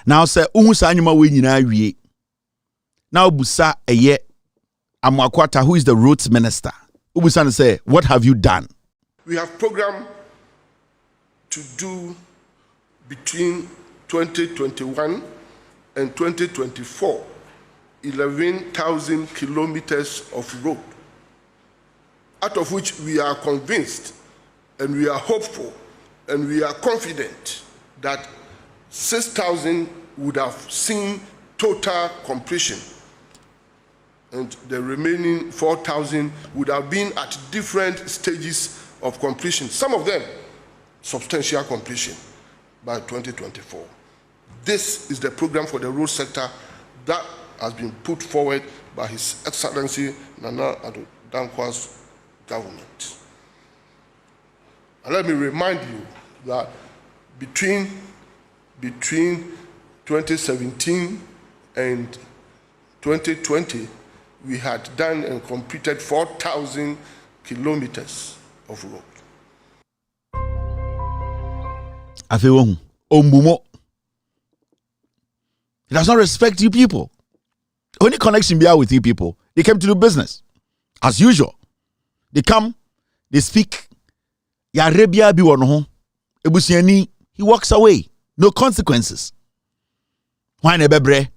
Now say Umusa Anyuma we nyina wie. Now busa eye Amwakwata, who is the roads minister. Ubusan say, what have you done? We have programmed to do between 2021 and 2024 11,000 kilometers of road, out of which we are convinced and we are hopeful and we are confident that 6,000 would have seen total completion, and the remaining 4,000 would have been at different stages of completion, some of them substantial completion by 2024. This is the program for the road sector that has been put forward by His Excellency Nana Addo Dankwa's government. And let me remind you that between 2017 and 2020, we had done and completed 4,000 kilometers of road. He does not respect you people. Only connection be out with you people. They came to do business. As usual. They come, they speak. Ya Arabia bi wono. Ebusiani, he walks away. No consequences. Why nebebre?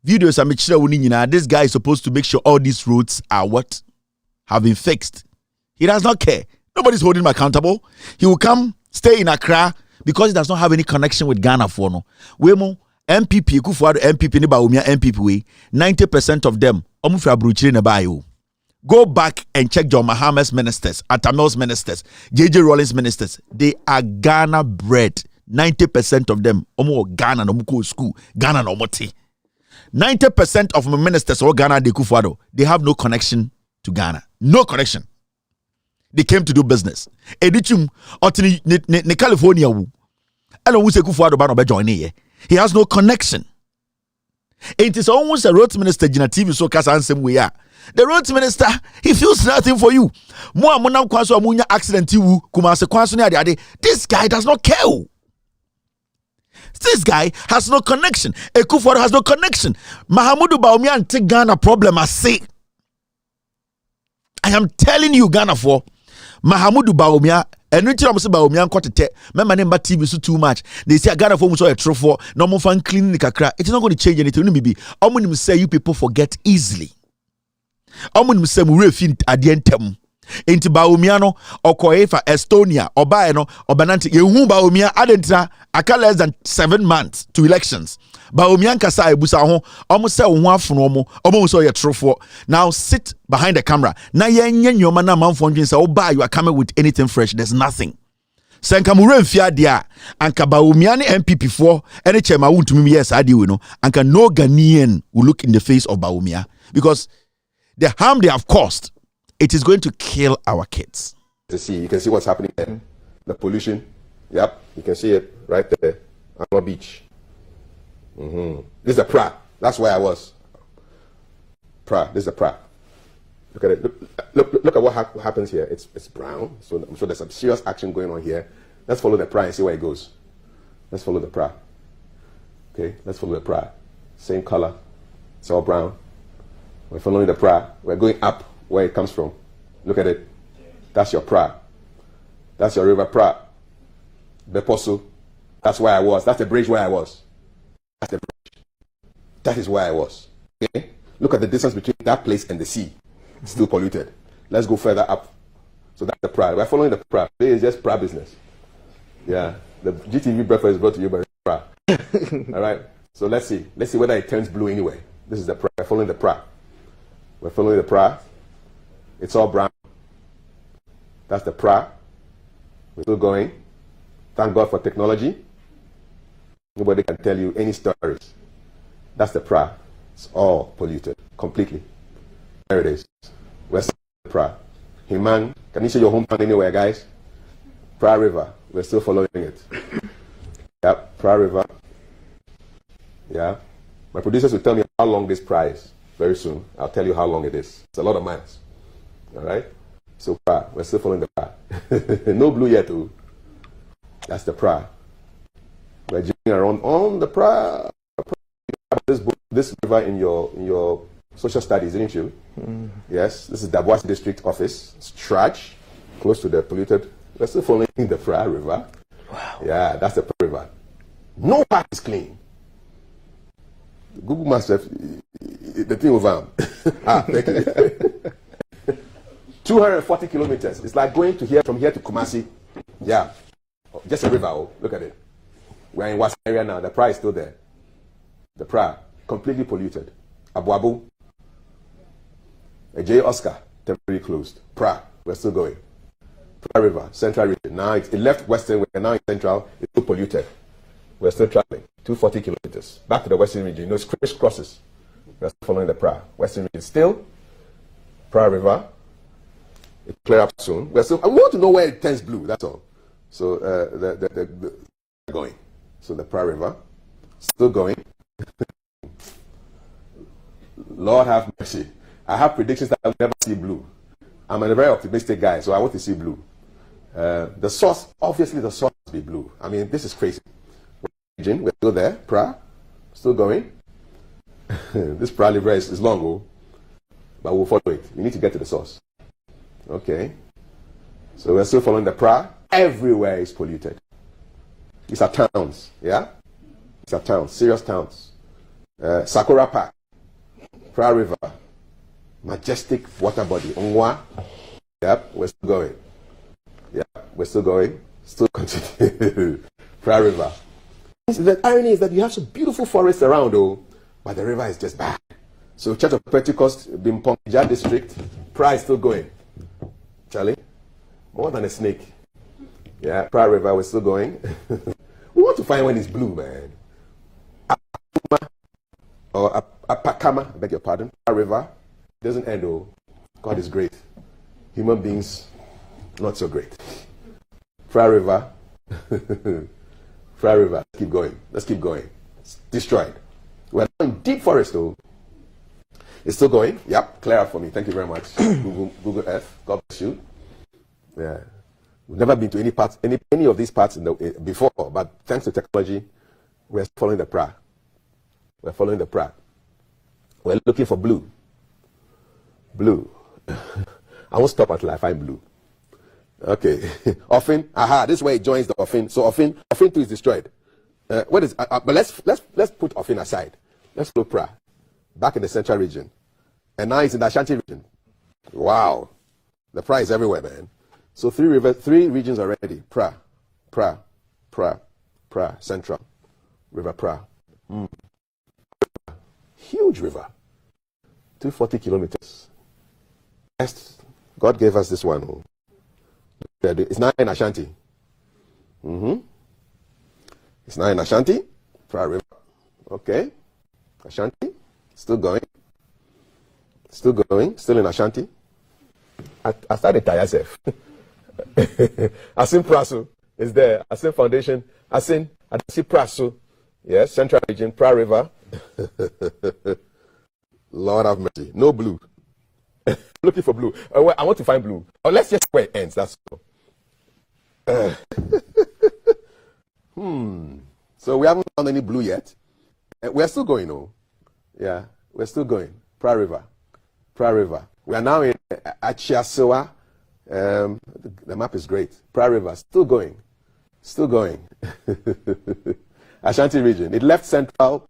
Videos are made. This guy is supposed to make sure all these roads are what? Have been fixed. He does not care. Nobody's holding him accountable. He will come, stay in Accra because he does not have any connection with Ghana for no. Wemo MPP, Kufuor MPP ni Bawumia MPP we 90% of them omufra bruchiri na bayo. Go back and check John Mahama's ministers, Atamel's ministers, JJ Rawlings ministers. They are Ghana bred. 90% of them omo Ghana no muko school, Ghana no moti. 90% of my ministers or Ghana de Kufuor, they have no connection to Ghana. No connection. They came to do business. Edichum otini ne California wu. Elo wu se Kufuor ba no be join here. He has no connection. It is almost a road minister Gina TV so kasa ansem we are. The road minister, he feels nothing for you. Mo amunam kwaso amunya accident wu kumase kwaso ne ade. This guy does not care. This guy has no connection. Kufuor has no connection. Mahamudu Bawumia and take Ghana problem I say. I am telling you Ghana for Mahamudu Bawumia and when you say Bawumia kwatete member name TV so too much. They say Ghana for so a true for no more fan clean the kakra. It's not going to change anything. Maybe omunim say you people forget easily. Omunim say mu refin adientem. Enti Bawumia no okoye for Estonia obae no obanante yehu Bawumia adentra aka less than 7 months to elections. Bawumia kasa ebusa ho omo se wo afono omo so ye trofo. Now sit behind the camera. Na yenye nyoma na manfo ndwen say oba you are coming with anything fresh. There's nothing. Senka mu remfia dia anka Bawumia ne MPP for any chema wuntumi yes ade we no anka no Ghanaian will look in the face of Bawumia because the harm they have caused, it is going to kill our kids. You can see what's happening there. The pollution. Yep, you can see it right there. Anwa Beach. This is a Pra. That's where I was. Pra. This is a Pra. Look at it. Look at what happens here. It's brown. So I'm sure there's some serious action going on here. Let's follow the Pra and see where it goes. Let's follow the Pra. Okay, let's follow the Pra. Same color. It's all brown. We're following the Pra. We're going up where it comes from. Look at it. That's your Pra. That's your river Pra. Beposo. That's where I was. That's the bridge where I was. That's the bridge. That is where I was. Okay? Look at the distance between that place and the sea. It's still polluted. Let's go further up. So that's the Pra. We're following the Pra. This is just Pra business. Yeah. The GTV breakfast is brought to you by Pra. All right. So let's see. Let's see whether it turns blue anyway. This is the Pra. We're following the Pra. We're following the Pra. It's all brown. That's the Pra. We're still going. Thank God for technology. Nobody can tell you any stories. That's the Pra. It's all polluted completely. There it is. We're still the Pra. Himan, can you see your hometown anywhere, guys? Pra River. We're still following it. Yep, Pra River. Yeah. My producers will tell me how long this Pra is very soon. I'll tell you how long it is. It's a lot of miles. All right? So Pra, we're still following the Pra. No blue yet, too. That's the pra. We're journeying around on the pra. This river in your social studies, didn't you? Yes, this is Dabuasi District Office. It's trash, close to the polluted. We're still following the Pra River. Wow. Yeah, that's the Pra River. No part is clean. Google Maps, the thing over. Thank you. 240 kilometers. It's like going from here to Kumasi. Yeah, just a river. Oh, look at it. We're in West area now. The Pra is still there. The Pra, completely polluted. Abu Abu. J. Oscar, temporarily closed. Pra, we're still going. Pra River, Central Region. Now it left Western, we're now in Central, it's still polluted. We're still traveling 240 kilometers. Back to the Western Region. It's crisscrosses. We're still following the Pra. Western Region still. Pra River. It'll clear up soon. We want to know where it turns blue, that's all. So going. So the Pra River, still going. Lord have mercy. I have predictions that I'll never see blue. I'm a very optimistic guy, so I want to see blue. The source, obviously the source must be blue. I mean, this is crazy. We're still there, Pra, still going. This Pra River is long, but we'll follow it. We need to get to the source. Okay. So we're still following the Pra. Everywhere is polluted. These are towns, yeah? These are towns, serious towns. Sakura Park, Pra River, majestic water body, Onwa. Yep, we're still going. Yep, we're still going. Still continue. Pra River. The irony is that you have some beautiful forests around, but the river is just bad. So Church of Pentecost, Bimpongja district, Pra is still going. Charlie, more than a snake. Yeah, Pra River, we're still going. We want to find when it's blue, man. Or Apakama, I beg your pardon. Pra River doesn't end, God is great. Human beings, not so great. Pra River. Pra River. Keep going. Let's keep going. It's destroyed. We're in deep forest, though. It's still going. Yep. Clear up for me. Thank you very much. Google Earth. God bless you. Yeah. We've never been to any of these parts before, but thanks to technology, we're following the Pra. We're following the Pra. We're looking for blue. Blue. I won't stop until I find blue. Okay. Often, this is where it joins the Often. So Often 2 is destroyed. What is? But let's put Often aside. Let's look Pra. Back in the Central Region, and now it's in the Ashanti Region. Wow, the Pra is everywhere, man. So 3 regions already. Pra, Central, River Pra. Huge river. 240 kilometers. God gave us this one. It's now in Ashanti. It's now in Ashanti. Pra River. Okay. Ashanti. Still going. Still going. Still in Ashanti. I started to yourself. Asin Praso is there. Asin Foundation. Asin Praso. Yes, Central Region. Pra River. Lord have mercy. No blue. Looking for blue. I want to find blue. Or let's just where it ends. That's all. So we haven't found any blue yet. We're still going, Yeah, we're still going. Pra River. We are now in Achiasewa. The map is great. Pra River, still going. Ashanti Region. It left Central,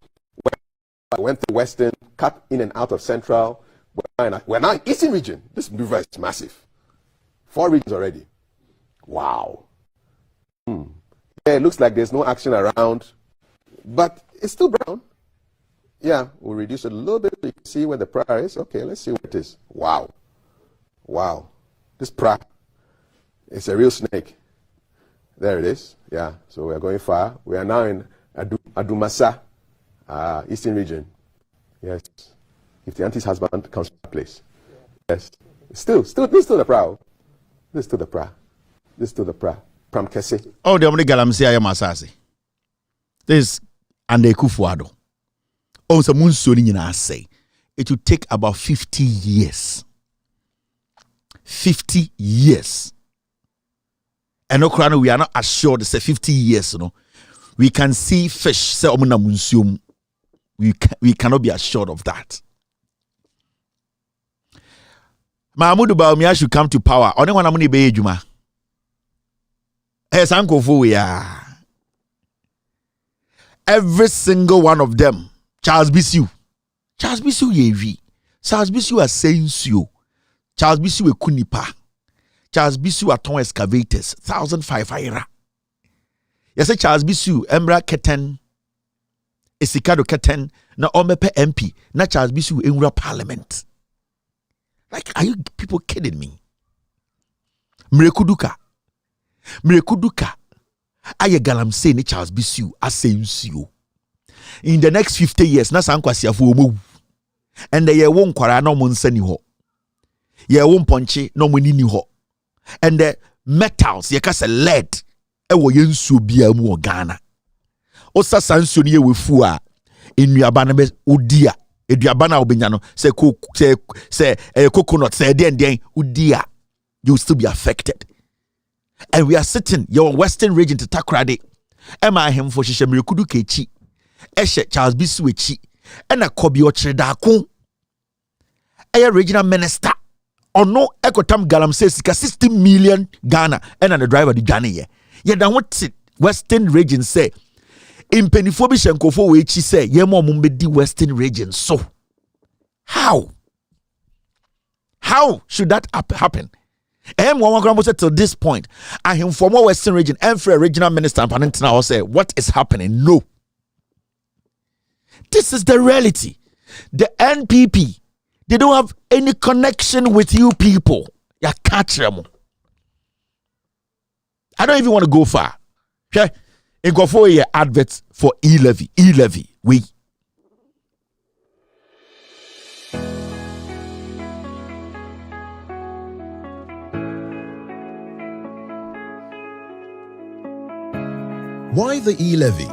went to Western, cut in and out of Central. We're now in Eastern Region. This river is massive. 4 regions already. Wow. Yeah, it looks like there's no action around, but it's still brown. Yeah, we'll reduce it a little bit so you can see where the Pra is. Okay, let's see what it is. Wow. This Pra is a real snake. There it is. Yeah, so we're going far. We are now in Adumasa, Eastern Region. Yes. If the auntie's husband comes to that place. Yes. Still the Pra. This is still the Pra. Pram Kese. Oh, the only galamsi I am assassin. This and the Kufuado. Oh, some moon soon I say. It will take about 50 years. 50 years And no, we are not assured. Say 50 years, we can see fish. Say we cannot be assured of that. Mahmoud Bawumia should come to power. Only one amuni be ejuma. Every single one of them. Charles Bisu yevi. Charles Bisu are saying you. Charles Bisu e kunipa. Charles Bisu are ton excavators. 1,500. Yes, Charles Bisu Embra Keten. Esikado Keten. Na omepe MP. Na Charles Bisu enra parliament. Like, are you people kidding me? Mrekuduka. Aye galamse ni Charles Bisu aseyusiu. In the next 50 years, na sankwasiafu omo. And the ye won kwara no mo nsani ho. Ye won ponche no mo nini ho. And the metals ye kase lead ewo ye nsuo bia mu Ghana. Osa sansuo ni ye wefu a enuaba na be odia. Eduaba na obenya no say coconut say den odia. You will still be affected. And we are sitting your western region to Takrade. Emma him for shisha mirikudu kechi. Eshe Charles Bisu echi. Ena kobi ocheda kun. Aya regional minister. Ono ekotam galamse sika 60 million Ghana. Ena the driver di Ghana ye. Ye dan what western region say. Impenifobi shenkofo wechi say ye mo mumbedi western region. So how should that happen? Till this point, I am from Western region and for a regional minister and now say what is happening? No, this is the reality. The NPP, they don't have any connection with you people. You catch them. I don't even want to go far. Okay, and go for your adverts for e-levy. We. Why the e-levy?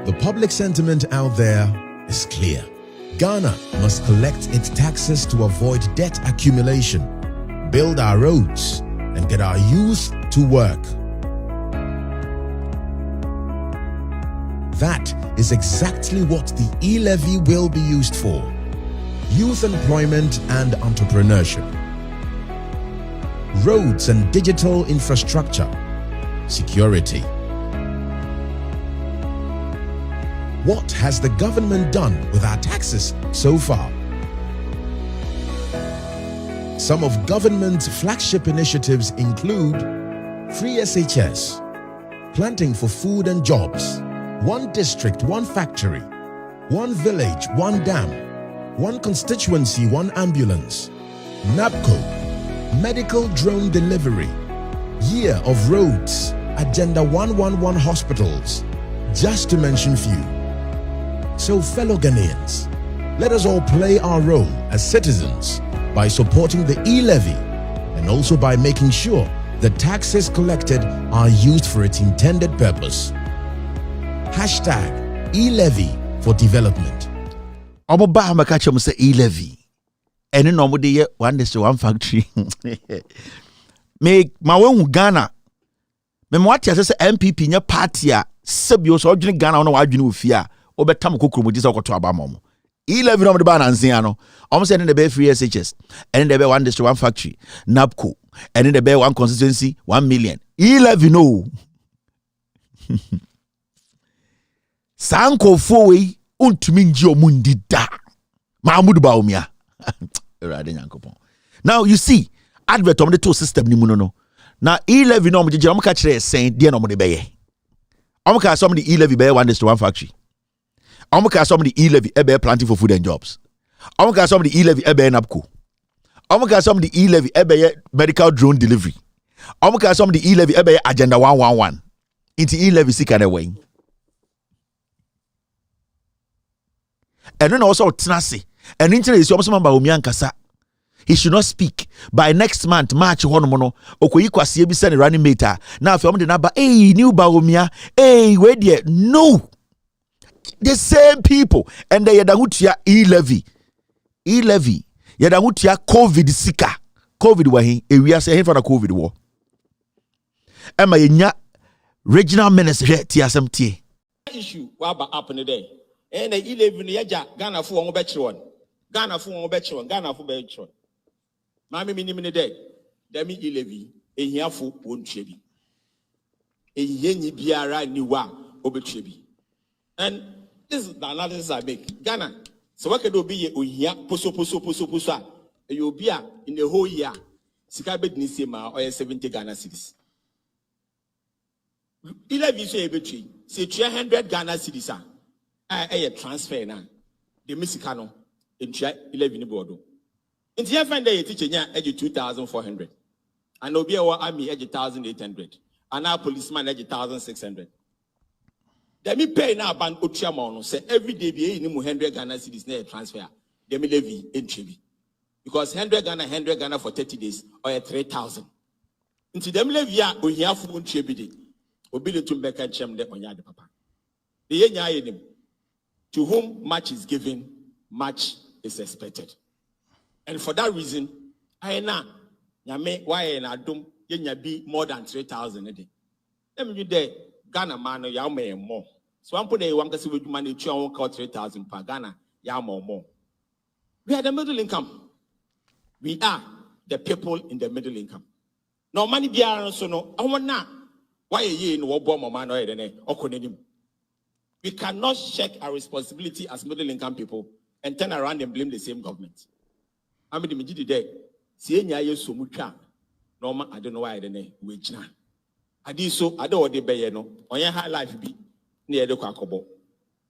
The public sentiment out there is clear. Ghana must collect its taxes to avoid debt accumulation, build our roads, and get our youth to work. That is exactly what the e-levy will be used for. Youth employment and entrepreneurship. Roads and digital infrastructure. Security. What has the government done with our taxes so far? Some of government's flagship initiatives include free SHS, planting for food and jobs, one district, one factory, one village, one dam, one constituency, one ambulance, NABCO, medical drone delivery, year of roads, Agenda 111 hospitals, just to mention few. So fellow Ghanaians, let us all play our role as citizens by supporting the e-levy and also by making sure the taxes collected are used for its intended purpose. Hashtag e-levy for development. Omo ba hamakacha mo say e-levy. Ene no mo de one district one factory. Me ma wen Ghana. Me mo ati say MPP nya party a sebio so odwene Ghana no wa adwene ofia. Obetam kokoro mo di say okoto abama mo. E-levy no mo de ba nansen ano. Omo say ne be free SHS. Ene de be one district one factory. NABCO. Ene de be one constituency 1 million. E-levy no. Sanko fowe untumi nji omundi da. Mahmoud Bawumia. Now you see, advert on the two system ni muno no. Now e-levy no mo je mo ka kire sen de no mo de beye. Omo ka some the e-levy beye one district one factory. Omo ka some the e-levy e beye planting for food and jobs. Omo ka some the e-levy e beye NABCO. Omo ka some the e-levy e beye medical drone delivery. Omo ka some the e-levy e beye agenda 111. Into e-levy sika na way. And then also tenacity. And internet is also Bawumia Nkasa. He should not speak. By next month, March, Honomono, Okoyi Kwasi be send running mate. Now, if you want the number, hey, new Bawumia, hey, where there? No. The same people. And they yadahutia e-levy. E-levy. Yadahutia COVID sika. COVID wahi. We are saying for the COVID war. Emma yenya regional minister TSMT. Issue waba up in the day. And the 11 yaja Ghana for one betch one. Ghana for one betch one. Ghana for betch one. Mammy minimum in the day. Demi 11. A year for one chebi. A yenny biara niwa obechebi. And this is the analysis I make. Ghana. So what can do be a year poso. You'll be in the whole year. Sikabet Nisima or 70 Ghana cedis. 11 say between say 300 Ghana cedis a transfer now. The Mexicano in 11 Bordeaux. In the end, they teach edge 2,400. And Obia army edge 1,800. And our policeman edge 1,600. Let me pay now ban Uchiamon say every day be in 100 Ghana cedis near transfer. They may levy in Chibi. Because 100 Ghana for 30 days or 3,000. Into them levia we have for Chibi. Obili to make a chem de onya de papa. The yenya to whom much is given, much is expected. And for that reason, I na nyame why na dum yenya be more than 3,000 a day. Let me there Ghana man ya me more. So I'm put a one kasi with money 3,000 per Ghana ya more. We are the middle income. We are the people in the middle income. No money be so no. I want na. Why ye in Wobom man or we cannot shirk our responsibility as middle income people and turn around and blame the same government. I mean, the day, see, I so much. No, I don't know why I don't know which now. I did so, I don't want to be no, on your high life be near the Kakobo.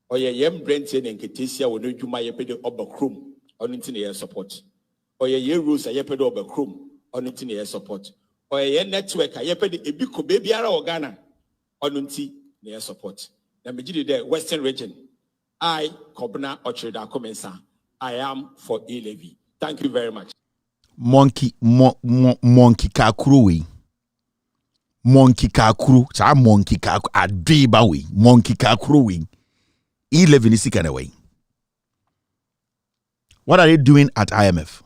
Or your young Brenton and Ketesia will know you my pedo over crum on internet support. Or your year rules a yepedo over crum on internet support. Or a network, a yeped a big baby or Ghana on unti near support. Now, the Western region. I, Kobna Ochida Comensa, I am for E-Levy. Thank you very much. Monkey kakuru. Monkey kakuru. Sa monkey kakuru. Adriba we. Monkey kakuru we. E-Levy is sick away. What are they doing at IMF?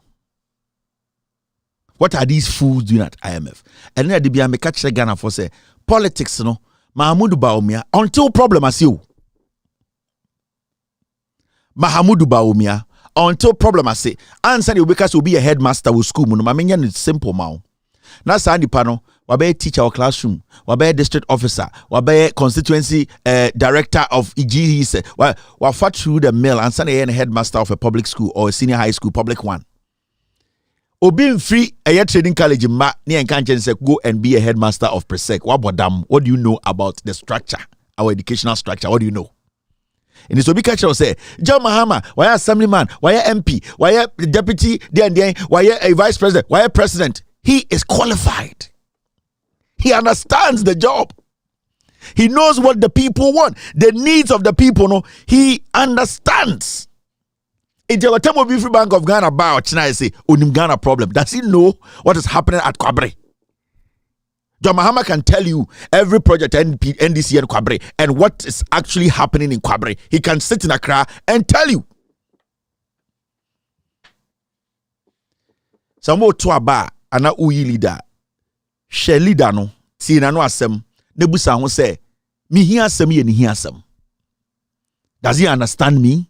What are these fools doing at IMF? And then they be catch Ghana for say politics, no. Mahamudu Baumia until problem as you. Mahamudu Baumia until problem as say. Answer the because will be a headmaster with school. No, mamenya is simple now. Na sandi pano. Wabe teacher or classroom. Wabe district officer. Wabe constituency director of EGE. Wafat through the mail and send a headmaster of a public school or a senior high school, public one. Obin free a trading college ma ni enkanchen say go and be a headmaster of Presec. What do you know about the structure, our educational structure? What do you know? In this Obika say, John Mahama, why assemblyman, why MP, why deputy, why a vice president, why a president? He is qualified. He understands the job. He knows what the people want, the needs of the people. No, he understands. In the time of Free Bank of Ghana about China say Unim Ghana problem. Does he know what is happening at Kwabre? John Mahama can tell you every project NDC and Kwabre and what is actually happening in Kwabre. He can sit in Accra and tell you. Samo to aba ana uyi leader. She leader no. Si na no asem. Nebusa ho say mi hi asem ye ni hi asem. Does he understand me?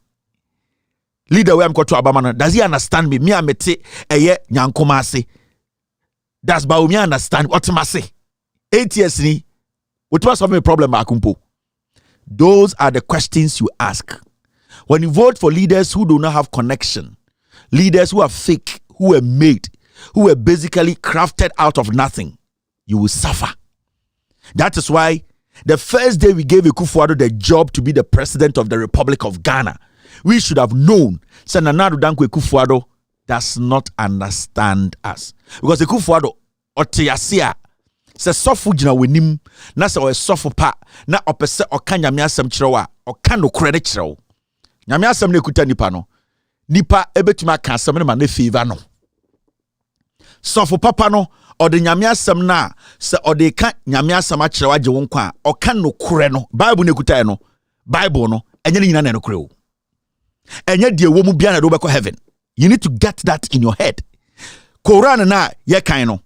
Leader where I'm going to Abamana, does he understand me? Me amete eye nyankoma ase. Does Baumi understand what I say? 8 years ni, what was having a problem akumpo? Those are the questions you ask. When you vote for leaders who do not have connection, leaders who are fake, who are made, who are basically crafted out of nothing, you will suffer. That is why the first day we gave Akufo-Addo the job to be the president of the Republic of Ghana, we should have known Nana Addo Dankwa Akufo-Addo does not understand us. Because Akufo-Addo otiasia se sofu jina wenim na se o sofu pa na opese oka nyame asem kirewa oka no krede kirewo. Nyame asem na ekuta nipa no. Nipa ebetuma ka asem na na favor no. Sofu papa no ode nyame asem na se ode ka nyame asem a kirewa je won kwa oka no kure no. Bible na ekuta no. Bible no enye nyina na no kure o. Enye die wo mu bia na do be ko heaven. You need to get that in your head. Quran na ye kan no.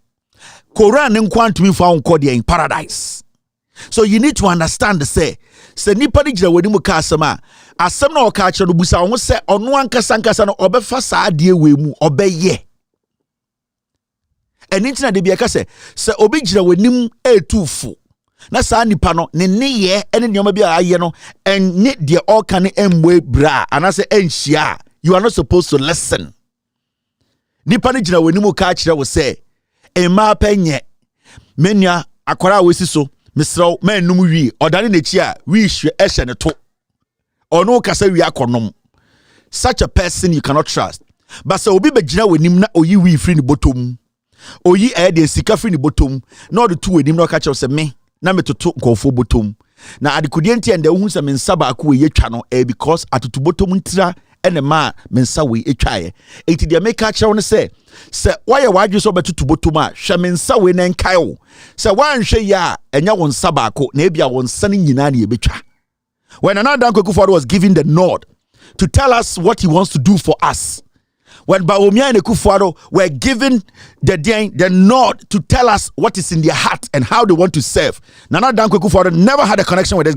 Koran and quantum found Kodia in paradise. So you need to understand the say nipa ni jira wani mu ka asama asam na oka kire no busa won se ono ankasa no obefa saa de we mu obeye enintina de bia ka se obi jira wani mu etufu na saa nipa no ne ye ene nyoma bia aye no enye de oka ne embwe bra anase enhia. You are not supposed to listen. Nipa ni jira wani mu ka kire wo se ema penye menya akwara wesi so Mr. Man no wi odane nechi a wi hwe ehye ne to ono kasa wi akonom. Such a person you cannot trust. But so obi begina wanim na oyi wi free ni bottom oyi de sika free ni bottom na the two wanim na ka che se me na metoto nkofo bottom na adekudie ntia nda hu se me nsaba akọ we yetwa no because atoto bottom ntira ene ma me nsa we etwae enti de make ka che se why wadwe so betutu bottom a hwe me nsa we na nkae wo se wanhwe ya enya won nsa ba akọ na ebia won nsa ne nyina na ebetwa. When another Kwaku was giving the nod to tell us what he wants to do for us, when Bawumia and Kufuado were given the nod to tell us what is in their heart and how they want to serve, Nana Dankwa Kufuado never had a connection with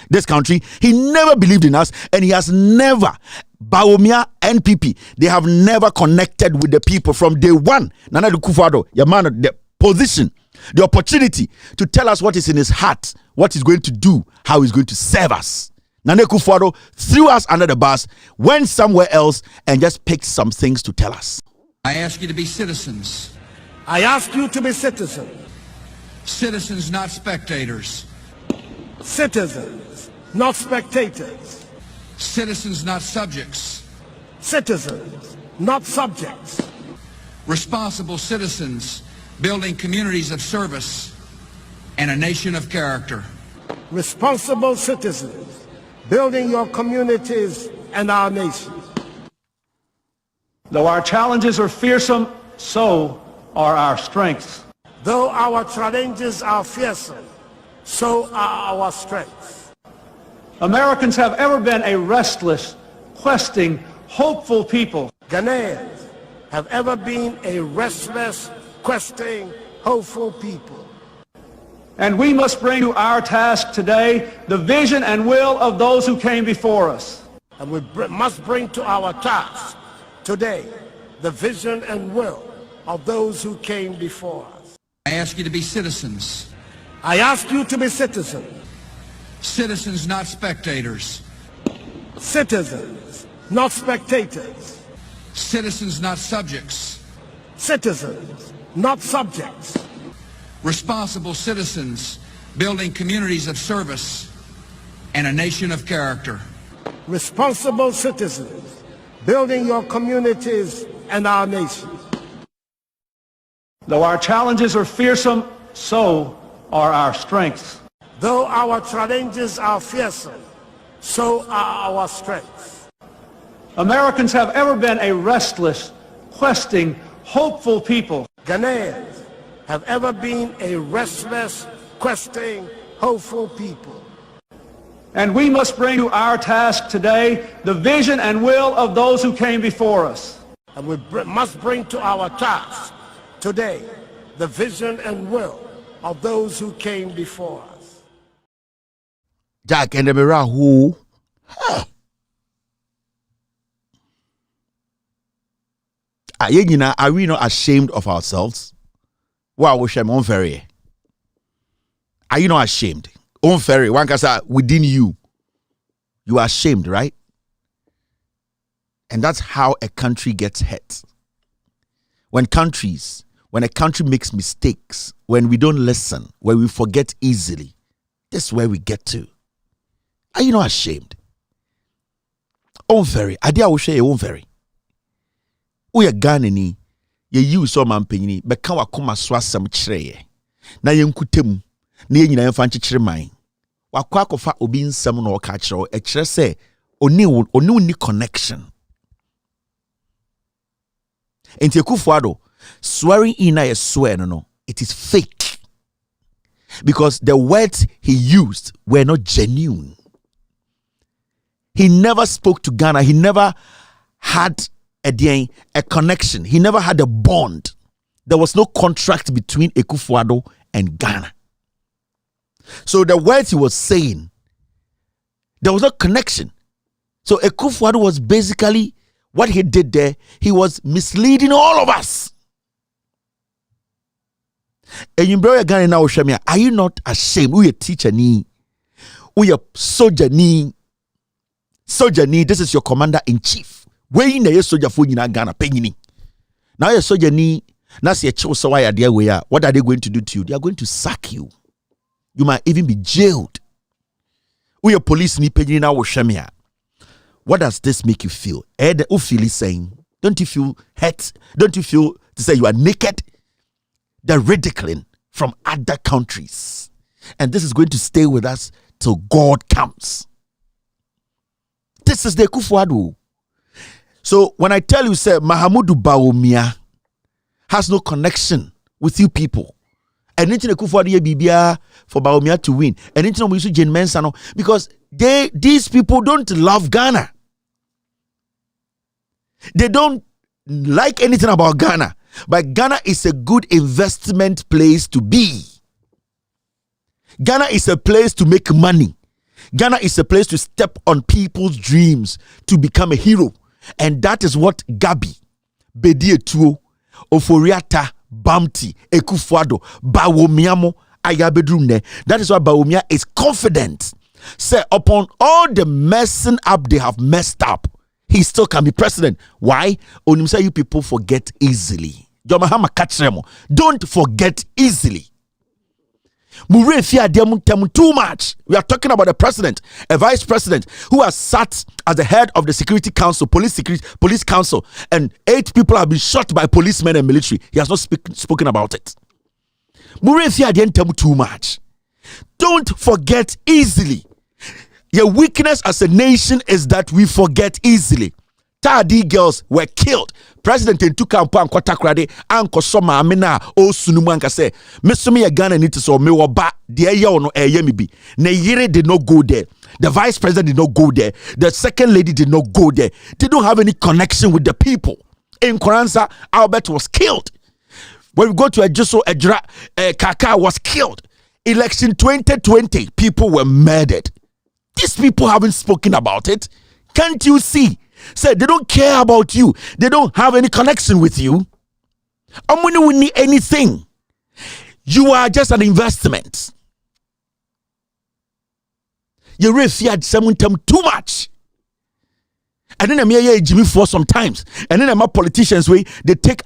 this country. He never believed in us, and he has never, Bawumia and NPP, they have never connected with the people from day one. Nana Kufuado, your man, the position, the opportunity to tell us what is in his heart, what he's going to do, how he's going to serve us. Nana Kufuado threw us under the bus, went somewhere else, and just picked some things to tell us. I ask you to be citizens. I ask you to be citizens. Citizens, not spectators. Citizens, not spectators. Citizens, not subjects. Citizens, not subjects. Responsible citizens, building communities of service and a nation of character. Responsible citizens, building your communities and our nation. Though our challenges are fearsome, so are our strengths. Though our challenges are fearsome, so are our strengths. Americans have ever been a restless, questing, hopeful people. Ghanaians have ever been a restless, questing, hopeful people. And we must bring to our task today the vision and will of those who came before us. And we must bring to our task today the vision and will of those who came before us. I ask you to be citizens. I ask you to be citizens. Citizens, not spectators. Citizens, not spectators. Citizens, not subjects. Citizens, not subjects. Responsible citizens, building communities of service and a nation of character. Responsible citizens, building your communities and our nation. Though our challenges are fearsome, so are our strengths. Though our challenges are fearsome, so are our strengths. Americans have ever been a restless, questing, hopeful people. Ghanaians have ever been a restless, questing, hopeful people. And we must bring to our task today the vision and will of those who came before us. And we must bring to our task today the vision and will of those who came before us. Jack and the Mira who are we not ashamed of ourselves? Wow, we shame unfair. Are you not ashamed? Unfair, one can say within you. You are ashamed, right? And that's how a country gets hurt. When a country makes mistakes, when we don't listen, when we forget easily, that's where we get to. Are you not ashamed? Unfair. Adia will say unfair. We are Ghanaian. Ye use so man penny, but can wakuma swasam chre. Na yenkutem, na ye nyina yemfa nkyekere man. Wakwa kofa obi nsam na oka kyerɛ e kyerɛ sɛ oni ni connection. Enti Kufuado swearing in a swear no, it is fake. Because the words he used were not genuine. He never spoke to Ghana. He never had a connection. He never had a bond There was no contract between Akufo-Addo and Ghana. So the words he was saying, there was no connection. So Akufo-Addo was basically, what he did there, he was misleading all of us. And you bring Ghana now, are you not ashamed? Who a teacher ni? Who a soldier ni? Soldier ni, this is your commander in chief. Where in the soldier for you Ghana penny? Now your soldier ni, now see a chose so why they way. What are they going to do to you? They are going to sack you. You might even be jailed. Who your police ni penny now shamia? What does this make you feel? Ed Ufili saying, don't you feel hurt? Don't you feel to say you are naked? The ridiculing from other countries. And this is going to stay with us till God comes. This is the Akufo-Addo. So when I tell you, say, Mahamudu Bawumia has no connection with you people. And anything Akufo-Addo bibia for Bawumia to win. And anything we use Jane Mensah, because these people don't love Ghana. They don't like anything about Ghana. But Ghana is a good investment place to be. Ghana is a place to make money. Ghana is a place to step on people's dreams to become a hero. And that is what Gabi, Bedietuo, Oforiata, Bamti, Akufo-Addo, Bawumiamo, Ayabedrune. That is why Bawumia is confident. Say, upon all the messing up they have messed up, he still can be president. Why? Only you people forget easily. Don't forget easily. Too much. We are talking about a president, a vice president who has sat as the head of the security council, police council, and 8 people have been shot by policemen and military. He has not spoken about it. Too much. Don't forget easily. Your weakness as a nation is that we forget easily. Tadi girls were killed. President Ntukampo and Kotakrade and Kosoma Amina o Sunumanka say, Mesumi ya Ghana need to so me oba de eye ono eye mi bi. Ne yire did not go there. The vice president did not go there. The second lady did not go there. They don't have any connection with the people. In Koransa, Albert was killed. When we go to Ejiso Ejra, Kaka was killed. Election 2020, people were murdered. These people haven't spoken about it. Can't you see? Say they don't care about you. They don't have any connection with you. And when you need anything, you are just an investment. You really feared someone too much. And then I'm here Jimmy for sometimes. And then my politicians way they take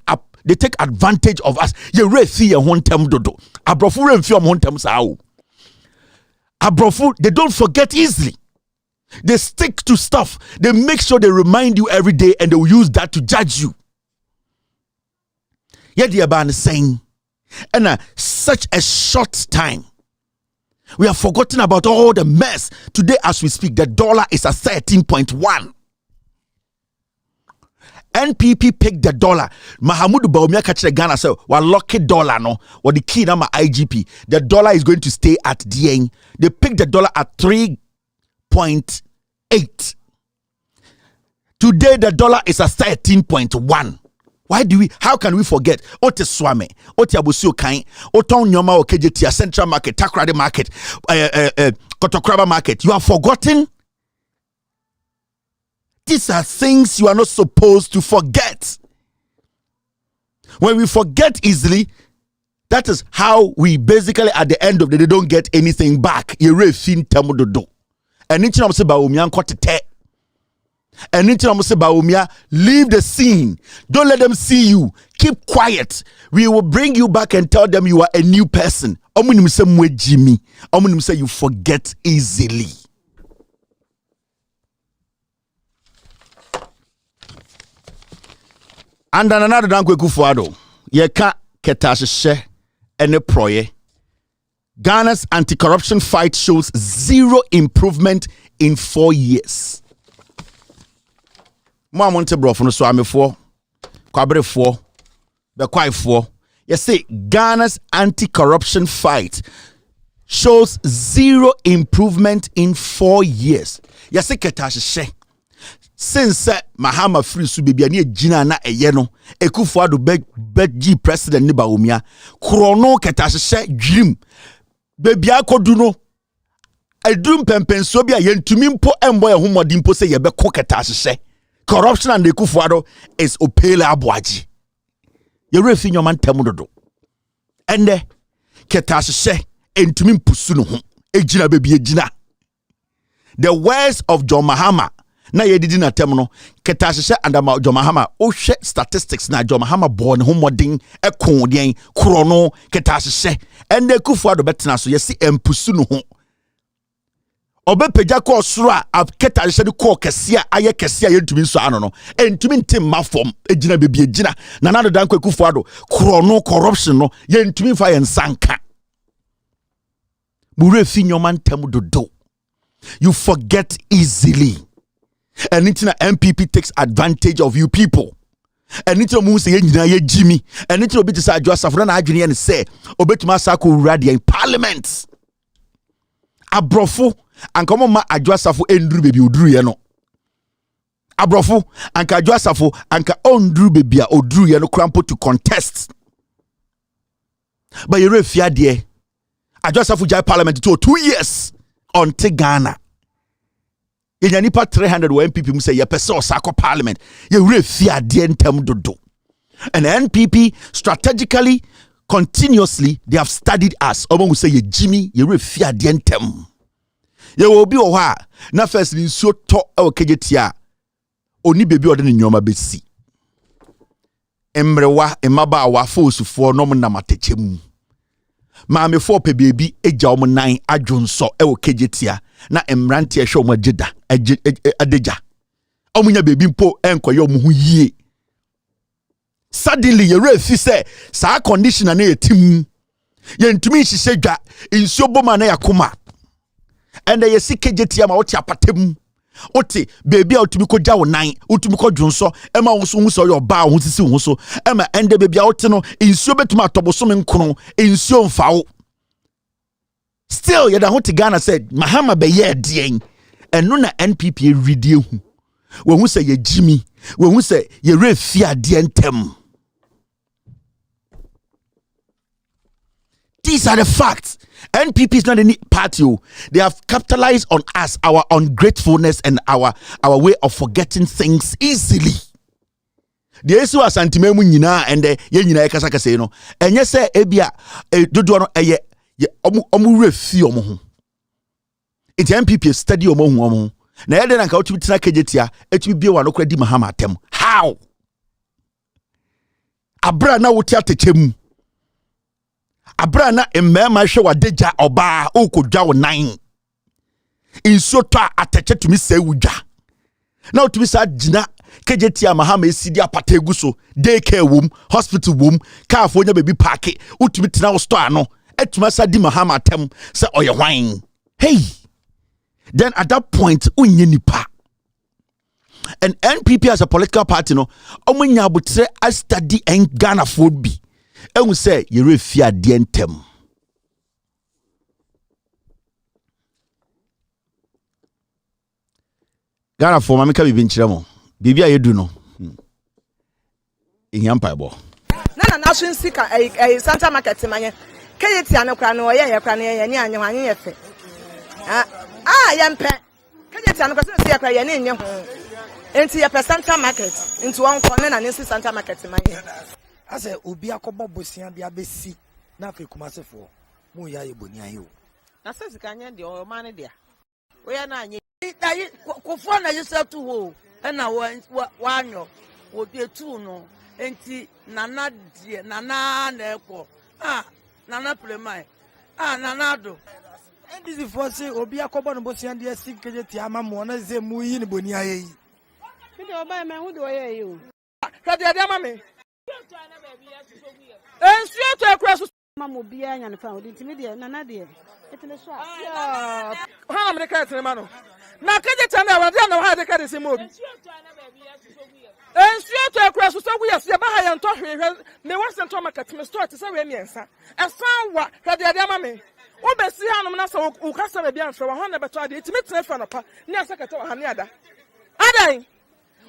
advantage of us. You really fear one time dodo. Abrofu re fear one time sao. Abrofu, they don't forget easily. They stick to stuff. They make sure they remind you every day and they will use that to judge you. Yet the Abba is saying, and such a short time, we have forgotten about all the mess. Today as we speak, the dollar is at 13.1. NPP picked the dollar. Mahamudu Bawumia catch the Ghana say, "Well, lucky dollar no. Or the key number IGP. The dollar is going to stay at the end. They picked the dollar at 3.8. Today the dollar is at 13.1. How can we forget? Ote Swame, Ote Abusio Kain, Oton Nyoma Okejetia, Central Market, Takrade Market, Kotokraba Market. You have forgotten? These are things you are not supposed to forget. When we forget easily, that is how we basically at the end of the day don't get anything back. And anything I'm saying about Bawumia, leave the scene. Don't let them see you. Keep quiet. We will bring you back and tell them you are a new person. Jimmy. You forget easily. And another dankwe Akufo-Addo. Yeka ketasheshe ene proye. Ghana's anti-corruption fight shows zero improvement in 4 years. Mo amonte brofo no so amefo, kwabrefo, be kwaifo. You see, Ghana's anti-corruption fight shows zero improvement in 4 years. You see ketasheshe. since Mahama free su baby ani agina na eye no Ekufuado be president ni Baumia krono ketahye dwirim baby akodu no adum pempenso bia yentumi mpo embo ehomodi mpo se ye be ko ketahye corruption and Ekufuado is opele aboaji ye refi nyoma ntem dodo ende ketahye entumi mpusu no ho ejina baby ejina. The words of John Mahama na ye didi na tem no ketahye and John Mahama o hwe statistics na John Mahama born ho modern ekon den krono ketahye ende Ekufuado betena so yesi empusu no ho obepeja ko soro a ketahye de ko kese a aye kese a yentumi nso ano no entumi ntim mafom ejina bebi ejina na na dan Ekufuado krono corruption no yentumi fa yensanka bure fi nyoma ntem dodo. You forget easily. And it's MPP takes advantage of you people. And it's a say ye Jimmy. And it's a bit to Joseph Adrian and say, Obetuma Sako Radia in Parliament. Abrofo and come on ma Joseph Andrew baby Udru yano. Abrofo and ka Joseph and ka Andrew baby Udru yano crampo to contest. But you refia dear. Joseph Jai Parliament to 2 years. On Ghana. Ye nipa 300 wa MPP mu say ye pese osako parliament. Ye refia de ntem dodo. And the NPP strategically, continuously, they have studied us. Omo mu say ye Jimmy, ye refia de ntem. Ye will be oha na first ni so to e kejetia. Oni baby ode ni nyoma besi. Emrewa emaba wa fosufo no mu na matechemu. Maame for pe baby eja om nan adwonso e wo kejetia na emrante ehwe om ageda adeja omunya baby mpo enkoye om hu yie suddenly ye refi say sa condition na etim ye ntumi hihye dwa insuo boma na yakoma and ye sikejetia ma wote apatem Oti baby a utumi ko jawo nan utumi ko dwonso ema wo so hu so yo ba wo sisi wo so ema ende baby a wote no insuo betuma atoboso me nkono insuo mfawo still yeda ho te Ghana said Mahama be ye dien eno na NPP ridi hu wo hu se ye Jimmy wo hu se ye refi ade ntem. These are the facts. NPP is not any party. They have capitalized on us, our ungratefulness and our way of forgetting things easily. The issue is antimemu nyina and ye nyina e kasa kasa no. Enye se ebia dodo no eye omu refi omo ho. It NPP study omo ho omo. Na ye de na ka otumi tena kejetia etumi bie wa no kra di Mahama atem. How? Abra na wotia techemu. Abrana emema hwe wadeja oba okodwa wo nan inso to ateche tumi se wudwa na otumi sa gina kejetia Mahama esidi apata egu so daycare wom hospital wom car fo nya baby park otumi tena wo store no etuma sa di Mahama atem se oye hwan. Hey, then at that point unye nipa. And NPP as a political party no omunya abutre a study en Ghana food bi and we say you refia dientem. Ghana for mamika bi binchiremo. Bibia ye do no. Inyampa bo. Na so nsika Santa Market manye. Kayeti anokra no ye kra no ye ni anyo anye ye fe. Ye mpe. Kayeti anokra so ye kra ye ni nye ho. Enti ye Santa Market. Enti won ko na nsi Santa Market manye. Ase obi akobo bosia bia besi na afi kumasefo mu ya ye boni ayo na se sika nya de o ma ne dia we ya na anya kofo na yesatu ho na wa anyo wo de tu no enti nana die nana na ekwo nana plemai nana do ndisi for say obi akobo no bosia de sikeje ti ama mo na ze mu yi ne boni ayo yi mi de oba me hu de o ye yi o ka de ama me Ensuo to ekura so mama bia nya ne fa o ntimi de nana de etene so ha me ka etene ma no na keje tana wa de na ha de ka de se mo bi ensuo to ekura so gu yes ye ba ha ye nto hwehwe me wa Central Market me store te se we miensa esan wa ka de ama me wo be si hanom na so u ka se be bia nfre wa ho na beto ade etimi tene fa no pa ni asakata wa ha ne ada adai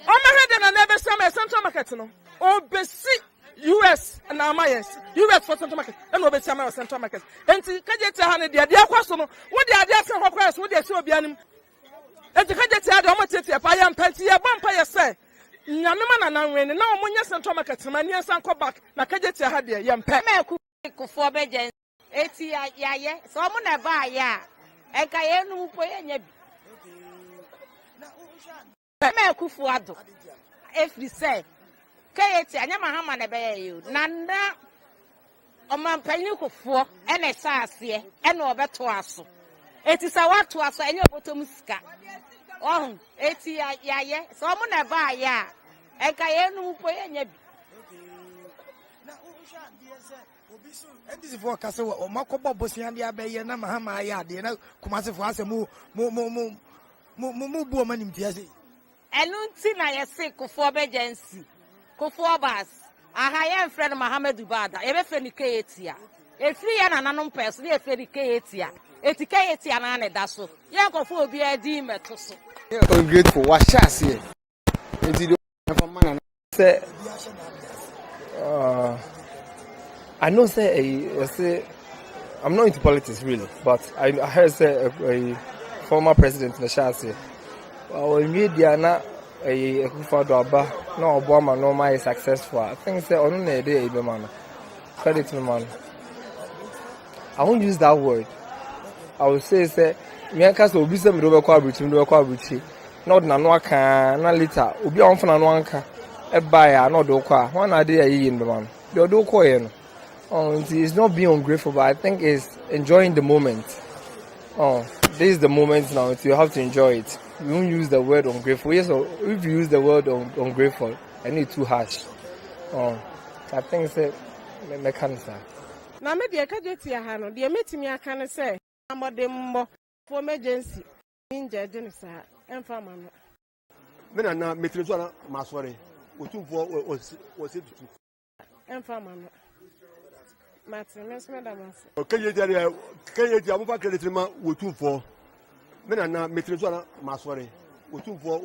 Omahede na never summer central market no. Obesi US and Amayes. US for central market. And obesi Amaya central market. And Kajeti Hane dia kwasono. What the idea for Hokras, what they so bianim. And the Kajeti had almost a payam penty a vampire say. Nyamema na wen na omunya central market mani ensan ko back na Kajeti had dia yampe. Me for bejen. Eti ya so mu na ba ya. Enka ye nu po ye nya bi. Me kufuado. Every say. Kayeti anya mahama na be ye na na omampani kufuo e na sa ase e na obeto aso. Eti sa wato aso enye obotom sika. Oh, eti ya so mu na ba ya. Enka ye nu po ye nya bi. This is for Castle or Makobo Bosian Abbey and Mahama Yard, you know, Kumasi for us a moo woman in Tiasi. And Nuntina, sick of 4 agency. Kofobas, a high end friend of Mohammed Dubada, every friendly Katia. A free and an unknown person, a friendly Katia. A Tikatia and Anne Dasso. Yanko be a demon to so. Ungrateful, what shall say? Indeed, man, say, I know say I'm not into politics really, but I heard say a former president in the Shasi. Well, media na a Kufado Abba, no Obama, no my successful. I think say on a day, man. Credit to man. I won't use that word. I will say me and Castle be some do kwabuchi. Not na no can na later. Obi on for na no anka. E buy no do kwa. One idea in the man. You do kwa it's not being ungrateful, but I think it's enjoying the moment. This is the moment now, so you have to enjoy it. You don't use the word ungrateful. Yes, or if you use the word ungrateful, I need too harsh. I think it's a mechanism. Now, maybe I can't get your hand. The meeting I can say, I'm a demo for emergency. Inja Jenisa, and Farman. Men are not Metrozana Maswari. Was it? And Farman. Martin, Madam. Can you tell me what 2 for? Men are not Metrozana Maswari. What 2 for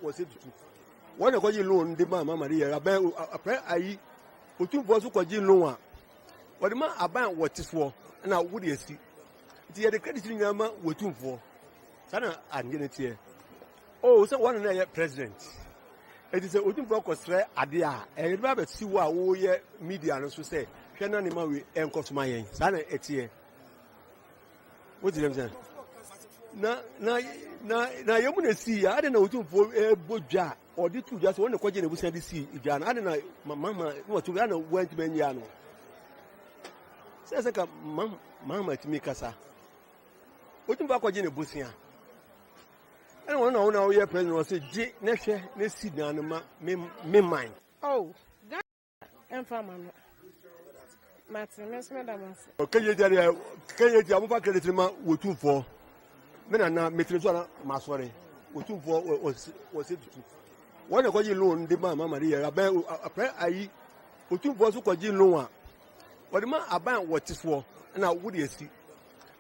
was it? One of you loan the Mamma Maria, a prayer I would 2 for Sukaji Loa. What the man about what is for, and I would see. The credit in Yama were 2 for. Sana and get it here. Oh, so one another president. It is a wooden block of stray adia, and you rather see what we media and so say. Shannon Maui and Cosmay, Sana Etier. What did you say? Now, you want to see, I don't know for a boja or did you just want to question we said to see, Jan? I don't know, my mamma, what to run went to Benyano. Says like a mamma to me, Casa. What about Quagina Busia? I don't know now, your president was a J. Nesha, Nessidana, me mind. Oh, that and Farman. Martin, Madam. Can you tell me what credit with 2 for? Men are not Metrozana Maswari. What 2 for was it? One of you loan the Mamma Maria, a prayer I would 2 for Sukaji Loa. What the man about what is for, and I would see.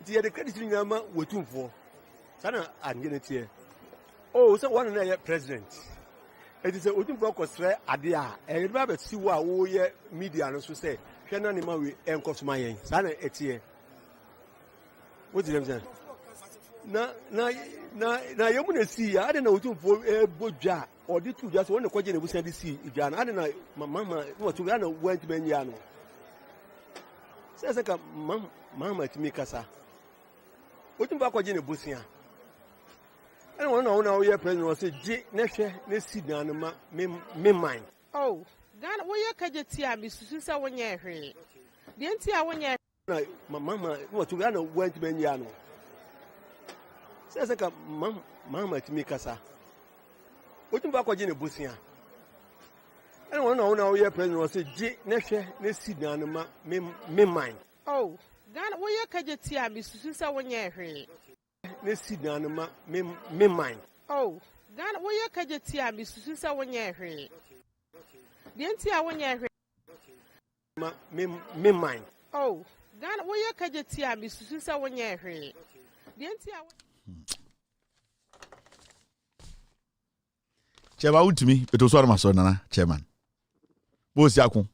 The credit in Yama were 2 for. Sana and get it here. Oh, so one another president. It is a wooden block of stray adia, and you rather see what we media and so say. Shannon Maui and Cosmay, Sana Etier. What did you say? Now, you want to see, I don't know for a boja or did you just want to question we said to see, Jan? I don't know, my mamma, what to run went to Benyano. Says like a mamma to me, Casa. What about Quagina Busia? I don't know now, your president was a J. Nesha, Nessidana, me mind. Oh, God, will you catch a tear, Miss Susa when you're here? The entire when you're my mamma, what to run went to Benyano. Says like a mamma to me, Casa. What about Quagina Busia? I don't know now, your president was a J. Nesha, Nessidana, me mind. Oh, God, will you catch a tear, Miss Susa when you're here? Nessidana, me mind. Oh, God, will you catch a tear, Miss Susa when you're here? The entire when you're here. Me mind. Oh, God, will you catch a tear, Miss Susa when you're here? The entire. Chairman untumi it was one my son nana chairman. Bosi akun.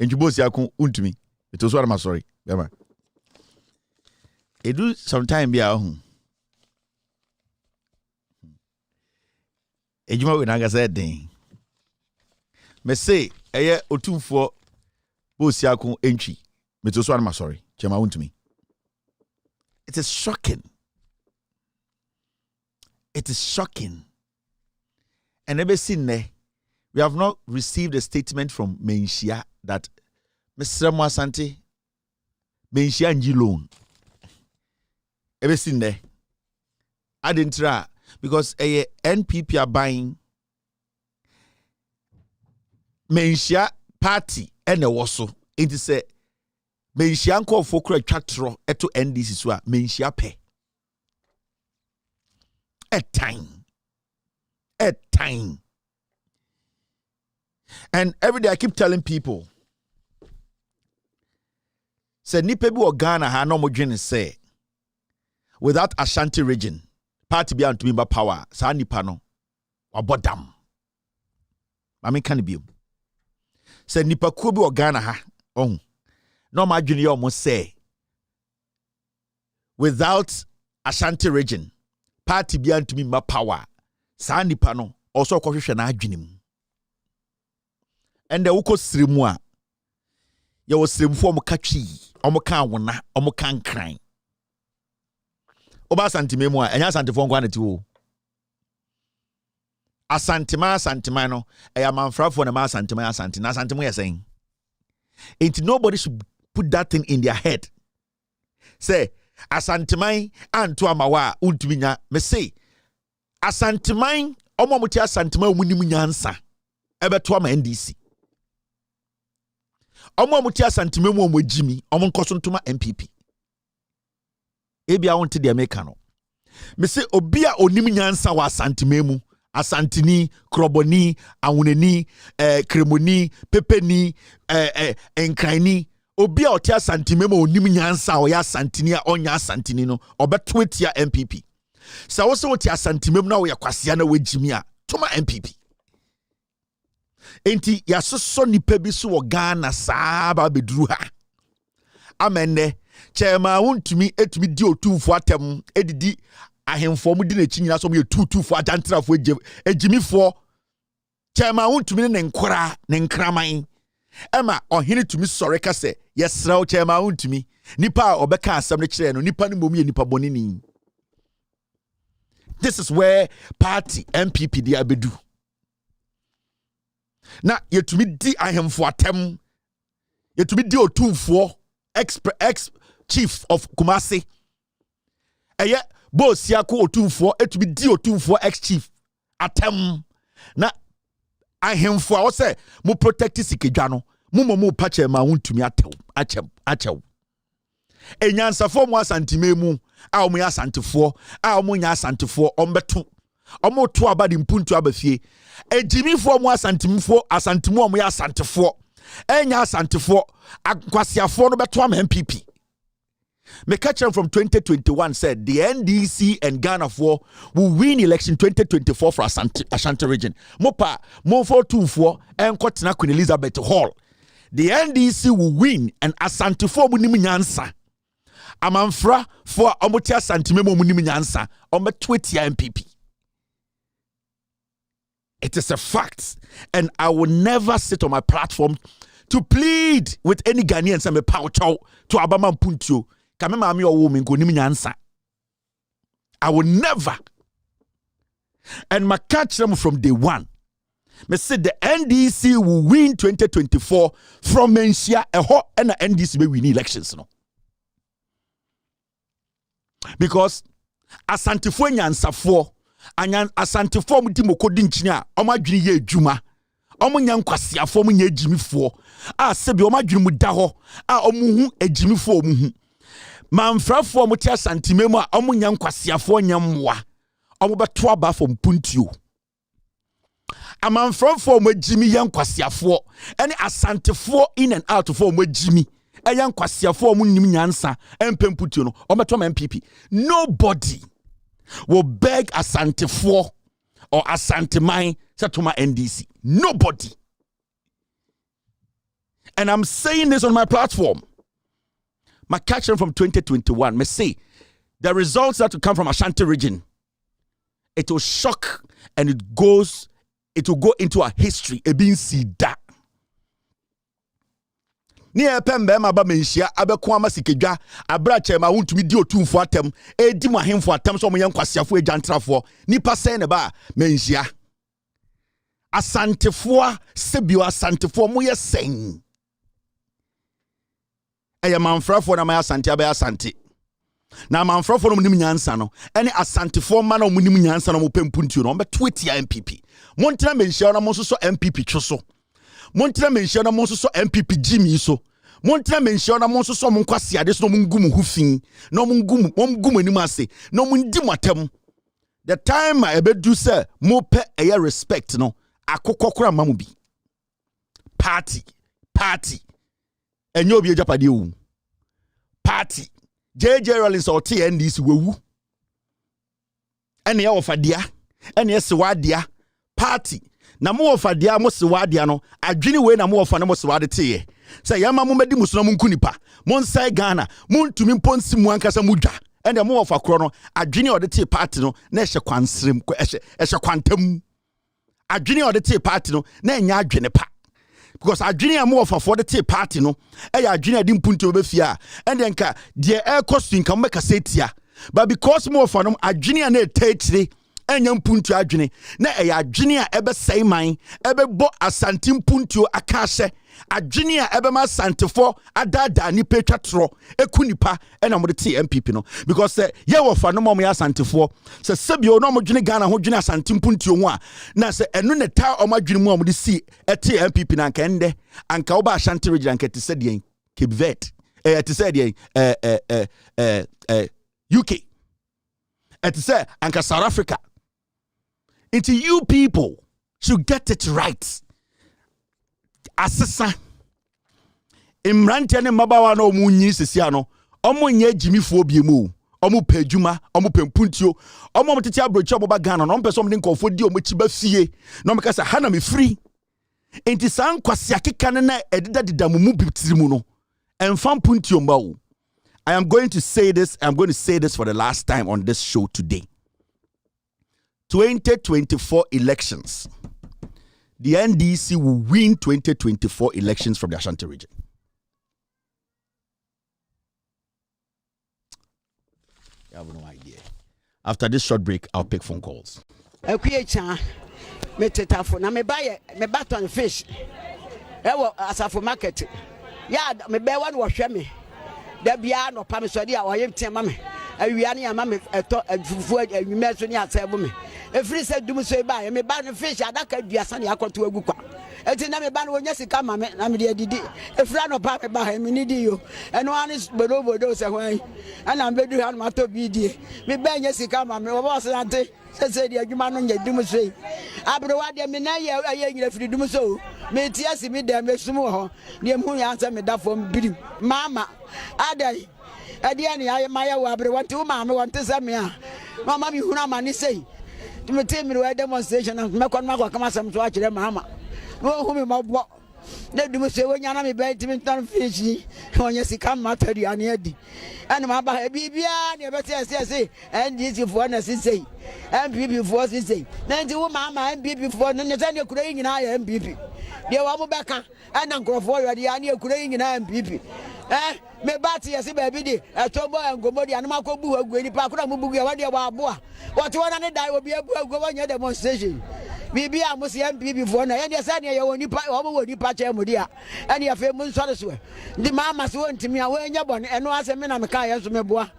Enju bosi akun untumi. It was one my sorry. Chairman. It do sometime be a ejuma we naga say den. Me say eye otumfo bosi akun entry. It was one my sorry. Chairman untumi. It is shocking. It is shocking. And ever seen there, we have not received a statement from Menshia that Mr. Mwasante, Menshia and loan. Ever seen there? I didn't try because a NPP are buying Menshia party and a wasso. It is a Menshia call for chatro to end this is what Menshia pay. A time. And every day I keep telling people, say nipa bi o Ghana ha no mo dwene say without Ashanti region party bi antumi ba power sa nipa no wabodam. Mami kan bi. Say nipa ku bi o Ghana ha no ma dwene yo mo say without Ashanti region party bi antumi ba power sa nipa no also kwahwehwe na adwenem. And the uko srimu a ye wo srimfo mo katwi omo kan wona omo kan kran oba santime mu a enya santifo nkwa na ti wo asantima no eya manfrafo na ma asantima asantimo ye saying ain't nobody should put that thing in their head. Say asantimai anto amawa untuminya me say asantimai omo muti asantimai omunim nyansa ebeto ama NDC omo muti asantimai mu omo jimi omo nkosontoma MPP ebia wonte de America no me say obi a onim nyansa wa asantimai mu asantini kroboni awuneni kremoni pepeni enkrani obi a otia santime ma onim nyansa o ya santini a onya santini no obeto etia MPP sa wo se otia santime na wo ya kwasea na wagimi a toma MPP enti ya soso nipa bi so wo Ghana saa ba beduru ha amenne chema wontumi etumi di otumfo atem edidi ahemfo mu di na chi nyina so mu yetutu ajantrafo ejimifo chema wontumi ne nkora ne nkraman ema ohene tumi sore ka se yesra o chema wontumi nipa obeka asam ne kire no nipa ne mom ye nipa bonini. This is where party MPP dia bedu na yetumi di ahemfo atem yetumi di otumfo ex chief of Kumasi eye boss yako otumfo etumi di otumfo ex chief atem na ahemfo a wo se mo protect sikedwa no mo pa chema wontumi achew enyansafo mo asantime mu a omo ya asantefo a omo nya asantefo ombeto omo to abadi mpuntu abafie ejimifo mo asantimfo asantimo omo ya asantefo enya asantefo akwasiafo no beto am MPP. Me catch from 2021 said the NDC and Ghana will win election 2024 for Ashanti region. Mopa, Mofo 2-4, and Kotina Queen Elizabeth Hall. The NDC will win and Asante 4 Muniminyansa. Amanfra for Omotia Santimemo Muniminyansa on the 20 MPP. It is a fact, and I will never sit on my platform to plead with any Ghanaians and me power to Abama Puntio. I will never. And my catch them from day one. Me said the NDC will win 2024 from Menshia a hot and the NDC may win elections. No? Because Asantefo nyansafo anyan Asantefo mu di mokodi nchinya omadwini ye adwuma omo nyankwasiafo mu nya ejimifo a sebi omadwini mu da ho a omuhu ejimifo omuhu manfrafo mo tia santime mu a omo nyankwasiafo nyamwa omo beto aba fo mpuntio amanfrafo mo ejimi yankwasiafo ene asantefo in and out fo mo ejimi yankwasiafo mo nim nyansa empemputio no omo beto MPP. Nobody will beg asantefo or Asanteman Satuma NDC. Nobody. And I'm saying this on my platform. My caption from 2021 may say the results that will come from Ashanti region, it will shock and it will go into our history. It being see that. Ni epembe ma ba menhia abeko amasikadwa abrache ma wontumi di otumfo atem edi mo ahemfo atem so mo yankwasiafo agyantrafo nipa sen ne ba menhia asantefo sebio asantefo mo yesen eye manfrafo na ma asante aba asante na manfrafo no munim nyansa no ene asantefo ma na munim nyansa no mo pempuntuo no beto ya MPP montra menhia na mo so MPP twoso montra menhia na mo so MPP Jimmy so montra menhia na mo so mo nkwase ade so mo ngum hufin na mo ngum anim ase na mo ndi motem the time I ebedu say mo pe eye respect no akokokora mamu bi party enyo bi ejapade wu party JJ Rollins or TNDC wewu ene ya ofadia ene ya sewadia party na mo ofadia mo sewadia no adwene we na mo ofa na mo sewade teye say yama mo medi muso na mo nkunipa mo nsai Ghana mo ntumi mponsi mu ankasa mudwa ene mo ofa kro no adwene ode teye party no na ehye kwansrem ehye kwantam adwene ode teye party no na enya adwene pa because adwene am ofa for the teye party no eya adwene adi mpuntu obefia ene nka de air cost nka mo ka setia but because mo ofa no adwene na etechire enya mpuntu adwene na eya adwene a ebe sei man ebe bo asante mpuntu akase adwene a ebe ma santefo adada ni petwatro ekunipa ena mo de te MPP no because ye wofa no mo ya santefo se sebio no mo dwene Ghana ho dwene asante mpuntu ho a na se eno ne ta o ma dwene mu mo de si ete MPP na nka ende anka oba Ashanti region nka te sedien Cape te sedien UK ete se anka South Africa. Into you people should get it right. Asesa imrante ne mabawa no munyi sesia no omunye jimifo biemu omu pejuma omu pempuntio omu mtete abrochi oboba Ghana no mpeso mde nkofo di omu chiba fie no mekasa hana me free enti san kwase akeka ne na edida didamumu bitirimu no enfam puntio mbawo. I am going to say this for the last time on this show today. 2024 elections. The NDC will win 2024 elections from the Ashanti region. I have no idea. After this short break, I'll pick phone calls. Me buy me baton fish. Asafo market. Yeah, me buy one wash me. There be no pamisodi a oyem tema me. Awiane ama me eto fufu anwuma so ni asebo me. Efri se dum so ba me ba no fish adaka duasa ne akoto agu kwa. Eti na me ba no wonya sika ma me na me de didi. Efra no pa me ba me ni di yo. Eno anis bodo se hwan. Ana bedu ha no mato bi die. Me ba nya sika ma me wo boss ante. Se de adwuma no nya dum so yi. Abro wa de me na ye nyina firi dum so. Me ti asi me de me sumu ho. De mu ya ansa me da fom birim. Mama adai adiani aye maya wa abre want ma me want se me a mama mi huna ma ni sei me tell me we demonstration me kon ma kwa kama sam so a kire mama no hu me mabo na dum se wonya na me be timi tan fish wonya sika ma tari ani adi ana ma ba bibia na be se NDC fo na sei MPP fo sei na ndi wo mama MPP fo no ne se ne kura nyina ya MPP de wa mo beka ana nkrofo yo de ani kura nyina MPP me bati yesi baby di etombo engomodi anu makobu agwe ni pa kura mubugu ya wade wa aboa wote wona ne dai obi abu agwe wanya demonstration bibi a musi MPP fo na ye se ne ye woni pa wo woni pa che mudi a ene ya fe mun sore so ndi mama se wontimi a wanya bon eno ase me na me ka ye so me boa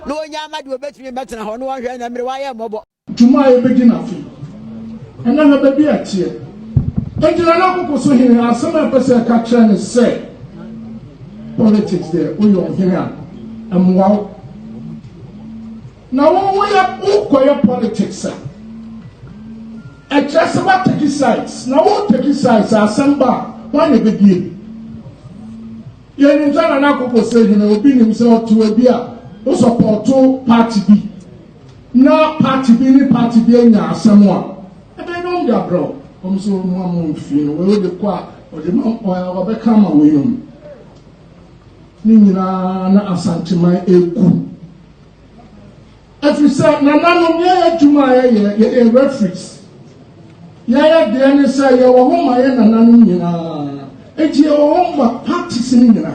no wonya amade obetimi betena ho no wonhwe na mere wa ye mobo tuma ye begina fi ena na baby a tie ejira na kokoso hin asema pese ka kire ne se politics there we on here and wow now we are all politics and just about taking sides now what taking sides are samba one a big deal you in Ghana na koko say you know be himself to a beer who support to party B now party B ni party B nya asem mom the bro so mom feel we the kwa or the mom or be come away ni nyina na asanteman eku afisa na nanom ye adwuma ye referees ya de ne say ye wo ho ma ye na nanom nyina enti ye wo ma practice ni nyina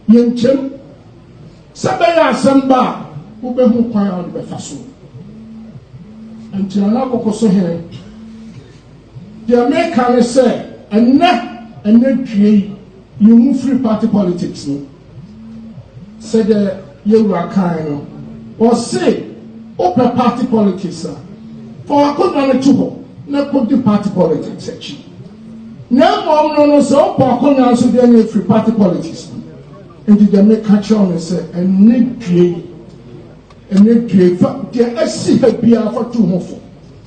ye nchem sabe ya asamba wo be hu kwan a be fa so enti na kokoso he the American say ene due you move free party politics no said the Yoruba kind no or say open party politics for a good man to na put the party politics actually now mom no so for konya so dey free party politics and the Jamaican chon say ene due for the asi bia for two mofo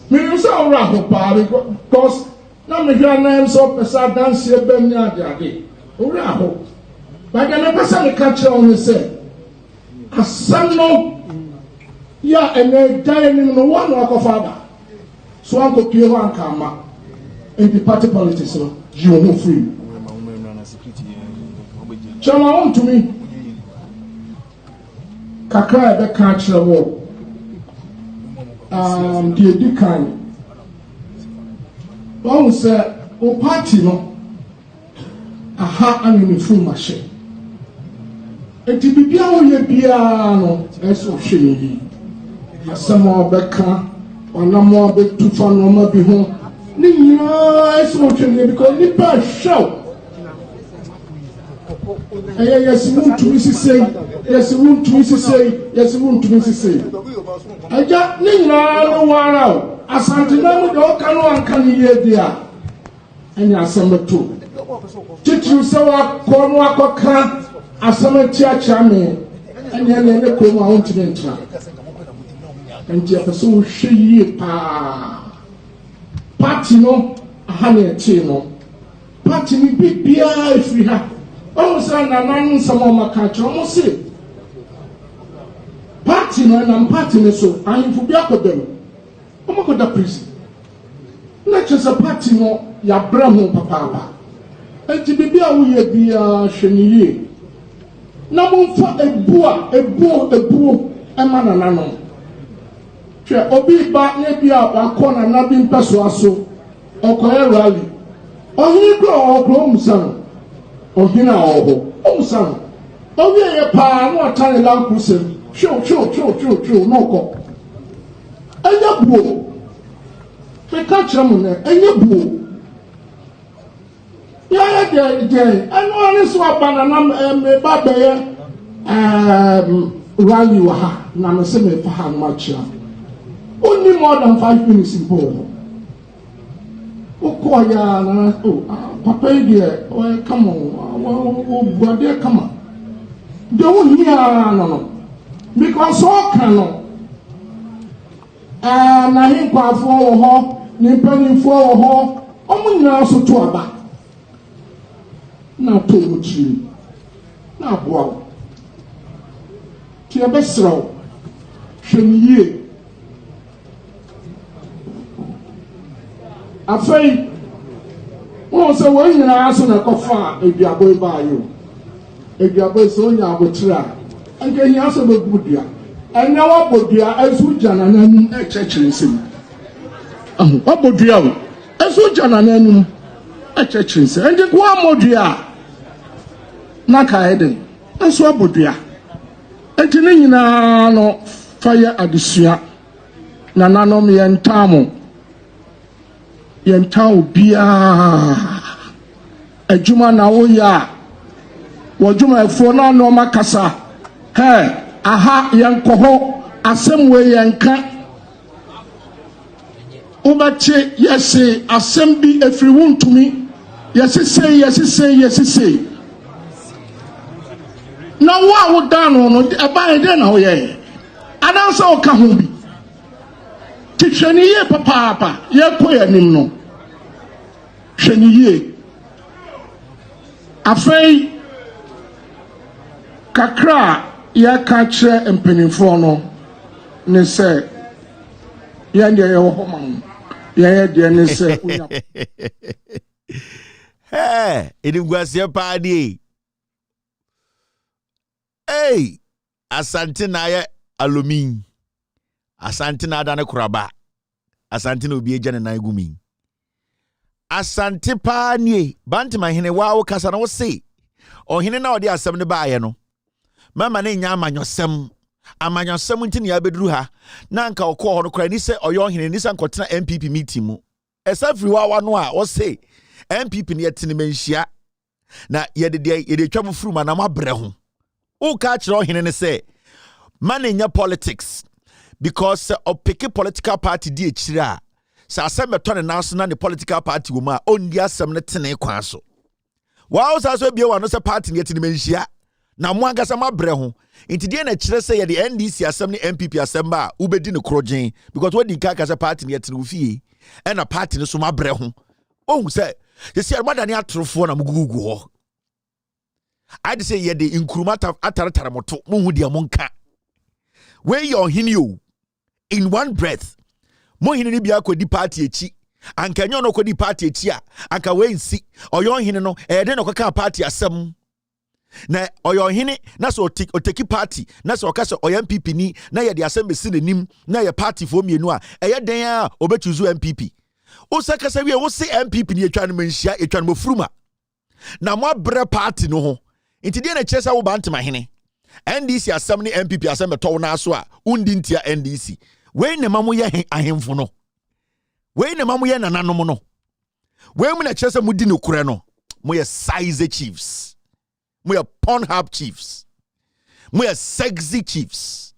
me say ora ho pa because na me hwa na so pesa dance e bem ni ade ora ho but the person me catch on say asano ya ene dai ni no one akofaba so anko pie ho ankama in the party politics no you no free chama on to me kakra e be catch wo the edikan one say o party no aha anini full machine enti bibia wo ye bia no eso hwe asamo beka onamo betu fa no ma bi ho ni nyina eso hwe because ni pa show yes want to say yes want to say yes want to say aja ni nyina no wara asante na mu de o kanu anka ni ye dia enya asamato titiri se wa ko no akoka asamati acha me enya ne ko mu awon tire ntra enti apeso wo hwe yie pa party no aha ne tie no party ni bibia efiri ha o sa na nanu samo maka cho mo se party no na party ne so anfu bia ko dem o mo ko da prison na chese party no ya bra mo papa enti bibia wo ye bia hweniye na mo fa ebu ema na nanu twa obi ba ne bia akọ na bi mpeso aso okoye rally ohiri kro okro musano ohina oho musano obi ye pa no atane lankusem show no ko anya buo fe ka chamo ne anya buo ya de anu ani so abana na me ba be rally wa ha na me se me fa ha ma chia only more than 5 minutes in Paul. Oh, yeah, Papa, dear, come on, brother, come on. Don't hear, no, because all cannot. And I ain't quite for her, nipping for her, only now so to a back. Now, to you. Now, wow. To your best row, Shemye. Afei won se won nyina aso na kofa eduabo ba yo eduabo so nya abotira anke nya aso be gudua enya wa bodua asu jana nanu e chechire sim wa bodua o asu jana nanu e chechire sim ende kwa modua na ka eden asu abodua enti ne nyina no fire adesua na nanom ye ntamo yentao bia adwuma na wo ya wodwuma efo na no makasa he aha yenkoho asem we yenka ubache yesi asem bi efiri wuntumi yesi say na wo dano no eba ede na wo ye anansa o ka ho bi tihwani ye papa ye koyanim no hwaniye afei kakra ya ka kire empenifo no ne se ye ndie ye ho man Yeah, dear, say. Hey, it was your party. Hey, Asante na ye alumi. Asante na adane kuraba. Asante na obi eja na igumi. Asante pa nie. Banti mahene wa wo kasa na wo se. Ohene na odi asem ne baaye no. Mama na nya amanyosem. Amanyosem nti ne abeduru ha. Na nka okọ ho no kra ni se oyo ohene ni se nkotena MPP meeting mu. Esa free wa no a wo se MPP ne yetene menhia. Na yede twam furu ma na mabre ho. Who catch ohene ne se manenya politics because of pick political party di echira. Sa asem beto ne nanso na the political party wo ma ondi asem ne tene kwan so. Wa so bia wa no se party ne yetene menhia. Na mo agasa mabre ho. Inti die na kire se ye the NDC asem ne MPP asem ba ubedi ne krogen because what di ka se party ne yetene ufie. E na party ne so mabre ho. Ohun se yesi armada ne atrofo na mugugu ho. I'd say ye the inkrumata ataratara moto muhu dia monka. Where your hinio in one breath. Mo hinini bia ko di party echi. Anka nyo no ko di party echi a anka we nsi. Oyo hini no e de no ka party asem. Na oyo hini na so oteki party na so ka so oyo MPP ni na ye de asem besi nanim na ye party fo mienu a e ye den a obechuzu MPP. O se ka se we wo se MPP ni etwa no manhia etwa no mafuruma. Na mo abre party no ho. Inti die na chesa wo bante mahene. NDC asem ne MPP asem beto na so a undi ntia NDC. We ne mamu ye ahemfo no. We ne mamu ye nananom no. We mu na chesa mudi no kure no. Mo ye size chiefs. Mo ye Pornhub chiefs. Mo ye sexy chiefs.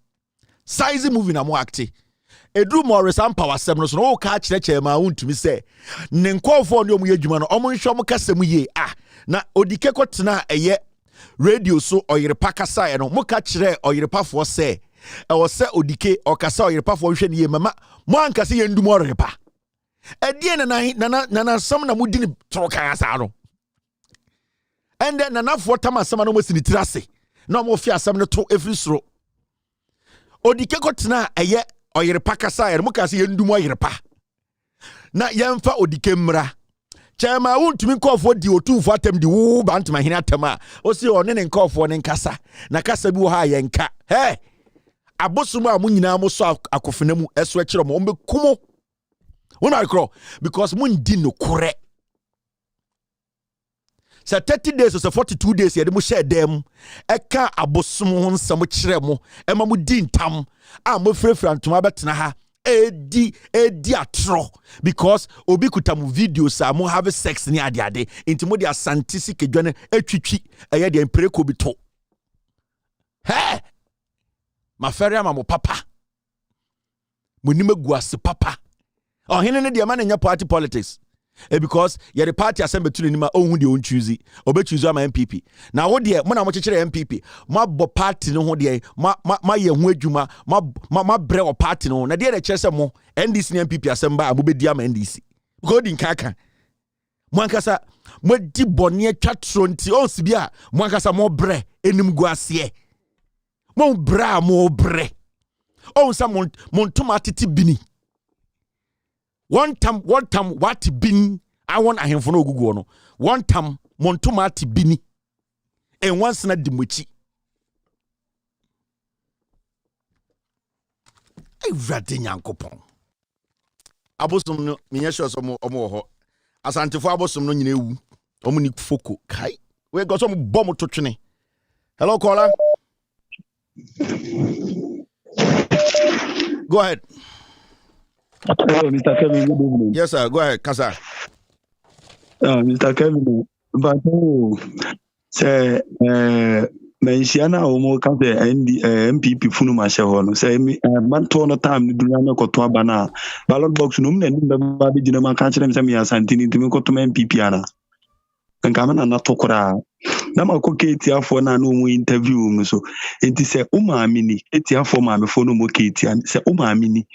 Size movie na mo acte. Edru Morris am power asem no so no ka kire ma untumi se. Ne nkofo ne omu ye dwuma no omu nhwo mo kasem ye na odike kotena eye radio so oyerepa kasa no muka kire oyerepa fo se e wo se odike okasa oyerepa fo hwe ne ye mama mo ankase ye ndum oyerepa edie na sam na mudi ni trokan asa no ende na fo tama sam na mo sini tirase na mo fi asam no to efri soro odike kotena eye oyerepa kasa no muka se ye ndum oyerepa na yemfa odike mra Chama untumi nkofo di otumfo atem di wo bant mahene atem a osi one ne nkofo ne nkasa na kasa bi wo ha ye nka he abosom a munyina mo so akofena mu eso akire mo ombe kumo wona akro because mun di no kore sa 30 days or 42 days ye de mo share dem eka abosom ho nsam kire mo ema mo di ntam a mo frefra ntoma betena ha edi atro because obi kutamu videos a mo have sex ni ade inti mo dia santisi kedwane atwitwi eye de empreko bi to he maferia ma mo papa monima guase papa ohene ne de ma na nya party politics because ye the party assembly to nima ohun de on choose choose am MPP na wo de mo na mo kekere MPP mo abo party no ho de ma ye ho adwuma ma bre o party no na de kese mo NDC ne MPP assembly a mo be di am NDC go di nkaka mo ankasa mo di bone atwa tronti on si bia mo ankasa mo bre enim guase mo bra mo bre on sa mon tomatiti bini one time what bin I want ahemfo no ogugu no one time montomati bini and once na dimuchi ai vrade nyankopon abosom no menye sure so omo ho asantefo abosom no nyina ewu omo ni foko kai we go so mo bom to twene. Hello caller, go ahead. Hello, Mr. Kevin. Good evening. Yes, sir. Go ahead, Kasa. Mr. Kevin, but say, mention omo ka MPP funu ma she ho no say man to no time du na ko to abana ballot box no me na ba bi jina man ka kire me say me asantini ntimi ko to MPP ana nka me na to kora na mako ketiafo na no mu interview mu so enti se umaami ni ketiafo maami fo no mo ketia se umaami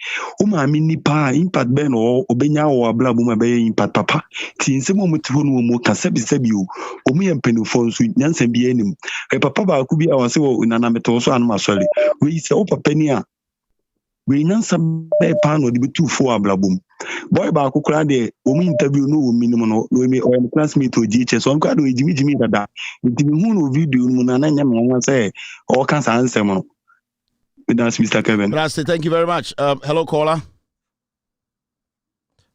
ni pa impact be no obenya wo ablabu ma be impact papa ti nse mo muti ho no mo ka sebi o omu ye mpenufo nso nyansa bi anim papa ba ku bi awase wo nana meto so anu masori we se o papa ni a we nyansa be pan or the 2-4 ablabum. Boy ba kukura de omi interview no minimum no we or classmate to GH so I'm quite do Jimmy that the moon video no na nya say all kinds of answer no. That's Mr. Kevin. But I say thank you very much. Hello caller.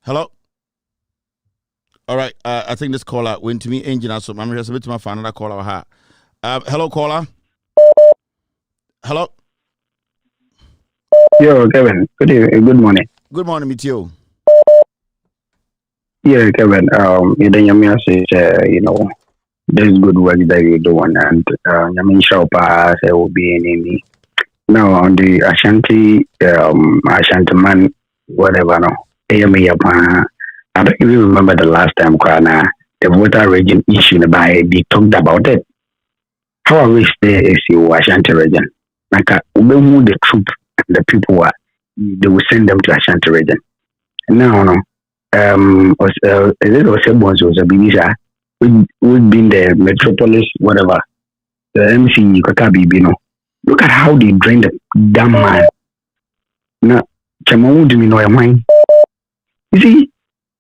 Hello. All right. I think this caller went to me engine so I'm just a bit to my find another caller. Hello caller. Hello. Yo, Kevin. Good morning. Good morning, meet you. Yeah, Kevin. You know, there's good work that you're doing, and I mean, shop there will be any. Now on the Ashanti man, whatever. No, I don't even remember the last time, Krana, the voter region issue by they talked about it. How I wish there is you Ashanti region. Like, who the troop and the people are, they will send them to Ashanti region. Now, no. Is it was a Binisha? We've been the metropolis, whatever. The MC Kakabi, you know. Look at how they drain the damn man. Now, Chamawu do you know your mind? You see,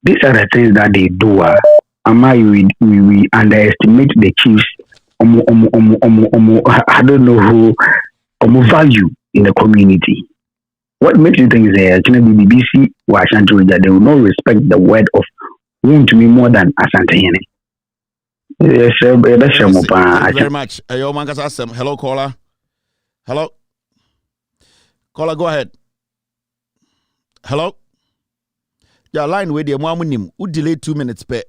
these are the things that they do. We underestimate the chiefs. I don't know who value in the community. What makes you think is BBC or Ashanti Region, they will not respect the word of whom to me more than Asante Hene. Yes, thank you very much. Hello, caller. Hello. Caller, go ahead. Hello. Yeah, line with the Mwamunim. Who delay 2 minutes, but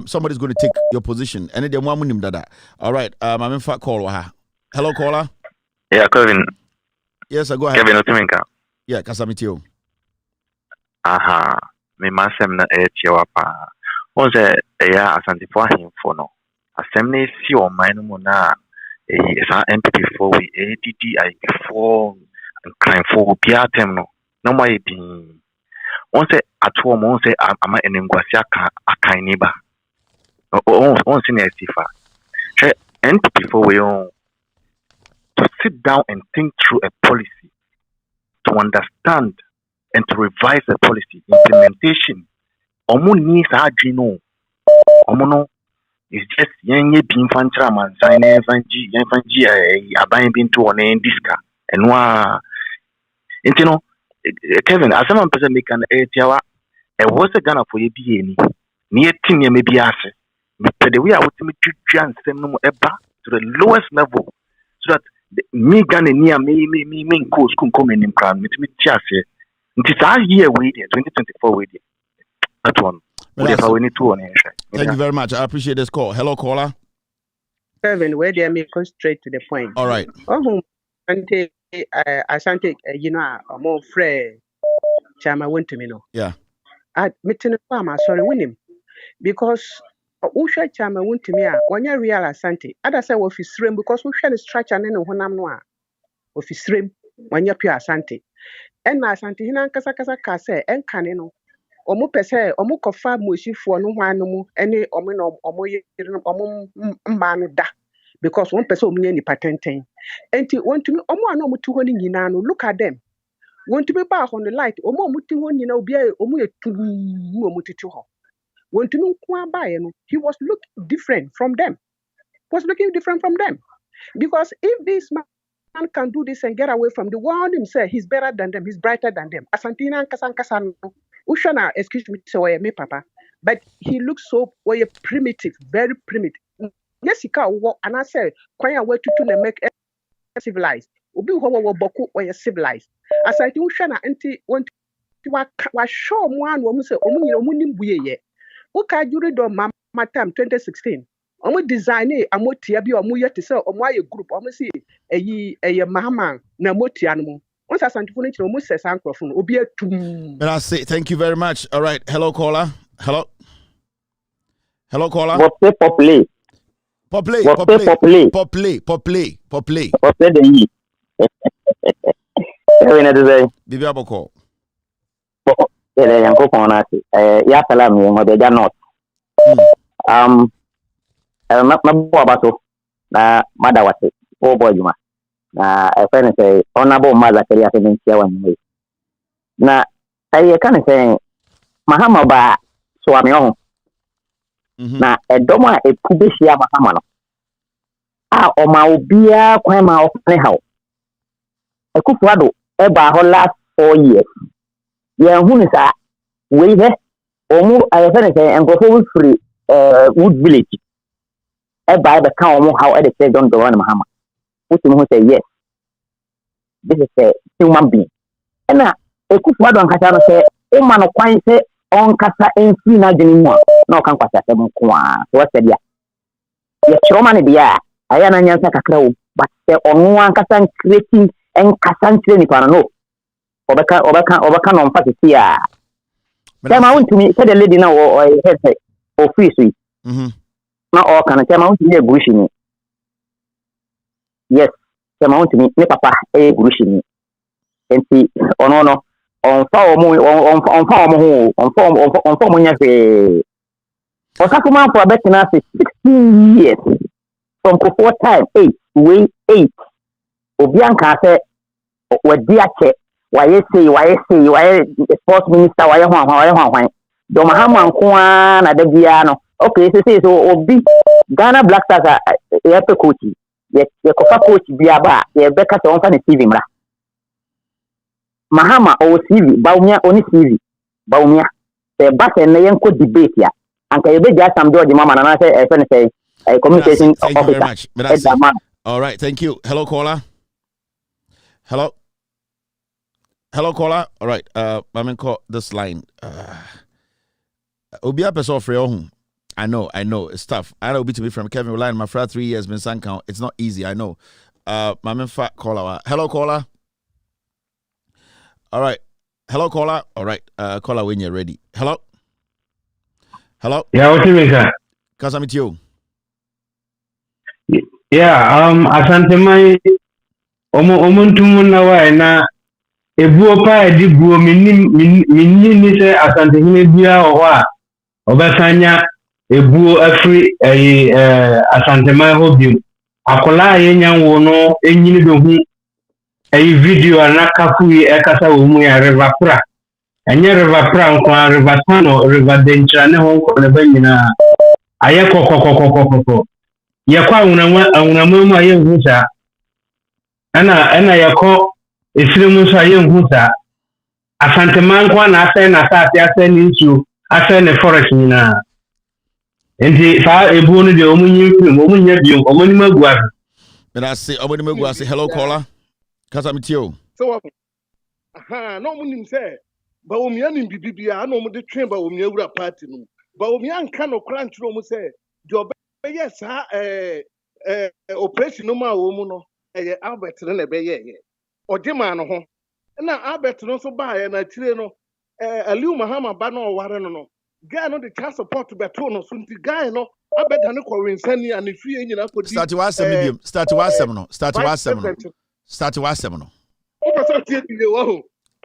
somebody's going to take your position. And the Mwamunim dada. All right. I'm in fact call. Hello, caller. Yeah, Kevin. Yes, go ahead. Kevin Otiminka. Yeah, Kasamitio. Aha. Me masem na wapa. Onse ya Asante for him for no. Asemne si o mine mo na sa MPP for we ADDI before and crime for biatem no. No mai bin. Onse atuo mo onse ama enengwasi aka niba. Onse na sifa. MPP for we on to sit down and think through a policy, to understand and to revise the policy implementation. Omo ni sa adwino. Omo no is just yenye bin fantra man sign fanji aban bin to on diska enwa intino Kevin asema mpesa make an etiawa e was a Ghana for ye bi eni ni etin ye mebi ase the way I would me twan sem no eba to the lowest level so that me Ghana near me course come in crowd me tiase nti sa year we 2024 we that one. Thank you very much. I appreciate this call. Hello, caller. Kevin, where they may go straight to the point. All right. Asante, you know, more free. Chama went to me no. Yeah. At meeting farmer, sorry, win him because Usha Chama went to me. When you real Asante, other say of his stream because Usha is structure and no one noa of his stream when you're pure Asante. And Asante, Hinan Casacasa Case and Canino. Omo pese omo kofa moshifo no hwanu mu ene omo no omo yiri omo mba no da because one pese omo ni patenten enti wontumi omo ana omo tu ho ni nyina no look at them wontumi ba ho no light omo tu ho nyina obi omo etu omo titi ho wontumi nko abaye no he was looking different from them because if this man can do this and get away from the world himself he's better than them he's brighter than them Asantina Kasankasa Ushana, excuse me, so me papa, but he looks so primitive, very primitive. Yes, he can walk, and I say, quite way to make civilized. Ubi ho boku or civilized. As I do Ushana, anti want to show one woman say, Omunim buye. Uka jury do mama time 2016. Omu design amo tiabi omu yet to sell omu group, omu see a mahama na moti animal. But I say thank you very much. All right. Hello, caller. Hello, caller. Poply. Bibi aboko. Yanko konati. Ya salam ye ngobeja not. Mabu abato na madawate. O boy juma. Na a friend say honorable mother career to me here one way. Na I can say Mahama ba swami on. Na edoma e kubeshia Mahama no. Oma obia kwan ma ofne hawo. Ekufuado eba ho last 4 years. Ye hu ni sa we he omu ayefene say enkofo free Wood Village. Eba be kan omu how e dey say don do on Mahama. Which who say yes. This is a human being. Na ekufuado ankasa no say o ma no kwan say on kasa enfi na dwene mu a na o kan kwasa sem ko a so say dia. Ye chiroma ne dia aya na nyansa kakra o but say onu ankasa creating en kasantre ni pa no obeka no mfa tete a tema wontumi say the lady na o head office yi na o kan tema wontumi egurushi ni yes tema wontumi ne papa egurushi ni enti ono no onfa omo nya fe osakuma for betina 16 years from before time 8 obi anka say wadi ache waye sports minister waye hwan do Mahama nko na da bia no okay so obi Ghana Black Stars e pe coach ye kofa coach bia ba ye beka se onfa ne TV mra Mahama o TV baumia oni TV baumia se ba se ne yenko debate ya anka ye be ja sam do di mama na say e fe ne say communication officer. All right, thank you. Hello caller. Hello caller. All right, I'm going to call this line. Obi apeso free ohun. I know, it's tough. I know to be from Kevin line my friend 3 years been sank. It's not easy, I know. My fat caller. Hello caller. All right. Hello caller. All right. Caller when you're ready. Hello. Yeah, what you mean, sir? Cause I'm with you. Yeah, asante mai omuntu munna wa na ebuo pa edi buo minni ni se asante hine bia o ho a obesanya ebuo afri asante mai ho bi akola ye nyanwo no enyini be hu video anakafu e kasa wo mu ya revapra enye revapra nko revatano revadentra ne ho ko ne banyina aye kokokokokoko ye kwa unamwe aye husa ana yako esirimu so aye husa asante mankwa na ase na saati ase ni nsu ase ne forest nyina enti fa ebu no de omunye biom omoni magua and I say omoni magua say hello caller cause I'm with you so no munim say ba omia nim bibibia na omde twen ba omia wura party no ba omia nka no kra ntro mu say de yes operation no ma wo mu no Albert na be ye odema no ho na Albert no so ba ye na tire no Aliu Mahama ba no ware no guy no the child support beto no so nti guy no abeda ne ko wensani and fie nyina ko di start wasem no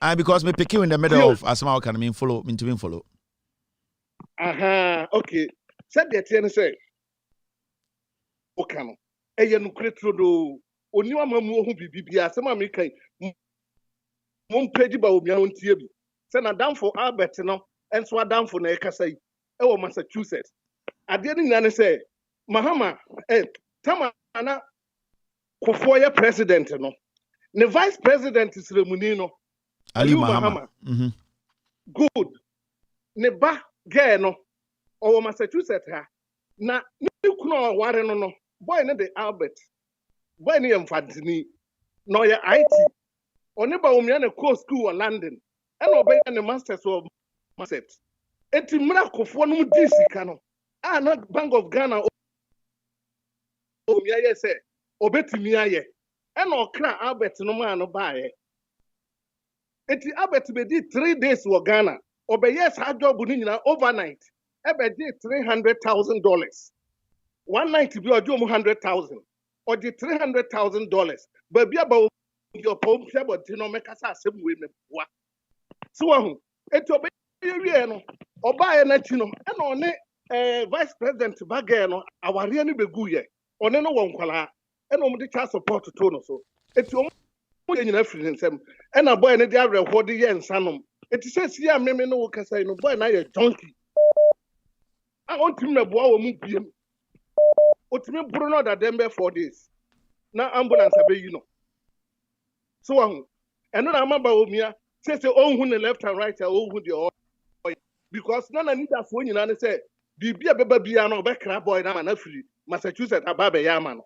and because me pick you in the middle of asma can mean follow me to follow okay said the ten say okay no no kretro do oni wa mamu ohu bibibia asema me kan mom page ba obi an tie bi say na damfo Albert no enso adamfo na ekasa yi e wo Massachusetts ade ni nyane say Mahama tama na kofo ye president no ne vice president ceremony no Ali Mahama good ne ba girl no o Massachusetts ha na ni kuno ware no boy ne de Albert boy ne mfantini no ye IT oni ba omia ne co school in London and obey ne masters of Massachusetts eti mra kofo no di sika no na Bank of Ghana omia ye say obetimi aye and okra Albert no ma no baaye eti Albert be di 3 days wo Ghana obey yes ha job ni nyina overnight ebe di $300,000 one night bi ojo mu $100,000 or di $300,000 but bi about your pom but no make us asem we me wa so ahu eti obey wie no obaye na chi no e no ne vice president bagay no aware no begu ye one no won kwala e no mo di child support to no so eti you know, and a boy and the other what the yen sanum. It says, yeah, maybe no can say no boy, now you're donkey. I want him to bow him. What me Bruno that them 4 days. Now ambulance obey you know. So and then I remember Omia says oh who the left and right oh who the other because none need that phone you know say be a baby no be cra boy na man free Massachusetts ababe ya man.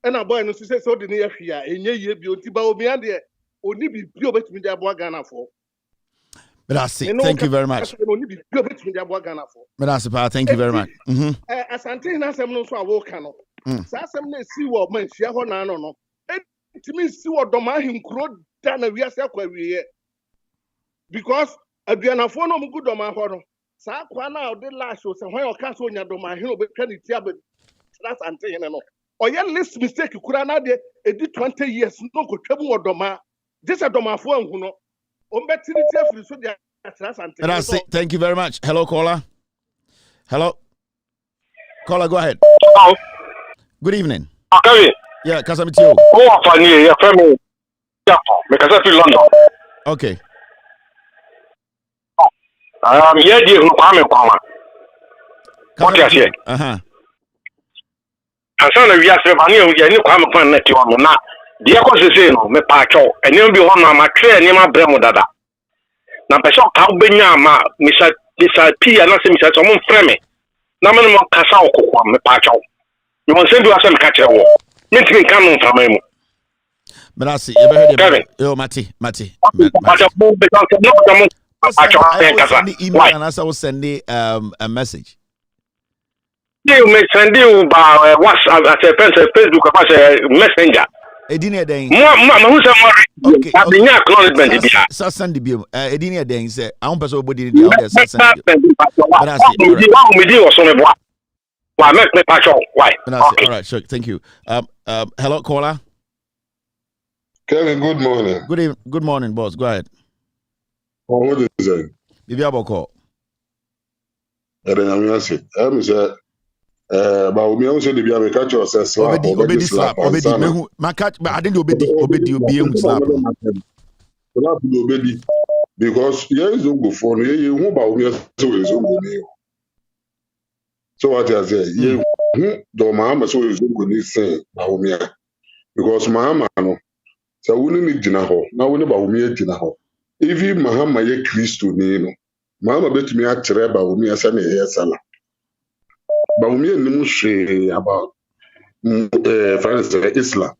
And a boy no say so the near here enye ye bi onti ba Omia de oni bi bi obetimi de aboa Ghana for. But I see. Thank you very much. But I see, thank you very much. Asante na asem no so awoka no. Sa asem na esi wo man hia ho na no no. Etimi si wo doma hinkro da na wiase akwa wiye. Because aduanafo no mugu doma ho no. Sa akwa na o de lash o se hwan o ka so nya doma hin o be ka ni tia be. That's Asante no. Oye list mistake kura na de edi 20 years no ko twam wo doma. This a domafo anhu no. Thank you very much. Hello, caller. Hello. Caller, go ahead. Hello. Good evening. Okay. Yeah, Kasamitio. Oh, funny. Yeah, from me. Yeah, because I feel London. Okay. Yeah, dear, no comment. What you say? Uh-huh. And so we are saying, you need to come upon that you are not. Dear Cosino, me pacho, and you'll be one of my clear name of Bremodada. Now, Pesha, how Benyama, Mr. P. and Mr. Tomon Freme. Naman Casao, me pacho. You want to send us some catcher war. Means me come from him. But I see, you ever heard of oh, Mati. I send the email and I will send the a message. You may send you by WhatsApp as a Facebook as a messenger. Edinia Dane. Okay. Acknowledgement. Send the bill. Edinia Dane say, I don't person body the other send. But I see. Why? All right, sure. Thank you. Hello, caller. Kevin, good morning. Good morning, boss. Go ahead. Oh, what is it? Bibi aboko. I'm say. But we also be able to catch ourselves. Obedi slap. Obedi mehu. Makach, but I didn't obedi slap. Slap obedi because here is Zongo for you. Who about me? So is Zongo me. So what I say? You do Mahama so is Zongo ni say about me because Mahama no. So we need jinaho. Now we need about me jinaho. Even Mahama ye Christo ni no. Mahama bet me a treba about me as an sala. But we need about Islam.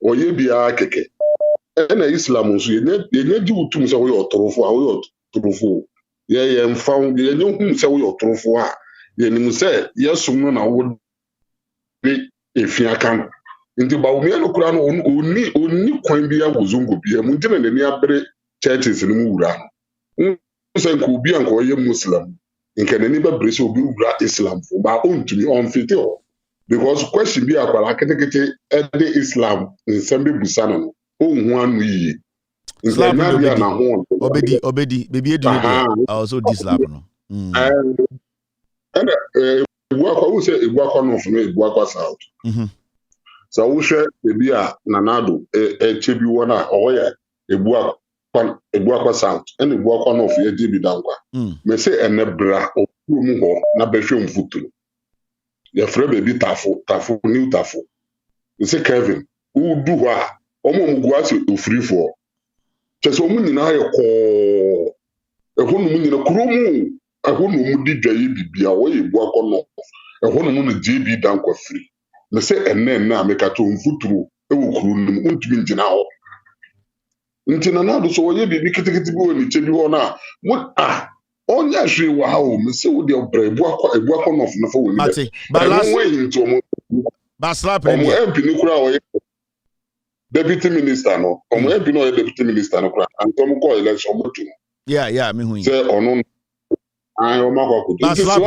Or ye be a keke. And Islam was you need you to say we are true. Ye found ye know whom say we are true. Ye need say yes, soon I would be if you can. Into Baumia Lukuran only coin be a Zongo be a Muntin and the near churches in Mura. Say could be a Muslim. In can anybody brace will be Islam for my own to be unfit because question be about I can get the Islam in Sembi Busana. Oh, 1 week. Obedi, baby, I also dislap no. And work I would say a work on of me, work us out. So we share a beer, Nanado, a chibi wana, or a work. A work sound and a work on of your DB Dangwa. May say a nebra or muho, na befum futu. Your friend baby tafu, new tafu. You say, Kevin, who do what? Omo to free for. Just a woman in a call a woman in a crumu. A woman did be away work on off. A woman JB Dangwa free. May say, and then now make a tone futu. A woman won't mean now. Ntina na do so ye bibi kitikiti bi ni chebi ho na mo onya hwe wa ha o me se wo de obra ebu akọ no fo wo ni Mate ba last ba slap ni MP ni kura o deputy minister no omo MP no deputy minister no kura antom ko election mo tu yeah me hu yi se ono o ma ko ko do slap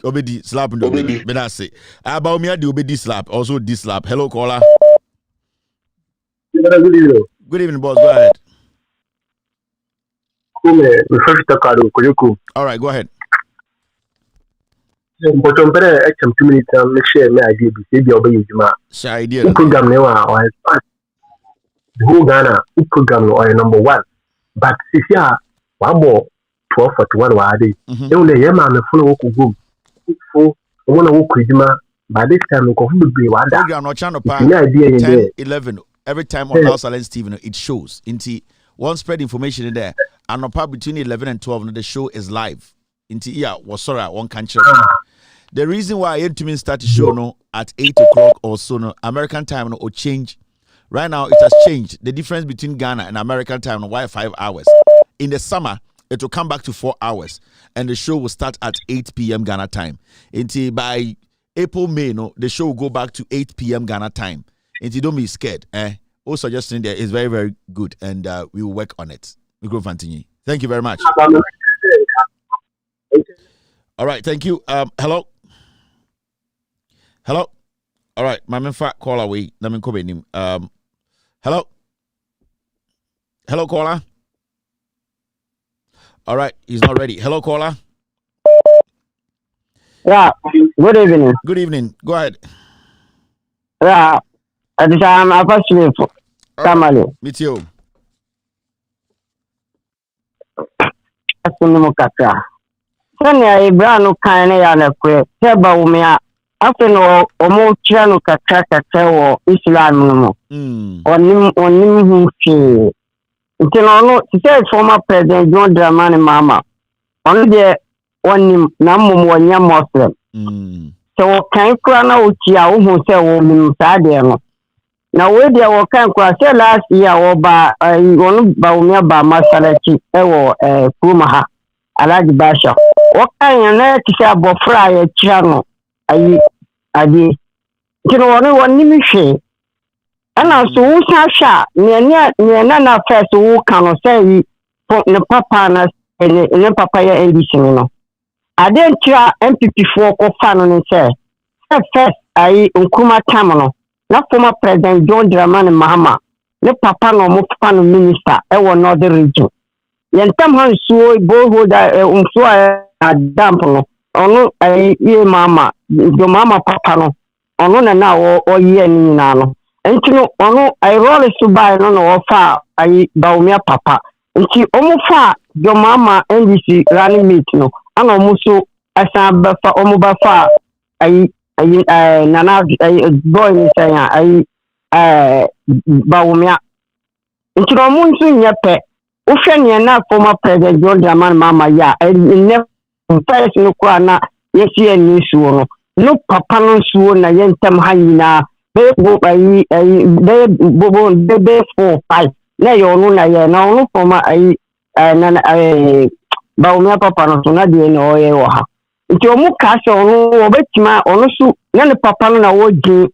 obedi slap no obedi be that say about me the obedi slap also this slap. Hello caller. Good evening, boss. Go ahead. All right, go ahead. But I'm better at some 2 minutes. Make sure my idea be maybe obey you. Share idea. Program now. the whole Ghana program or number one. But if you are one more 1241 wadi, only Yama and the follow go for one of Kujima. By this time, we could be one program no channel pa 10, 11 every time on House Alliance TV, it shows. Inti one spread information in there, and no between 11 and 12, the show is live. Inti was sorry, one country. The reason why I had to start the show no at 8 o'clock or so no American time no or change. Right now it has changed. The difference between Ghana and American time no why 5 hours. In the summer it will come back to 4 hours, and the show will start at 8 p.m. Ghana time. Until by April, May, no, the show will go back to 8 p.m. Ghana time. Until don't be scared. All suggestion there is very, very good, and we will work on it. We go continue. Thank you very much. All right, thank you. Hello. Hello. All right, my man fat call away. Let me come in. Hello. Hello, caller. All right, he's not ready. Hello, caller. Yeah, good evening. Good evening. Go ahead. Yeah, I'm actually family. Me too. Kaka. Sanya Ibrano Kane Yanakwe, Teba Umia, after no Omo Chiano Kaka or Islam on him who she. She said former President John Dramani Mama. Only there one Namu one young Muslim. So can Krana Uchia who say woman Sadiano. Now where there were can cross last year or by one Baumia by Masalachi or Kumaha. Alaji Basha. What kind of to about fry channel? I did. One nimishe. And also, who's sha near none first who can say the papa and the papaya edition. I didn't try MPP4 or fan on say. First, I Nkuma Tamano, not former President John Dramani Mahama, the papa no Mufan minister, not the region. Yentam han suo go hoda umso a dampo ono ye mama do mama papa no ono na o ye ni na no entino ono I roll to buy no no fa ai baumia papa enti omo fa do mama NDC running meet no ana omo so asa ba fa omo ba fa ai nana boy ni say ai baumia entino omo nso nyepe Ushanya na former President John Dramani Mama ya never first no kwana yesi eni suo no papa no suo na yentam hanyina be go ayi be bobo be 4-5 na yo no na ye na no former ayi na baumia papa no so na de no ye wo ha nti omu ka se ono obetima ono su na ne papa no na woji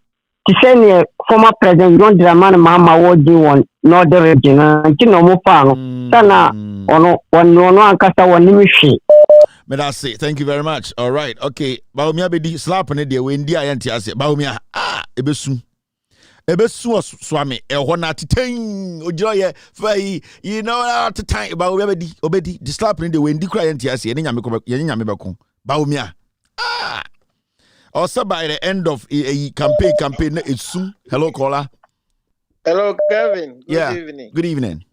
ti se ne former President John Dramani Mama woji won Northern region nti no mo fa no sana ono ankasa woni mihwe. May I say thank you very much. All right, okay. Baumia be di slap ne de we ndi ayenti ase. Baumia ebesu swami ehona na teten ojiro ye fai you know at the time Baumia be obedi di slap ne de we ndi kura ayenti ase ye nyame beko. Baumia also by the end of a campaign it's hello caller. Hello, Kevin. Good evening. Good evening.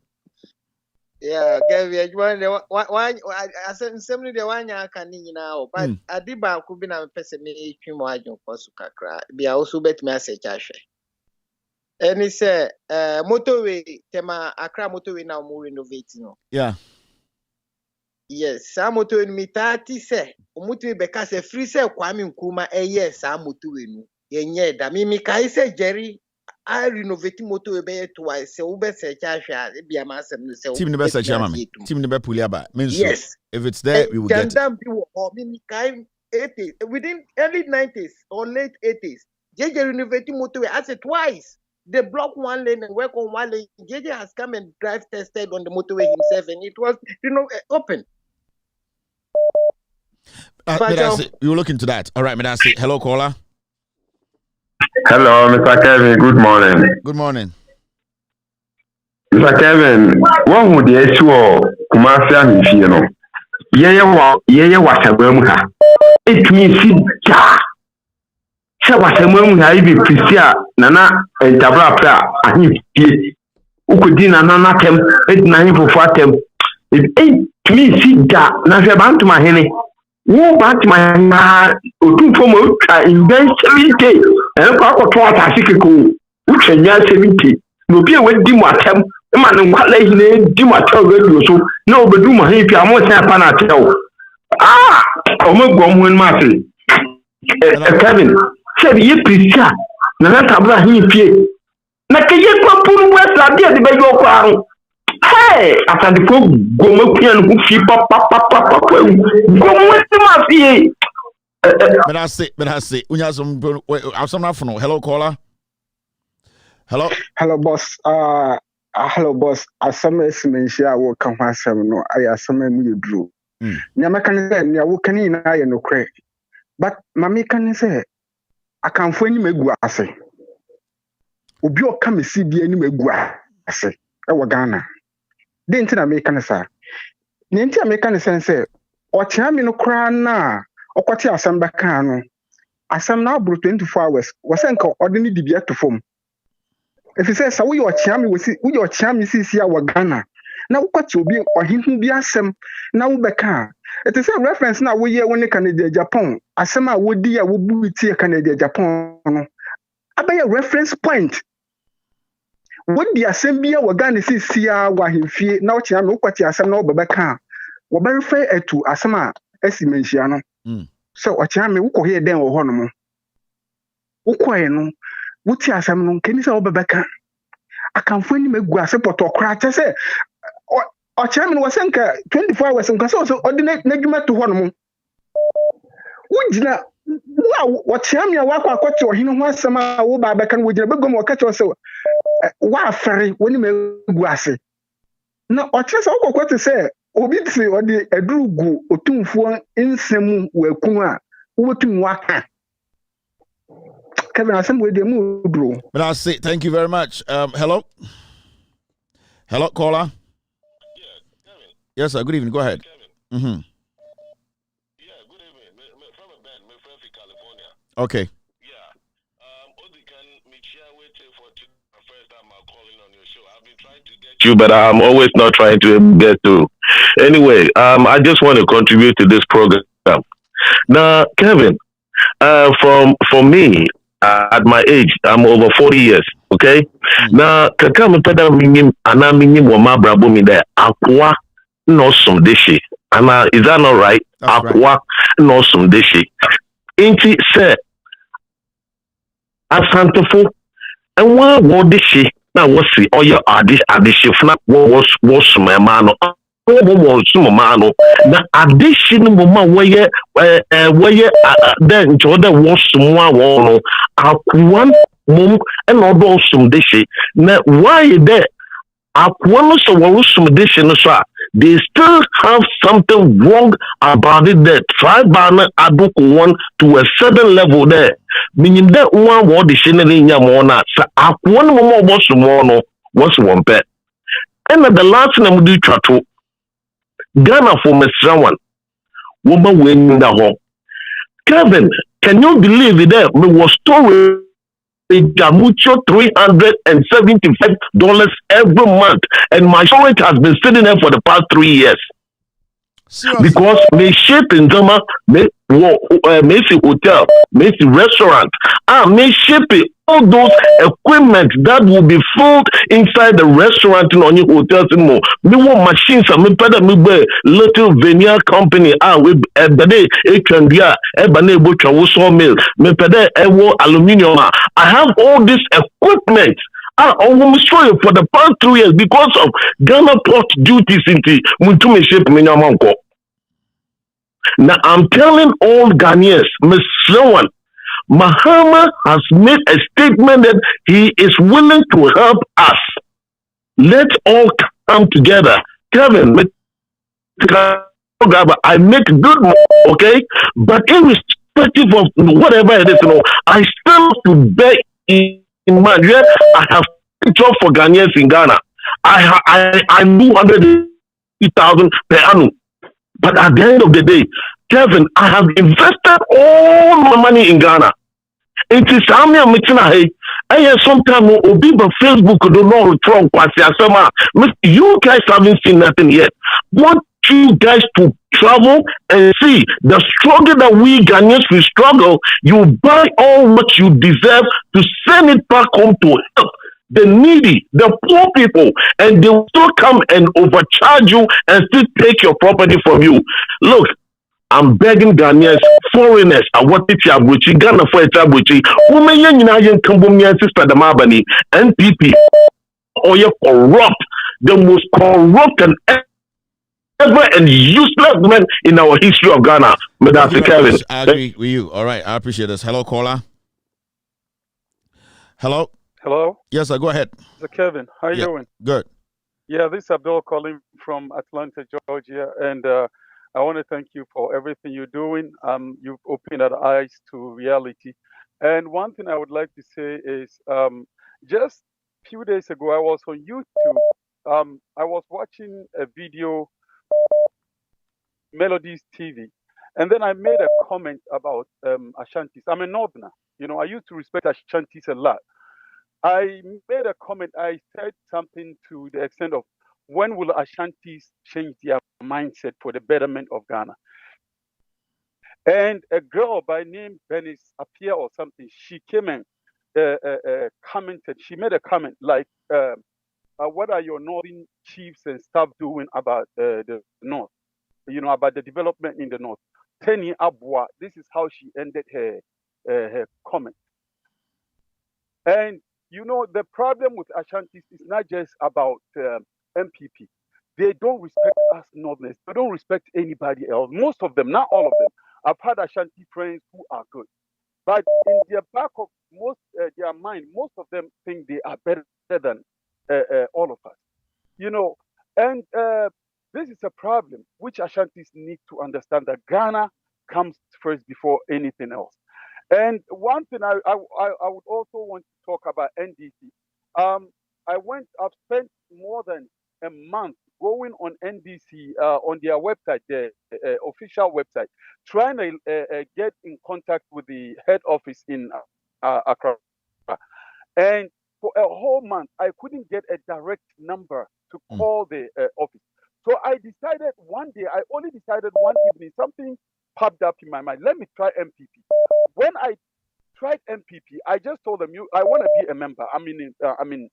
Yeah, Kevin. I said simply the one you can now, but I did back could be a person me ajo posu kakra. Be also bet me as a chashe. And he said, motorway tema Accra motorway now more renovating. Yeah. Yes, some motorway me 30 say. Motorway because a free say Kwame Nkrumah yes, some motorway no. Yenye da me kai say Jerry. I renovate motorway be twice. So ube se chasha be a massive. Team the best mami. Team the best puliaba. Yes. If it's there, we will get it. Within early 90s or late 80s, JJ renovating motorway. I said twice. They block one lane and work on one lane. JJ has come and drive tested on the motorway himself, and it was open. We will look into that. All right, Medasi. Hello, caller. Hello, Mr. Kevin. Good morning. Good morning. Mr. Kevin, what would the issue of Kumasi and Fiano? Yea, what a worm. It means ja. So what a worm, I be Priscia, Nana, and Tabra, and he ukudina na tem edina hin fofo atem me see da na hwe bantu ma hene wo bantu ma na otumfo mo twa eventually day kwa akoto atase keko utwanya 70 no bi e wadi mo atem ma no kwala hine di mo atem radio so na obedu mo hin pia mo sen pa na atem o mo gwo mo en ma se Kevin said ye prisia na na tabla hin pie na ke ye kwa puru west la dia de be yo kwa ro hey after the go mo pia no fi papa go mo ma fie but I say unya some afno hello caller hello boss hello boss asama mentia wo kan asem no ay asama mu yedru nyama kan say nya wo kan ina ye no kre but mami kan say akanfo ni megu ase obi o ka mesi bi ani megu ase e wo Ghana de ntina me kan sa ne ntia me kan say o tia mi no kra na okwati asam baka no asam na abro 24 hours wasenka odini dibia to fom if you say sa wo yo chiami sisi a wa Ghana na ukwati obi ohinhu bi asem na wo beka it is a reference na wo ye woni Canada Japan asem a wodi a wo buiti e Canada Japan no abaya reference point wodi asem bi a wa Ghana sisi a wa hemfie na wo chiami ukwati asem na wo beka wo be refer etu asem a esimenhia no so o chiami wo ko he den wo hono mo wo koe no wuti asem no nkeni se obebeka akanfo ni megu ase potokra che se o chame no wasenka 24 hours nka so ordinary nadwuma to ho no mo wugina wa chame wa akwakote ohino ho asem a wo ba beka no wugina begom wakache se wa afere woni megu ase na o che se okokote se obi tse odi edurugu otumfuo nsemu wakun a wo botum waka Kevin, but I say thank you very much. Hello, caller. Yes, sir. Good evening. Go ahead. Mm-hmm. Yeah, good evening. From a band, my friend in California. Okay. Yeah. First time I'm calling on your show. I've been trying to get you, but I'm always not trying to get to. Anyway, I just want to contribute to this program. Now, Kevin, for me. At my age, I'm over 40 years, okay? Now, kakam pada minim ana minim wa mabrabo mi there. Akwa no some dishi. Ana is that not right? Akwa no some dishi. Inti say asantefo and what dishi na wasi oyo adishi fna was my man na addition mama where then to the was no akwan mum and odo sum dishi na why there akwan so sum dishi no so they still have something wrong about it there try ban aduku one to a certain level there meaning that one what the shine nya mo na sa akwan mum obo sum no was one pet and the last name do chato Ghana for Mr. One woman winning the home. Kevin, can you believe it? There was story mucho $375 every month, and my storage has been sitting there for the past 3 years. Seriously? Because me ship in Zama, me hotel, me restaurant, me shipping all those equipment that will be filled inside the restaurant and on your hotels and more. Me want machines and me better me buy little veneer company with the day it can be a butcher sawmill. Me better aluminium. I have all this equipment. I almost show you for the past 2 years because of Ghana port duties into Mutume ship Minyamanko. Now I'm telling all Ghanaians, Miss Sloan, Mahama has made a statement that he is willing to help us. Let's all come together. Kevin, I make good money, okay? But irrespective of whatever it is, I still have to bear in mind. Yeah, I have a job for Ghanaians in Ghana. I do 150,000 per annum. But at the end of the day, Kevin, I have invested all my money in Ghana. It is Samia Michina, And sometimes obi but Facebook do not from Kwasiasema. You guys haven't seen nothing yet. Want you guys to travel and see the struggle that we Ghanaians will struggle. You buy all what you deserve to send it back home to help the needy, the poor people, and they will still come and overcharge you and still take your property from you. Look, I'm begging Ghanaians, foreigners, I want it to Ghana for a Tabuchi, women, young Cambodia, sister, the Mabani, NPP, or you corrupt, the most corrupt and ever and useless men in our history of Ghana. Mr. Kevin. I agree with you. All right, I appreciate this. Hello, caller. Hello. Hello? Yes, sir, go ahead. Mr. Kevin, how you doing? Good. Yeah, this is Abdul calling from Atlanta, Georgia, and I want to thank you for everything you're doing. You've opened our eyes to reality. And one thing I would like to say is just a few days ago, I was on YouTube. I was watching a video, Melodies TV, and then I made a comment about Ashantis. I'm a Northerner. You know, I used to respect Ashantis a lot. I made a comment. I said something to the extent of, when will Ashantis change their mindset for the betterment of Ghana? And a girl by name Bernice Appiah or something, she came and commented. She made a comment like, what are your northern chiefs and staff doing about the north? You know, about the development in the north. Teni Abwa, this is how she ended her comment. And you know, the problem with Ashantis is not just about MPP. They don't respect us Northerners. They don't respect anybody else. Most of them, not all of them. I've had Ashanti friends who are good. But in their back of their mind, most of them think they are better than all of us. You know, and this is a problem which Ashantis need to understand, that Ghana comes first before anything else. And one thing I would also want to talk about NDC. I've spent more than a month going on NDC on their website, the official website, trying to get in contact with the head office in Accra. And for a whole month, I couldn't get a direct number to call the office. So I decided one day, I only decided one evening, something popped up in my mind. Let me try MPP. When I tried MPP, I just told them, I want to be a member. I'm in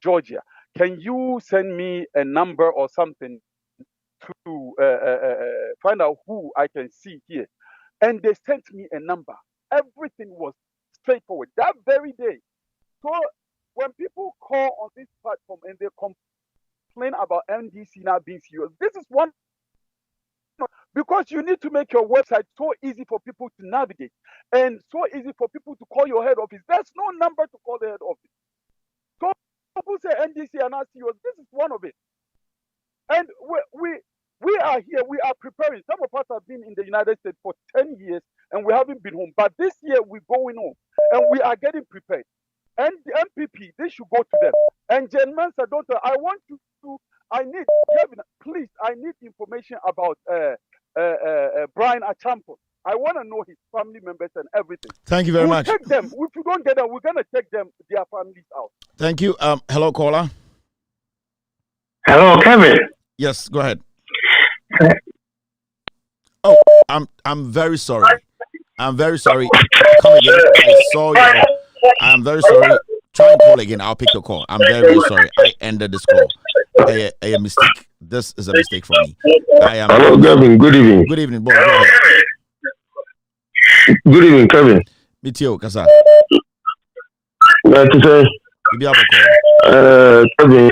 Georgia. Can you send me a number or something to find out who I can see here? And they sent me a number. Everything was straightforward that very day. So when people call on this platform and they complain about NDC not being serious, this is one. Because you need to make your website so easy for people to navigate and so easy for people to call your head office. There's no number to call the head office. So people say NDC are not serious. This is one of it. And we are here. We are preparing. Some of us have been in the United States for 10 years and we haven't been home. But this year we're going home and we are getting prepared. And the MPP, they should go to them. And Jen Mansa, I want you to, Kevin, please, I need information about Brian Achampo. I want to know his family members and everything. Thank you very much. Take them. If you don't get them, we're going to take them, their families out. Thank you. Hello, caller. Hello, Kevin. Yes, go ahead. Oh, I'm very sorry. I'm very sorry. Come again. I saw you. I'm very sorry. Try and call again. I'll pick your call. I'm very, very sorry. I ended this call. A mistake. This is a mistake for me. Hello, Kevin. Good evening. Good evening, boy. Go ahead. Good evening, Kevin. Mitio, Kasa. Nice to say. Kevin,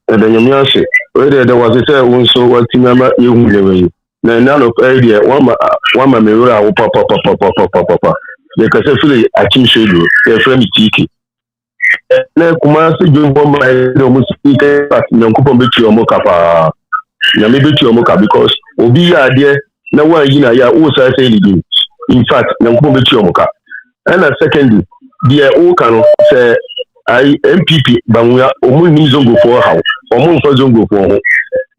the whether there was a say so what Timama you none of idea one me will papa. Because I feel I can show you a friend Tiki. Na kuma se jo bo ma no mu speak at nyankopon beti omo kapa na me beti omo ka because obi ya de na wa yi na ya o sa say leading in fact nyankopon beti omo ka and secondly the o kan say I MPP banwa omo ni zongo for how omo nfa zongo for ho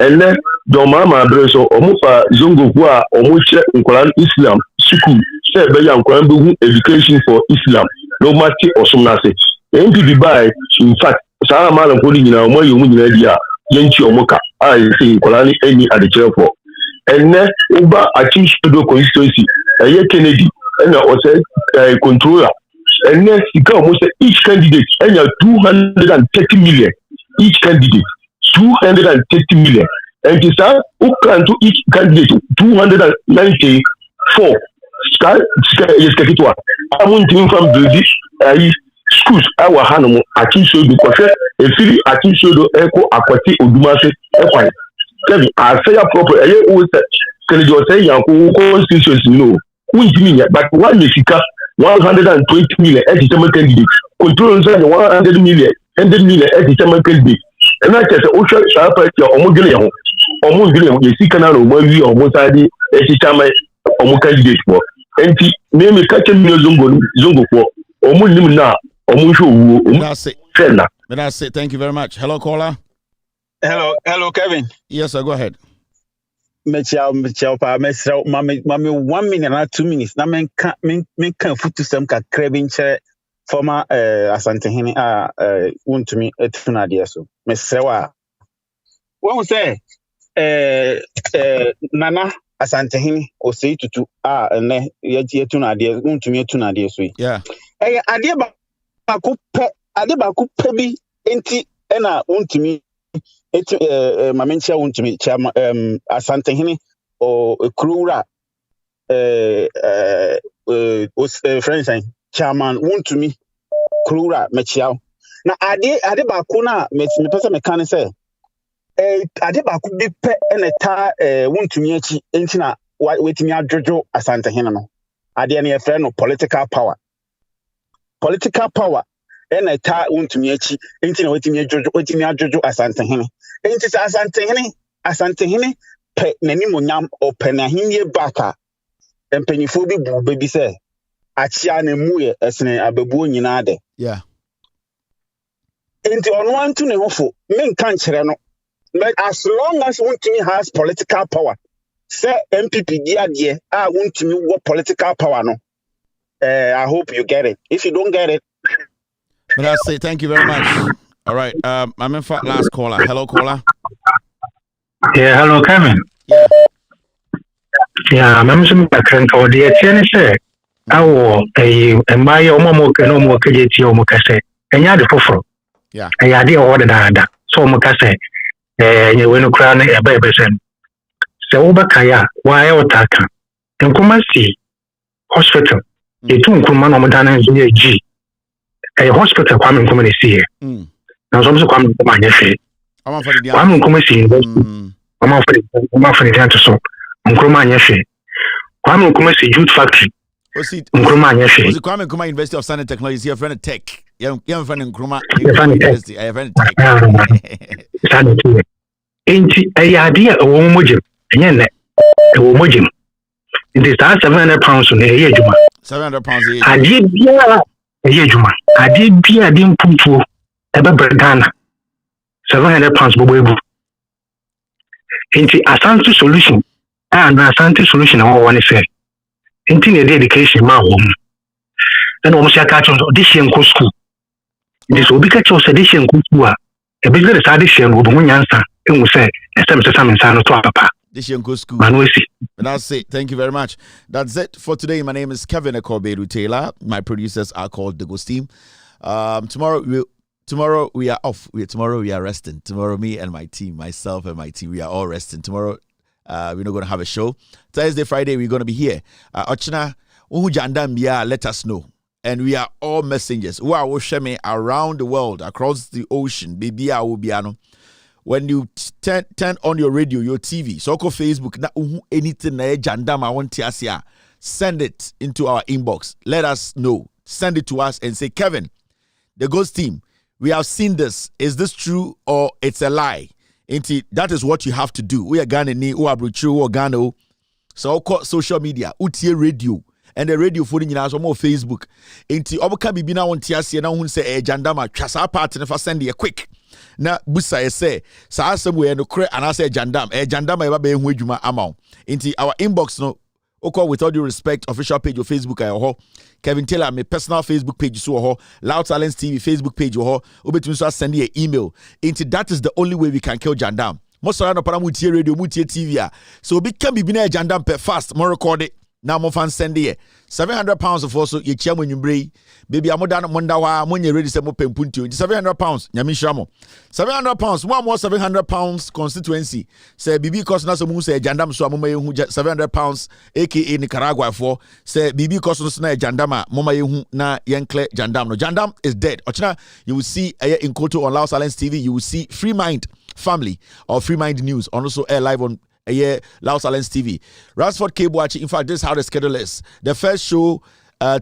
ene do mama address omo fa zongo for a omo hye nkoran Islam school say be ya nkoran be education for Islam no matter osum na say MPP by in fact Sarah Malam putting in our money idea Yenchi Omoka I say Kolani any at the chair for and then Uba Achish Studio constituency Kennedy and I was a controller and then he come almost each candidate and you 230 million each candidate 230 million and this are who can to each candidate 294 yes get it one I want to from the schools our hanu Achiso because if you Achiso echo akwati odumase ekwan Kevin I say proper always can you say yanko constituency no but one is 120 million at the candidate control 100 million 100 million at the candidate and I just also sharp your omugile you see canal movie almost ID candidate for and name me catch me zongo for omunim na That's it. Thank you very much. Hello, caller. Hello, Kevin. Yes, sir. Go ahead. Mechiao pa mesra mami 1 minute na 2 minutes na men kan futu sem ka krebinche former asantehene wontumi etuna de so mesra wa won say nana asantehene o sei tutu ne yetuna de wontumi etuna de so yeah ade ba ku pe bi enti na wontumi mamencha wontumi chama asantehene o krura friends chairman wontumi krura mechiao na ade ba ku na me pese me kan say ade ba ku bi pe na ta wontumi achi enti na wetimi adwojo asantehene no ade na ye frɛ no political power ena ta wontumi achi enti na wetimi adwojo asantehene enti asantehene pe nanimonyam opena hinye baka empanyifo bi bu bebi se achia na muye esene ababuo nyina de yeah enti ono antu ne hofo men kan kire no but as long as wontumi has political power say MPP dia de wontumi wo political power no I hope you get it. If you don't get it, but I say thank you very much. All right, I'm in fact last caller. Hello, caller. Yeah, hello, Kevin. Yeah. Yeah, I'm some background or the say awo my omo no mo kejeti omo kase enya de foforo yeah eya de o de dada so omo kase nye we no kra na e ba ebesem se wo baka ya wa e otaka nkoma si hospital etu nkoma no mo dana nje ji hospital kwa me nkoma ne si here na so mo kwa me nkoma anya fe kwa me nkoma si ama for the dance so nkoma anya fe kwa me nkoma si jute factory Nkrumah nyeshe. Was Kwame Nkrumah University of Science and Technology here friend tech. Yeah, friend Nkrumah University. I friend tech. Enti idea o mojim. Enye ne. O mojim. It is 700 pounds on eye juma. 700 pounds eye. Ade bia eye juma. Ade bia de mpuntuo ebe Ghana. 700 pounds bobo ebu. Enti Asante solution. Na Asante solution o woni say. Inti ne dedication ma wo mu na wo msia ka cho this year nko school this obi ka cho say this year nko school a e be very sad this year no bo nyansa enwu say esem se sam nsa no to papa this year nko school manuesi. That's it. Thank you very much. That's it for today. My name is Kevin Akobedu Taylor. My producers are called the Ghost Team. Tomorrow we are off. Tomorrow we are resting. Tomorrow me and my team, myself and my team, we are all resting. Tomorrow we're not going to have a show. Thursday, Friday, we're going to be here. Ochina, let us know. And we are all messengers who are watching me around the world, across the ocean. Baby, I will be when you turn on your radio, your TV, so called Facebook, anything I want to send it into our inbox. Let us know. Send it to us and say, Kevin, the Ghost Team, we have seen this. Is this true or it's a lie? That is what you have to do. We are Ghanaians, we are Bruchu, we are Ghana. So call social media, utie radio, and the radio for the more Facebook. Inti obuka bibi na won tiase na hun say jandama twasa part na fa send ye quick. Na busa say sa asem we no kre ana say jandam jandama e ba be hu adwuma amount. Inti our inbox no Okay, with all due respect, official page of Facebook I Kevin Taylor, my personal Facebook page so Loud Silence TV Facebook page obetumi send you an email. Into that is the only way we can kill Jandam. Most of the mutie radio, mutie TV. So we can be bina Jandam per fast, more record it. Now more fan send it. £700 of also ye chia when you bray. Baby amodan mondawa when you ready to mo pempunti. £700. Nyami shamo. £700. One more £700 constituency. Say BB cost na so mu say Jandam so amoma yehu £700 aka Nicaragua for say BB cost no na Jandama moma yehu na yenkle Jandam. No Jandam is dead. Ochina you will see in Koto on Loud Silence TV you will see Free Mind Family or Free Mind News on also air live on Loud Silence TV. Ransford K-Boachi, in fact, this is how the schedule is. The first show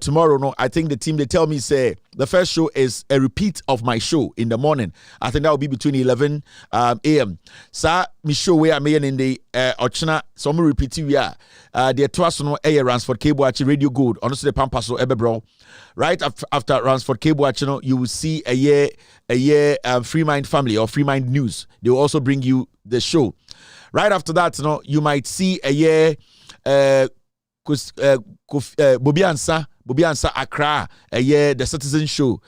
tomorrow, no, I think the team, they tell me, say, the first show is a repeat of my show in the morning. I think that will be between 11 a.m. So, my show where I'm in the Ochina, so I'm repeating, we are. The trust no Ransford K-Boachi Radio Gold, honestly, the Pampaso Ebebro. Right after Ransford K-Boachi, no, you will see a Free Mind Family or Free Mind News. They will also bring you the show. Right after that, you might see Bobby Ansa Accra, the Citizen Show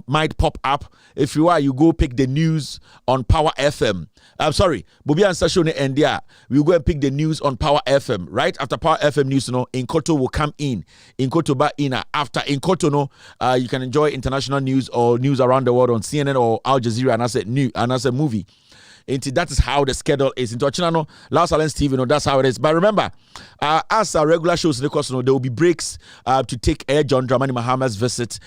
might pop up. If you are, you go pick the news on Power FM. I'm sorry, Bobby Ansa Show and there. We'll go and pick the news on Power FM. Right after Power FM news, Inkoto will come in. Inkoto ba ina. After Inkoto, you can enjoy international news or news around the world on CNN or Al Jazeera and as a movie. That is how the schedule is. Into Ochinano, Loud Silence TV, that's how it is. But remember, as our regular shows, there will be breaks to take John Dramani Mahama's visit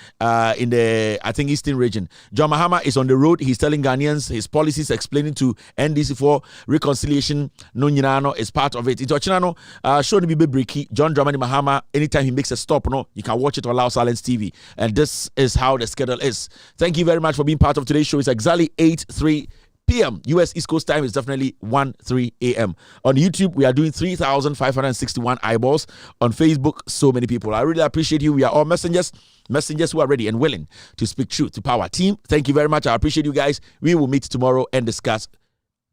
in the, I think, Eastern region. John Mahama is on the road. He's telling Ghanaians his policies, explaining to NDC for reconciliation. No Nyinano is part of it. Into Ochinano, show to be breaky. John Dramani Mahama, anytime he makes a stop, you can watch it on Loud Silence TV. And this is how the schedule is. Thank you very much for being part of today's show. It's exactly 8:03 p.m. US East Coast time is definitely 1:03 a.m. On YouTube, we are doing 3,561 eyeballs. On Facebook, so many people. I really appreciate you. We are all messengers who are ready and willing to speak truth to power. Team, thank you very much. I appreciate you guys. We will meet tomorrow and discuss.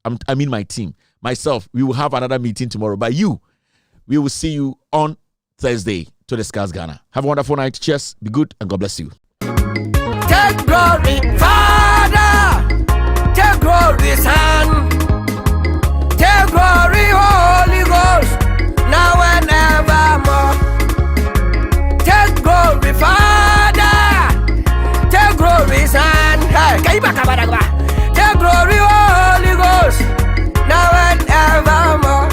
My team. Myself, we will have another meeting tomorrow. But we will see you on Thursday to discuss Ghana. Have a wonderful night. Cheers. Be good and God bless you. Take glory, Father. Take glory, Son. Take glory, Holy Ghost. Now and evermore. Take glory, Father. Take glory, Son. Take glory, Holy Ghost. Now and evermore.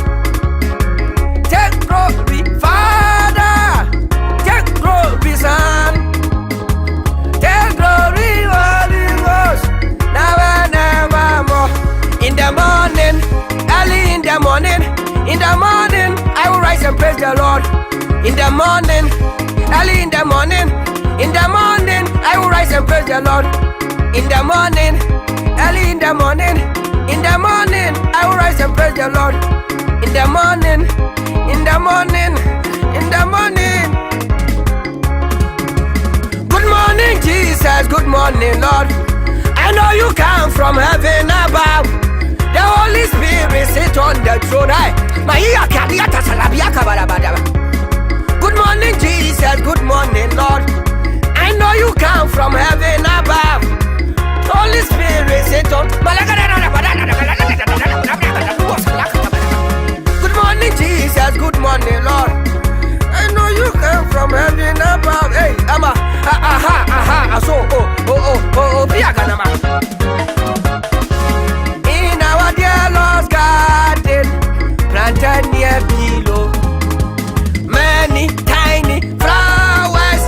Take glory, Father. Take glory, Son. Take glory, Holy Ghost. Now and evermore. In the morning, early in the morning, I will rise and praise the Lord. In the morning, early in the morning, I will rise and praise the Lord. In the morning, early in the morning, I will rise and praise the Lord. In the morning, Good morning, Jesus. Good morning, Lord. I know you come from heaven above. The Holy Spirit sit on the throne. Good morning, Jesus. Good morning, Lord. I know you come from heaven above. Holy Spirit sit on. Good morning, Jesus. Good morning, Lord. I know you come from heaven above. Hey, Ama, in our dear Lord's garden, planted near below, many tiny flowers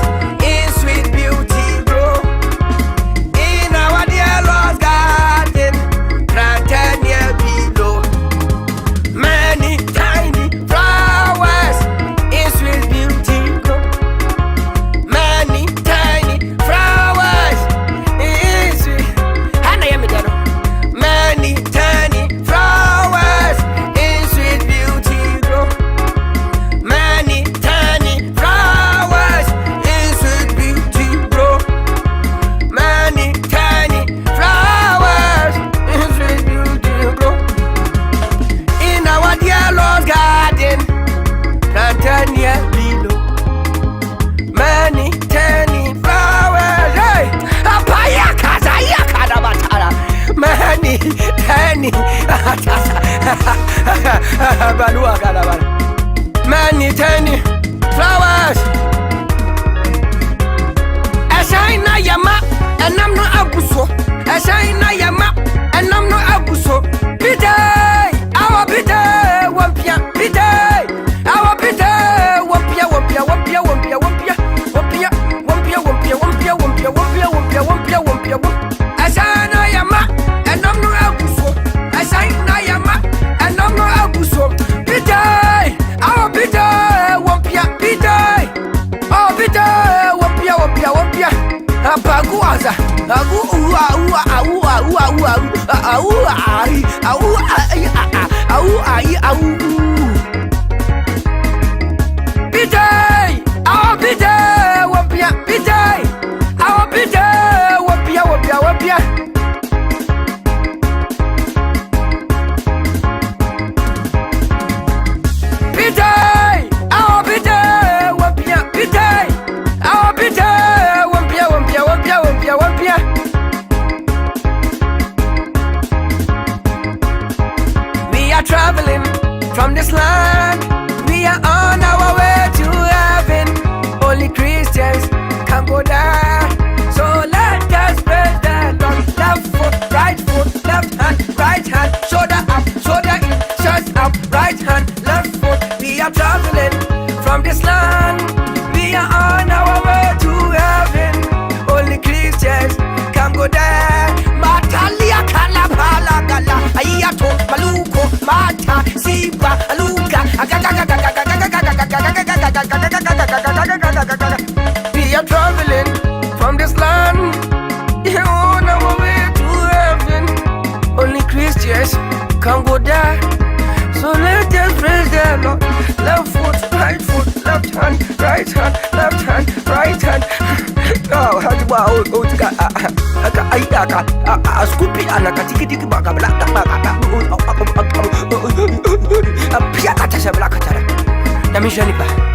Balua Galabal. Many tiny flowers. Ashina Yama, and I'm not Abuso. Ashina Yama, and I'm not Abuso. Pite, our pite, Wampia, pite, our pite, Wampia, Wampia, Wampia, Wampia, Wampia, Wampia, Wampia, Wampia, Wampia, Wampia, Wampia, Wampia, Wampia, Wampia. Ashina Yama, and I'm not Abuso. Ashina Yama, and I'm not Abuso. Pite, our pite, Wampia, pite, our pite, Wampia, Wampia, Wampia. Apaguaza, agu ua ua ua ua ua ua ai au ai au ai au. Pidai, our pidai, wapia pidai, our pidai, wapia wapia wapia. Pidai, our pidai, wapia pidai, our pidai, wapia wapia wapia wapia wapia. We are traveling from this land. We are on our way to heaven. Only Christians can go there. So let us praise the Lord. Left foot, right foot, left hand, right hand. Shoulder up, shoulder in, chest up, right hand, left foot. We are traveling from this land. We are on our way to heaven. Only Christians can go there. Matalia kalapala gala. Ayato maluko mata siba aluga. We are traveling from this land. Yeah, on our way to heaven. Only Christians can go there. So let us praise the Lord. Left foot, right foot, left hand, right hand, left hand, right hand. Oh, how do I scoopy and a catiki baga black a piacata black. The mission.